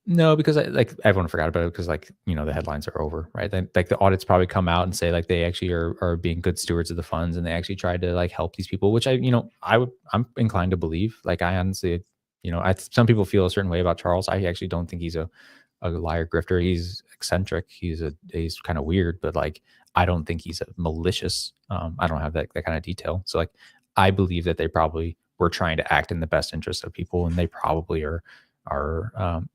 No, because like everyone forgot about it because like the headlines are over, right? Like the audits probably come out and say like they actually are being good stewards of the funds and they actually tried to like help these people, which I'm inclined to believe. Like I honestly, some people feel a certain way about Charles. I actually don't think he's a liar grifter. He's eccentric. He's kind of weird, but like I don't think he's malicious. I don't have that kind of detail. So like I believe that they probably were trying to act in the best interest of people, and they probably are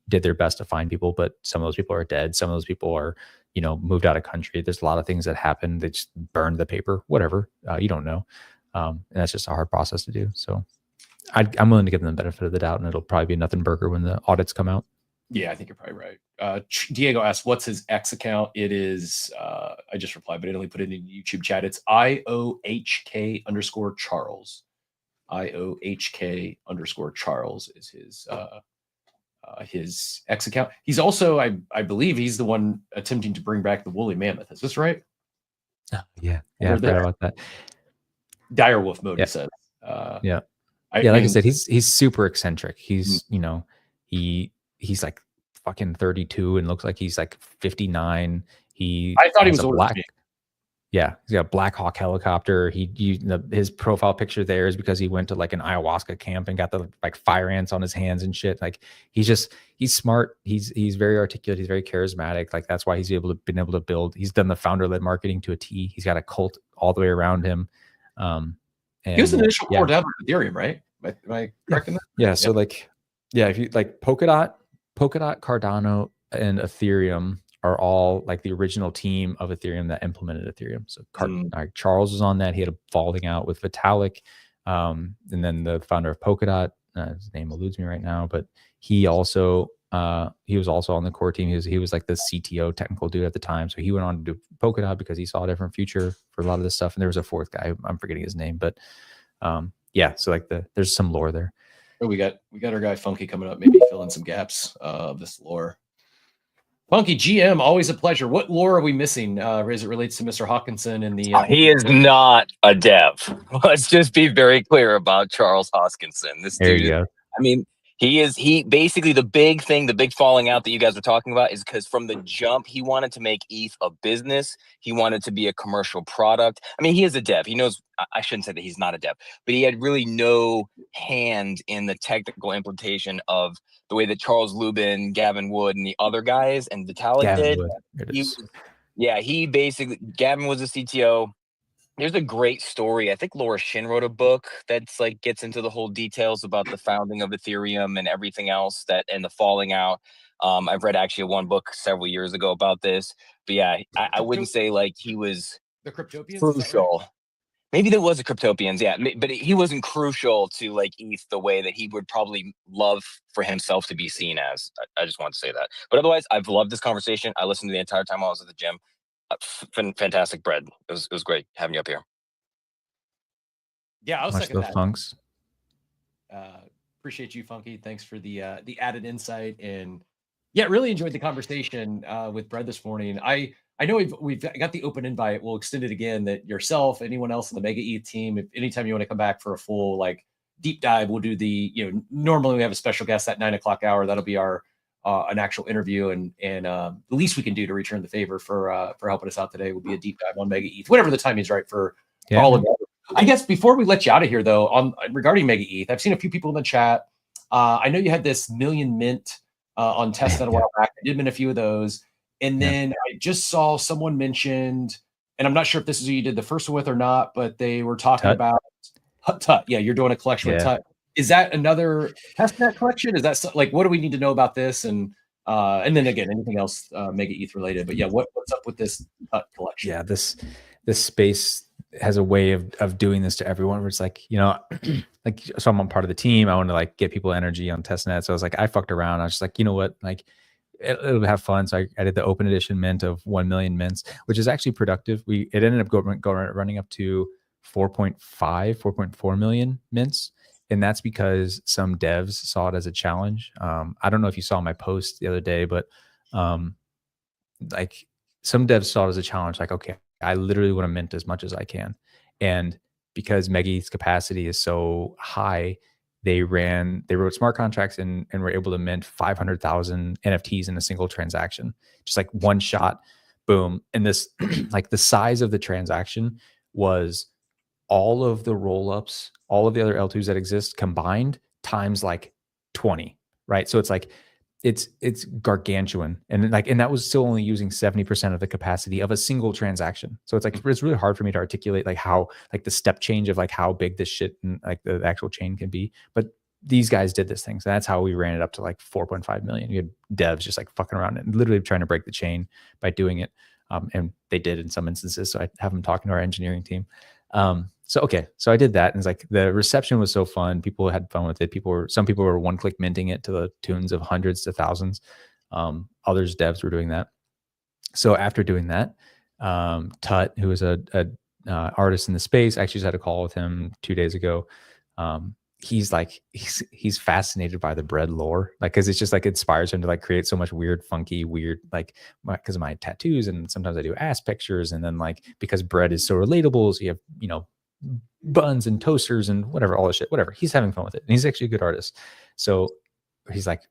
did their best to find people. But some of those people are dead. Some of those people are moved out of country. There's a lot of things that happen. They just burned the paper. Whatever. You don't know. And that's just a hard process to do. So I'm willing to give them the benefit of the doubt, and it'll probably be nothing burger when the audits come out. Yeah, I think you're probably right. Diego asked, what's his X account? It is, I just replied, but I only put it in YouTube chat. It's IOHK_Charles. IOHK_Charles is his X account. He's also, I believe he's the one attempting to bring back the woolly mammoth. Is this right? Oh, yeah. I forgot about that. Direwolf mode, he says. Like I said, he's super eccentric. He's, he's like fucking 32 and looks like he's like 59. I thought he was black. Yeah, he's got a Black Hawk helicopter. His profile picture there is because he went to like an ayahuasca camp and got the like fire ants on his hands and shit. Like he's smart. He's very articulate. He's very charismatic. Like that's why he's been able to build. He's done the founder-led marketing to a T. He's got a cult all the way around him. And he was an initial core dev of Ethereum, right? Am I correct in that? Yeah. So like, if you like Polkadot, Cardano, and Ethereum are all like the original team of Ethereum that implemented Ethereum. So Charles was on that. He had a falling out with Vitalik. And then the founder of Polkadot, his name eludes me right now, but he was also on the core team. He was like the CTO technical dude at the time. So he went on to do Polkadot because he saw a different future for a lot of this stuff. And there was a fourth guy, I'm forgetting his name, but so like there's some lore there. Oh, we got our guy Funky coming up, maybe fill in some gaps of this lore. Funky GM, always a pleasure. What lore are we missing as it relates to Mr. Hawkinson and the? He is not a dev. Let's just be very clear about Charles Hoskinson. This there dude, you go. I mean, he basically the big falling out that you guys were talking about is because from the jump, he wanted to make ETH a business. He wanted to be a commercial product. I mean, he is a dev. He knows, I shouldn't say that he's not a dev, but he had really no hand in the technical implementation of the way that Charles Lubin, Gavin Wood, and the other guys and Vitalik did. Gavin was a CTO. There's a great story. I think Laura Shin wrote a book that's like gets into the whole details about the founding of Ethereum and everything else and the falling out. I've read actually one book several years ago about this, but yeah, I wouldn't say like he was the Cryptopians crucial. Maybe there was a Cryptopians, yeah, but he wasn't crucial to like ETH the way that he would probably love for himself to be seen as. I just want to say that. But otherwise, I've loved this conversation. I listened to the entire time while I was at the gym. Fantastic, Brad. It was great having you up here. Yeah, I'll second that. Funks. Appreciate you, Funky. Thanks for the added insight, and really enjoyed the conversation with Brad this morning. I know we've got the open invite. We'll extend it again that yourself, anyone else in the MegaETH team, if anytime you want to come back for a full like deep dive, we'll do normally we have a special guest at 9 o'clock hour. That'll be our an actual interview, and the least we can do to return the favor for helping us out today will be a deep dive on MegaETH, whenever the timing is right for all of you. I guess before we let you out of here though, regarding MegaETH, I've seen a few people in the chat. I know you had this million mint on testnet a while back. I did mint a few of those. And then I just saw someone mentioned, and I'm not sure if this is who you did the first one with or not, but they were talking about Tut. Yeah, you're doing a collection with Tut. Is that another testnet collection? Is that like, what do we need to know about this? And then again, anything else MegaETH related? But yeah, what's up with this Tut collection? Yeah, this space has a way of doing this to everyone. Where it's like, like so I'm part of the team. I want to like get people energy on testnet. So I was like, I fucked around. I was just like, you know what, like. It'll have fun. So I did the open edition mint of 1 million mints, which is actually productive. It ended up running up to 4.4 million mints. And that's because some devs saw it as a challenge. I don't know if you saw my post the other day, but like some devs saw it as a challenge. Like, okay, I literally want to mint as much as I can. And because MegaETH's capacity is so high, they wrote smart contracts and were able to mint 500,000 NFTs in a single transaction, just like one shot, boom. And this, like the size of the transaction was all of the rollups, all of the other L2s that exist combined times like 20, right? So it's like, it's gargantuan. And that was still only using 70% of the capacity of a single transaction. So it's like, it's really hard for me to articulate like how, like the step change of like how big this shit and like the actual chain can be. But these guys did this thing. So that's how we ran it up to like 4.5 million. You had devs just like fucking around and literally trying to break the chain by doing it. And they did in some instances. So I have them talking to our engineering team. So I did that, and it's like the reception was so fun. People had fun with it. Some people were one-click minting it to the tunes of hundreds to thousands. Others devs were doing that. So after doing that, Tut, who is a artist in the space, I actually just had a call with him 2 days ago. He's fascinated by the bread lore, like, because it's just like inspires him to like create so much weird, like, because of my tattoos, and sometimes I do ass pictures, and then like because bread is so relatable, so you have buns and toasters and whatever, all this shit, whatever. He's having fun with it, and he's actually a good artist. So he's like,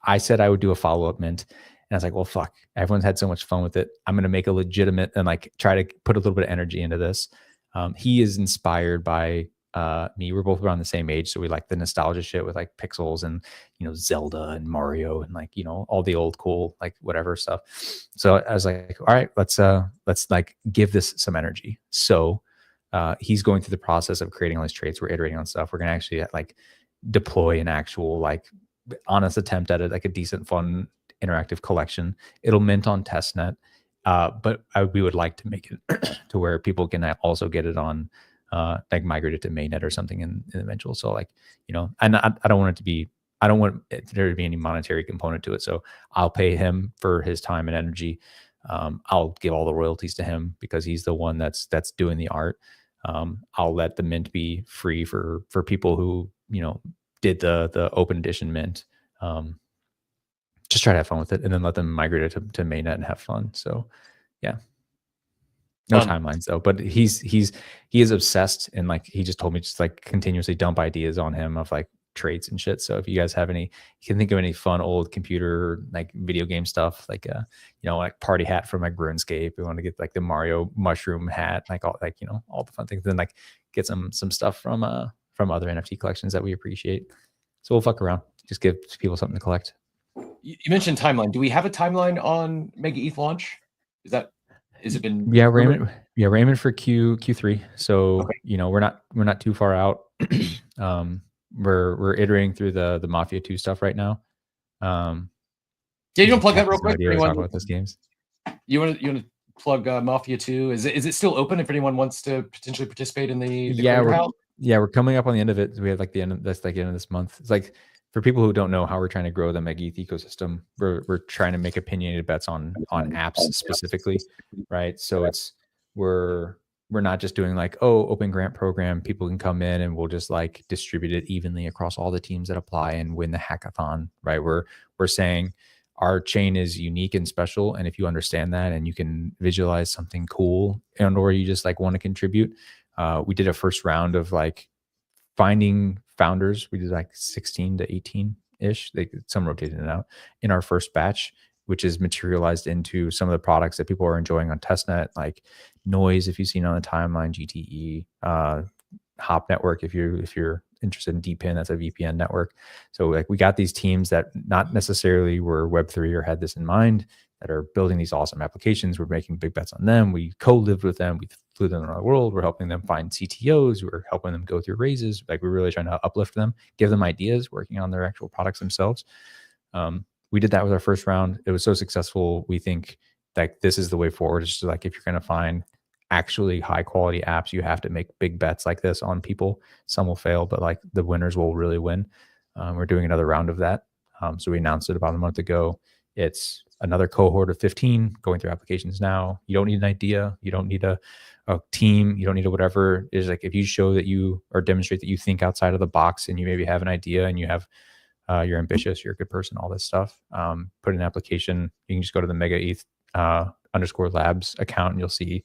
I said I would do a follow-up mint, and I was like, well, fuck, everyone's had so much fun with it. I'm going to make a legitimate and like try to put a little bit of energy into this. He is inspired by me. We're both around the same age, so we like the nostalgia shit with like pixels and Zelda and Mario and like all the old cool like whatever stuff. So I was like, all right, let's like give this some energy. So he's going through the process of creating all these traits. We're iterating on stuff. We're gonna actually like deploy an actual like honest attempt at it, like a decent, fun, interactive collection. It'll mint on testnet, but we would like to make it to where people can also get it on like migrate it to mainnet or something in eventual. So like and I don't want there to be any monetary component to it. So I'll pay him for his time and energy. I'll give all the royalties to him because he's the one that's doing the art. I'll let the mint be free for people who did the open edition mint. Just try to have fun with it, and then let them migrate it to mainnet and have fun. So yeah, no timelines though, but he is obsessed, and like he just told me just like continuously dump ideas on him of like traits and shit. So if you guys have you can think of any fun old computer like video game stuff, like like party hat from like RuneScape, we want to get like the Mario mushroom hat, like all like all the fun things, then like get some stuff from other NFT collections that we appreciate. So we'll fuck around, just give people something to collect. You mentioned timeline. Do we have a timeline on MegaETH launch? Is it been? Yeah, Raymond for Q3. So okay. We're not too far out. We're iterating through the Mafia 2 stuff right now. Yeah, you want to plug that real quick? Talk about those games. You want to plug Mafia 2? Is it still open if anyone wants to potentially participate in the we're coming up on the end of it. We have like the end of this month. It's like, for people who don't know how we're trying to grow the MegaETH ecosystem, we're trying to make opinionated bets on apps specifically, right? So we're not just doing like, open grant program, people can come in and we'll just like distribute it evenly across all the teams that apply and win the hackathon, right? We're saying our chain is unique and special, and if you understand that and you can visualize something cool or you just like want to contribute, we did a first round of like finding founders. We did like 16 to 18 ish. Some rotated it out in our first batch, which is materialized into some of the products that people are enjoying on testnet, like Noise, if you've seen on the timeline, GTE, Hop Network, if you're interested in DPIN, that's a VPN network. So like we got these teams that not necessarily were Web3 or had this in mind, that are building these awesome applications. We're making big bets on them. We co-lived with them. We flew them around the world. We're helping them find CTOs. We're helping them go through raises. Like we're really trying to uplift them, give them ideas, working on their actual products themselves. We did that with our first round. It was so successful. We think like this is the way forward. It's just like, if you're going to find actually high quality apps, you have to make big bets like this on people. Some will fail, but like the winners will really win. We're doing another round of that. So we announced it about a month ago. It's another cohort of 15 going through applications now. You don't need an idea. You don't need a team. You don't need a whatever. It's like, if you show that you or demonstrate that you think outside of the box and you maybe have an idea and you have, you're ambitious, you're a good person, all this stuff, put an application. You can just go to the MegaETH _labs account and you'll see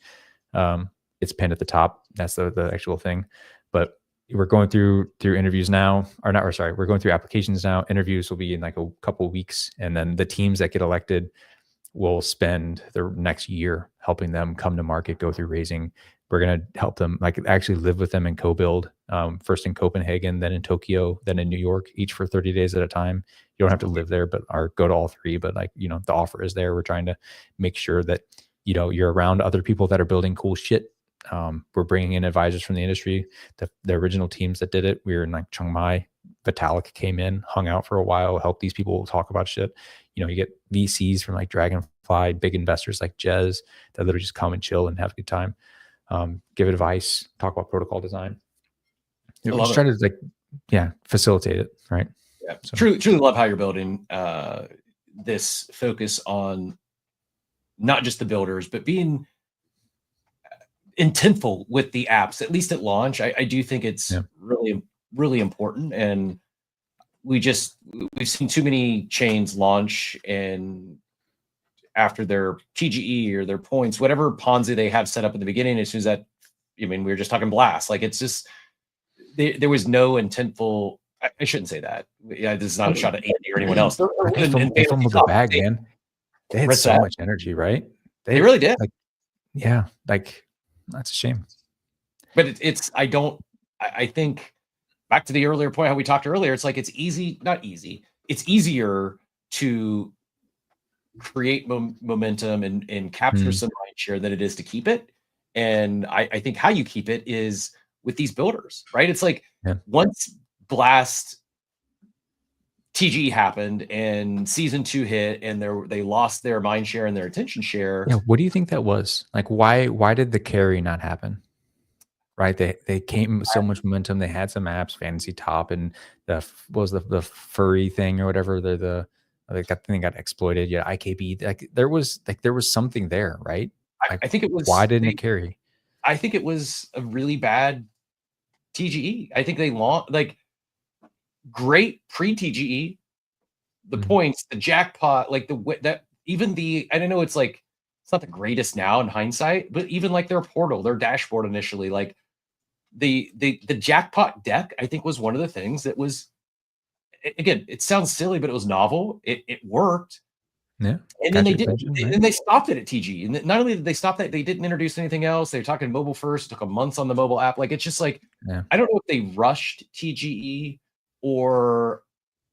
it's pinned at the top. That's the actual thing. But we're going through interviews now, we're going through applications now. Interviews will be in like a couple of weeks. And then the teams that get elected will spend the next year helping them come to market, go through raising. We're going to help them like actually live with them and co-build, first in Copenhagen, then in Tokyo, then in New York, each for 30 days at a time. You don't have to live there, but go to all three. But like, the offer is there. We're trying to make sure that, you're around other people that are building cool shit. We're bringing in advisors from the industry. The original teams that did it, we were in like Chiang Mai. Vitalik came in, hung out for a while, helped these people talk about shit. You get VCs from like Dragonfly, big investors like Jez that literally just come and chill and have a good time. give advice, talk about protocol design. I love Just it. try to facilitate it, right? Yeah. So- Truly love how you're building this focus on not just the builders, but being intentful with the apps, at least at launch. I do think it's really, really important. And we've seen too many chains launch, and after their TGE or their points, whatever Ponzi they have set up at the beginning, as soon as that, I mean, we were just talking blast. Like, it's just, there was no intentful, I shouldn't say that. Yeah, this is not a shot at Andy or anyone else. They fumbled the bag, man. They had so much energy, right? They really did. That's a shame. But I think back to the earlier point, how we talked earlier, it's like, it's easier to create momentum and capture some mind share than it is to keep it. And I think how you keep it is with these builders, right? It's like once Blast TGE happened and season 2 hit, and they lost their mind share and their attention share. Yeah, what do you think that was? Like, why did the carry not happen? Right, they came with so much momentum. They had some apps, Fantasy Top, and the furry thing or whatever. That thing got exploited. Yeah, IKB. Like there was something there, right? Like, I think it was. Why didn't it carry? I think it was a really bad TGE. I think they launched great pre-TGE, the points, the jackpot, like that even I don't know, it's like, it's not the greatest now in hindsight, but even like their portal, their dashboard initially, like the jackpot deck, I think was one of the things that was, again, it sounds silly, but it was novel. It worked. Yeah. And then they stopped it at TGE. And not only did they stop that, they didn't introduce anything else. They were talking mobile first, it took a month on the mobile app. Like, it's just like, I don't know if they rushed TGE or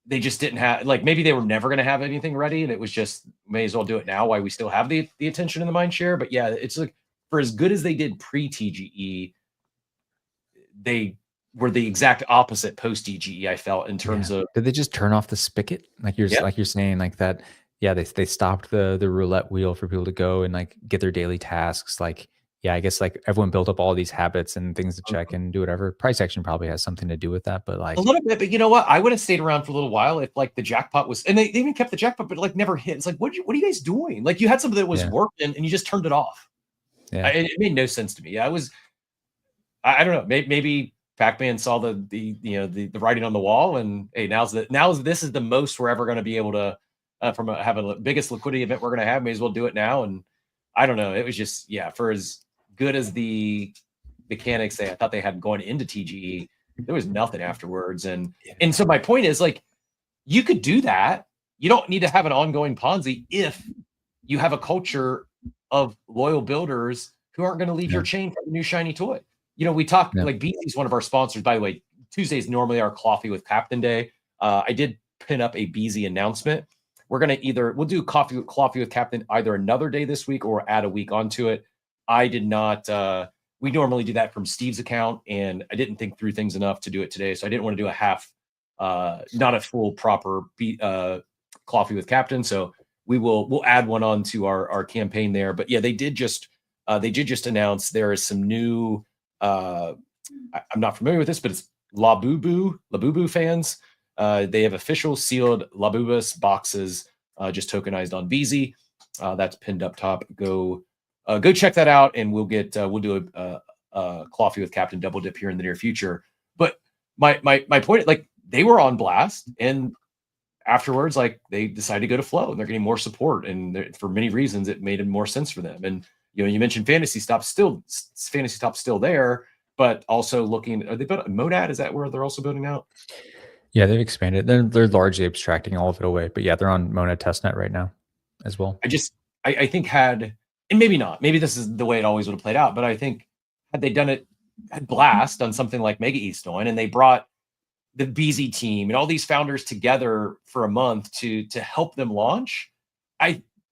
they just didn't have, like, maybe they were never going to have anything ready, and it was just, may as well do it now while we still have the attention and the mind share. But yeah, it's like, for as good as they did pre-TGE, they were the exact opposite post-TGE, I felt, in terms of, did they just turn off the spigot? Like you're saying, like that. Yeah, they stopped the roulette wheel for people to go and like get their daily tasks. Like, yeah, I guess like everyone built up all these habits and things to check and do whatever. Price action probably has something to do with that, but like a little bit. But you know what? I would have stayed around for a little while if like the jackpot was, and they even kept the jackpot, but like never hit. It's like, what are you guys doing? Like, you had something that was working and you just turned it off. Yeah, it made no sense to me. I don't know. Maybe Pac-Man saw the writing on the wall, and hey, this is the most we're ever going to be able to have a biggest liquidity event we're going to have. May as well do it now. And I don't know. It was just, for as good as the mechanics I thought they had going into TGE, there was nothing afterwards. And so my point is, like, you could do that. You don't need to have an ongoing Ponzi if you have a culture of loyal builders who aren't going to leave your chain for a new shiny toy. We talk like BZ is one of our sponsors, by the way. Tuesdays normally our coffee with Captain Day. I did pin up a BZ announcement. We're going to we'll do coffee with Captain either another day this week or add a week onto it. I did not, we normally do that from Steve's account, and I didn't think through things enough to do it today. So I didn't want to do a half, not a full proper coffee with Captain. So we'll add one on to our campaign there. But yeah, they did just announce there is some new, I'm not familiar with this, but it's Labubu fans. They have official sealed Labubus boxes, just tokenized on BZ. That's pinned up top. Go check that out, and we'll do a coffee with Captain double dip here in the near future. But my point, like, they were on blast, and afterwards, like, they decided to go to Flow, and they're getting more support, and for many reasons, it made more sense for them. And you mentioned Fantasy Stop's still there, but also looking. Are they building Monad? Is that where they're also building out? Yeah, they've expanded. They're largely abstracting all of it away, but yeah, they're on Monad testnet right now as well. I think and maybe not. Maybe this is the way it always would have played out, but I think had they done it, had Blast done something like MegaETH doing, and they brought the BZ team and all these founders together for a month to help them launch,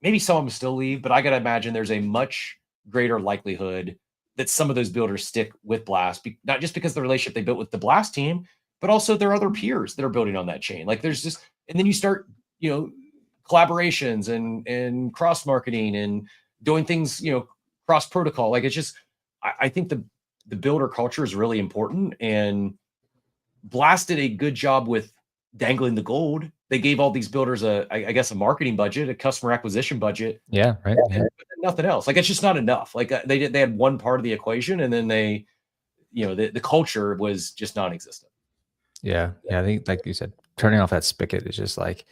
maybe some of them still leave, but I got to imagine there's a much greater likelihood that some of those builders stick with Blast, not just because of the relationship they built with the Blast team, but also their other peers that are building on that chain. Like, there's just, and then you start, collaborations and cross marketing and doing things, cross protocol. Like, it's just, I think the builder culture is really important, and Blast did a good job with dangling the gold. They gave all these builders I guess a marketing budget, a customer acquisition budget. Yeah, right. Yeah. Nothing else. Like, it's just not enough. Like, they had one part of the equation, and then they, the culture was just non-existent. Yeah. I think, like you said, turning off that spigot is just like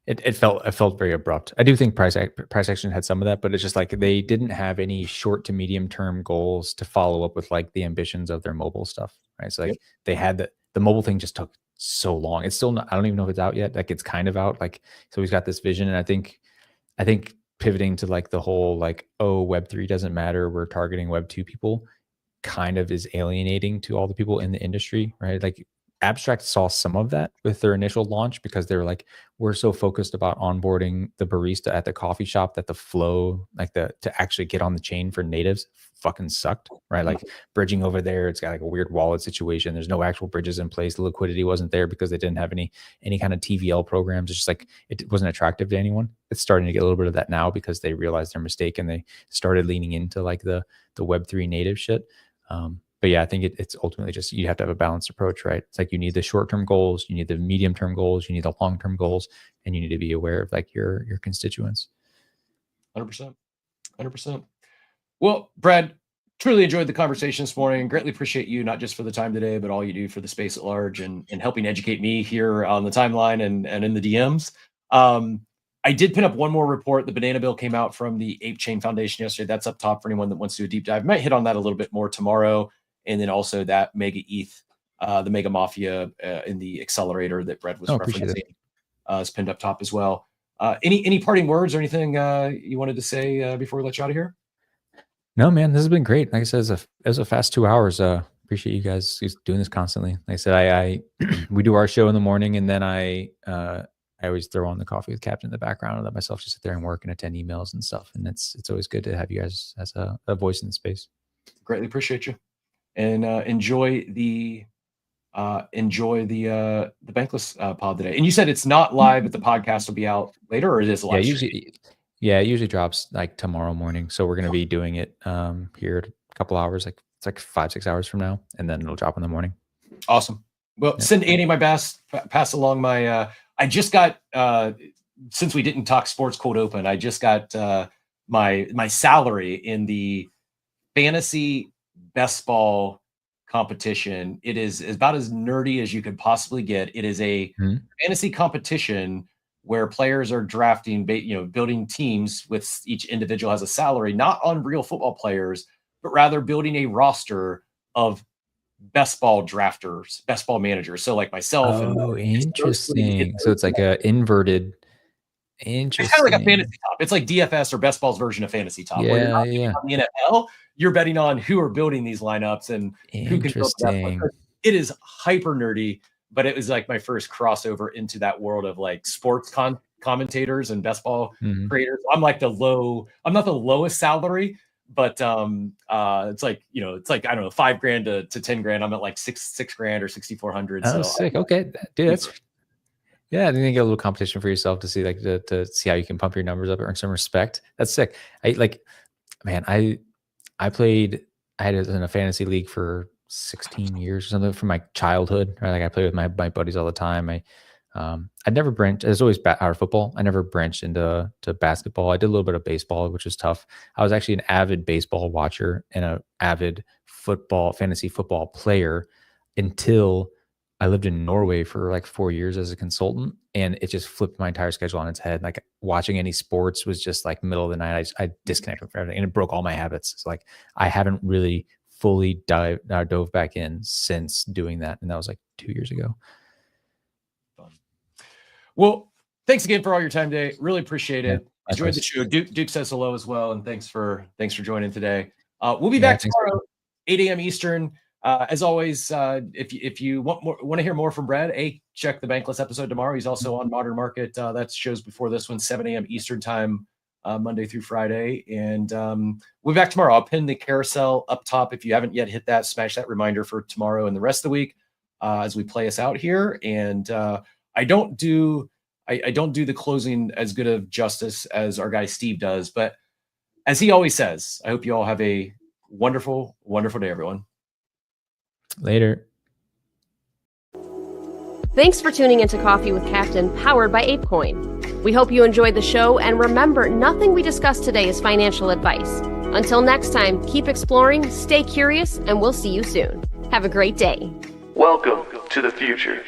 it felt very abrupt. I do think price action had some of that, but it's just like they didn't have any short to medium term goals to follow up with like the ambitions of their mobile stuff, right? So like they had the mobile thing just took so long. It's still not, I don't even know if it's out yet. Like, it's kind of out. Like, so he's got this vision, and I think pivoting to like the whole like, oh, Web3 doesn't matter, we're targeting Web2 people, kind of is alienating to all the people in the industry, right? Like, Abstract saw some of that with their initial launch, because they were like, we're so focused about onboarding the barista at the coffee shop that the flow, like to actually get on the chain for natives fucking sucked, right? Like, bridging over there, it's got like a weird wallet situation. There's no actual bridges in place. The liquidity wasn't there because they didn't have any kind of TVL programs. It's just like, it wasn't attractive to anyone. It's starting to get a little bit of that now because they realized their mistake and they started leaning into like the Web3 native shit. But yeah, I think it's ultimately just, you have to have a balanced approach, right? It's like, you need the short-term goals, you need the medium-term goals, you need the long-term goals, and you need to be aware of like your constituents. 100%. Well, Brad, truly enjoyed the conversation this morning. Greatly appreciate you, not just for the time today, but all you do for the space at large and helping educate me here on the timeline and in the DMs. I did pin up one more report. The Banana Bill came out from the Ape Chain Foundation yesterday. That's up top for anyone that wants to do a deep dive. Might hit on that a little bit more tomorrow. And then also that MegaETH, the Mega Mafia in the accelerator that Brad was referencing is pinned up top as well. Any parting words or anything you wanted to say before we let you out of here? No, man, this has been great. Like I said, it was a fast 2 hours. Appreciate you guys doing this constantly. Like I said, we do our show in the morning, and then I always throw on the Coffee with Captain in the background and let myself just sit there and work and attend emails and stuff. And it's always good to have you guys as a voice in the space. Greatly appreciate you. And enjoy the Bankless pod today. And you said it's not live, but the podcast will be out later, or it is live? Yeah, it usually drops like tomorrow morning. So we're going to be doing it here in a couple hours, like it's like 5-6 hours from now, and then it'll drop in the morning. Awesome. Well, send Andy my best. Pass along my. I just got since we didn't talk sports cold open, I just got my salary in the fantasy best ball competition. It is about as nerdy as you could possibly get. It is a fantasy competition where players are drafting, building teams with each individual has a salary, not on real football players, but rather building a roster of best ball drafters, best ball managers. So like myself. Oh, interesting. So it's like a inverted. Interesting. It's kind of like a fantasy top. It's like DFS or best ball's version of fantasy top. Yeah, on the NFL, you're betting on who are building these lineups and who can build that. It is hyper nerdy, but it was like my first crossover into that world of like sports commentators and best ball creators. I'm like I'm not the lowest salary, but it's like, I don't know, $5,000 to $10,000. I'm at like $6,000 or 6,400. Oh, so sick. Okay, dude, that's. Yeah, I think you get a little competition for yourself to see, like, to see how you can pump your numbers up, earn some respect. That's sick. I had it in a fantasy league for 16 years or something from my childhood. Right? Like, I played with my buddies all the time. I'd never branched. It was always our football. I never branched into basketball. I did a little bit of baseball, which was tough. I was actually an avid baseball watcher and an avid fantasy football player until I lived in Norway for like 4 years as a consultant, and it just flipped my entire schedule on its head. Like, watching any sports was just like middle of the night. I disconnected from everything, and it broke all my habits. It's like I haven't really fully dove back in since doing that, and that was like 2 years ago. Fun. Well, thanks again for all your time today. Really appreciate it. Enjoyed the show. Duke says hello as well, and thanks for joining today. We'll be back tomorrow, 8 a.m. Eastern. As always, if you want to hear more from Brad, check the Bankless episode tomorrow. He's also on Modern Market. That shows before this one, 7 a.m. Eastern time, Monday through Friday. And we'll be back tomorrow. I'll pin the carousel up top. If you haven't yet hit that, smash that reminder for tomorrow and the rest of the week as we play us out here. And I don't do the closing as good of justice as our guy Steve does, but as he always says, I hope you all have a wonderful, wonderful day, everyone. Later. Thanks for tuning into Coffee with Captain, powered by ApeCoin. We hope you enjoyed the show, and remember, nothing we discussed today is financial advice. Until next time, keep exploring, stay curious, and we'll see you soon. Have a great day. Welcome to the future.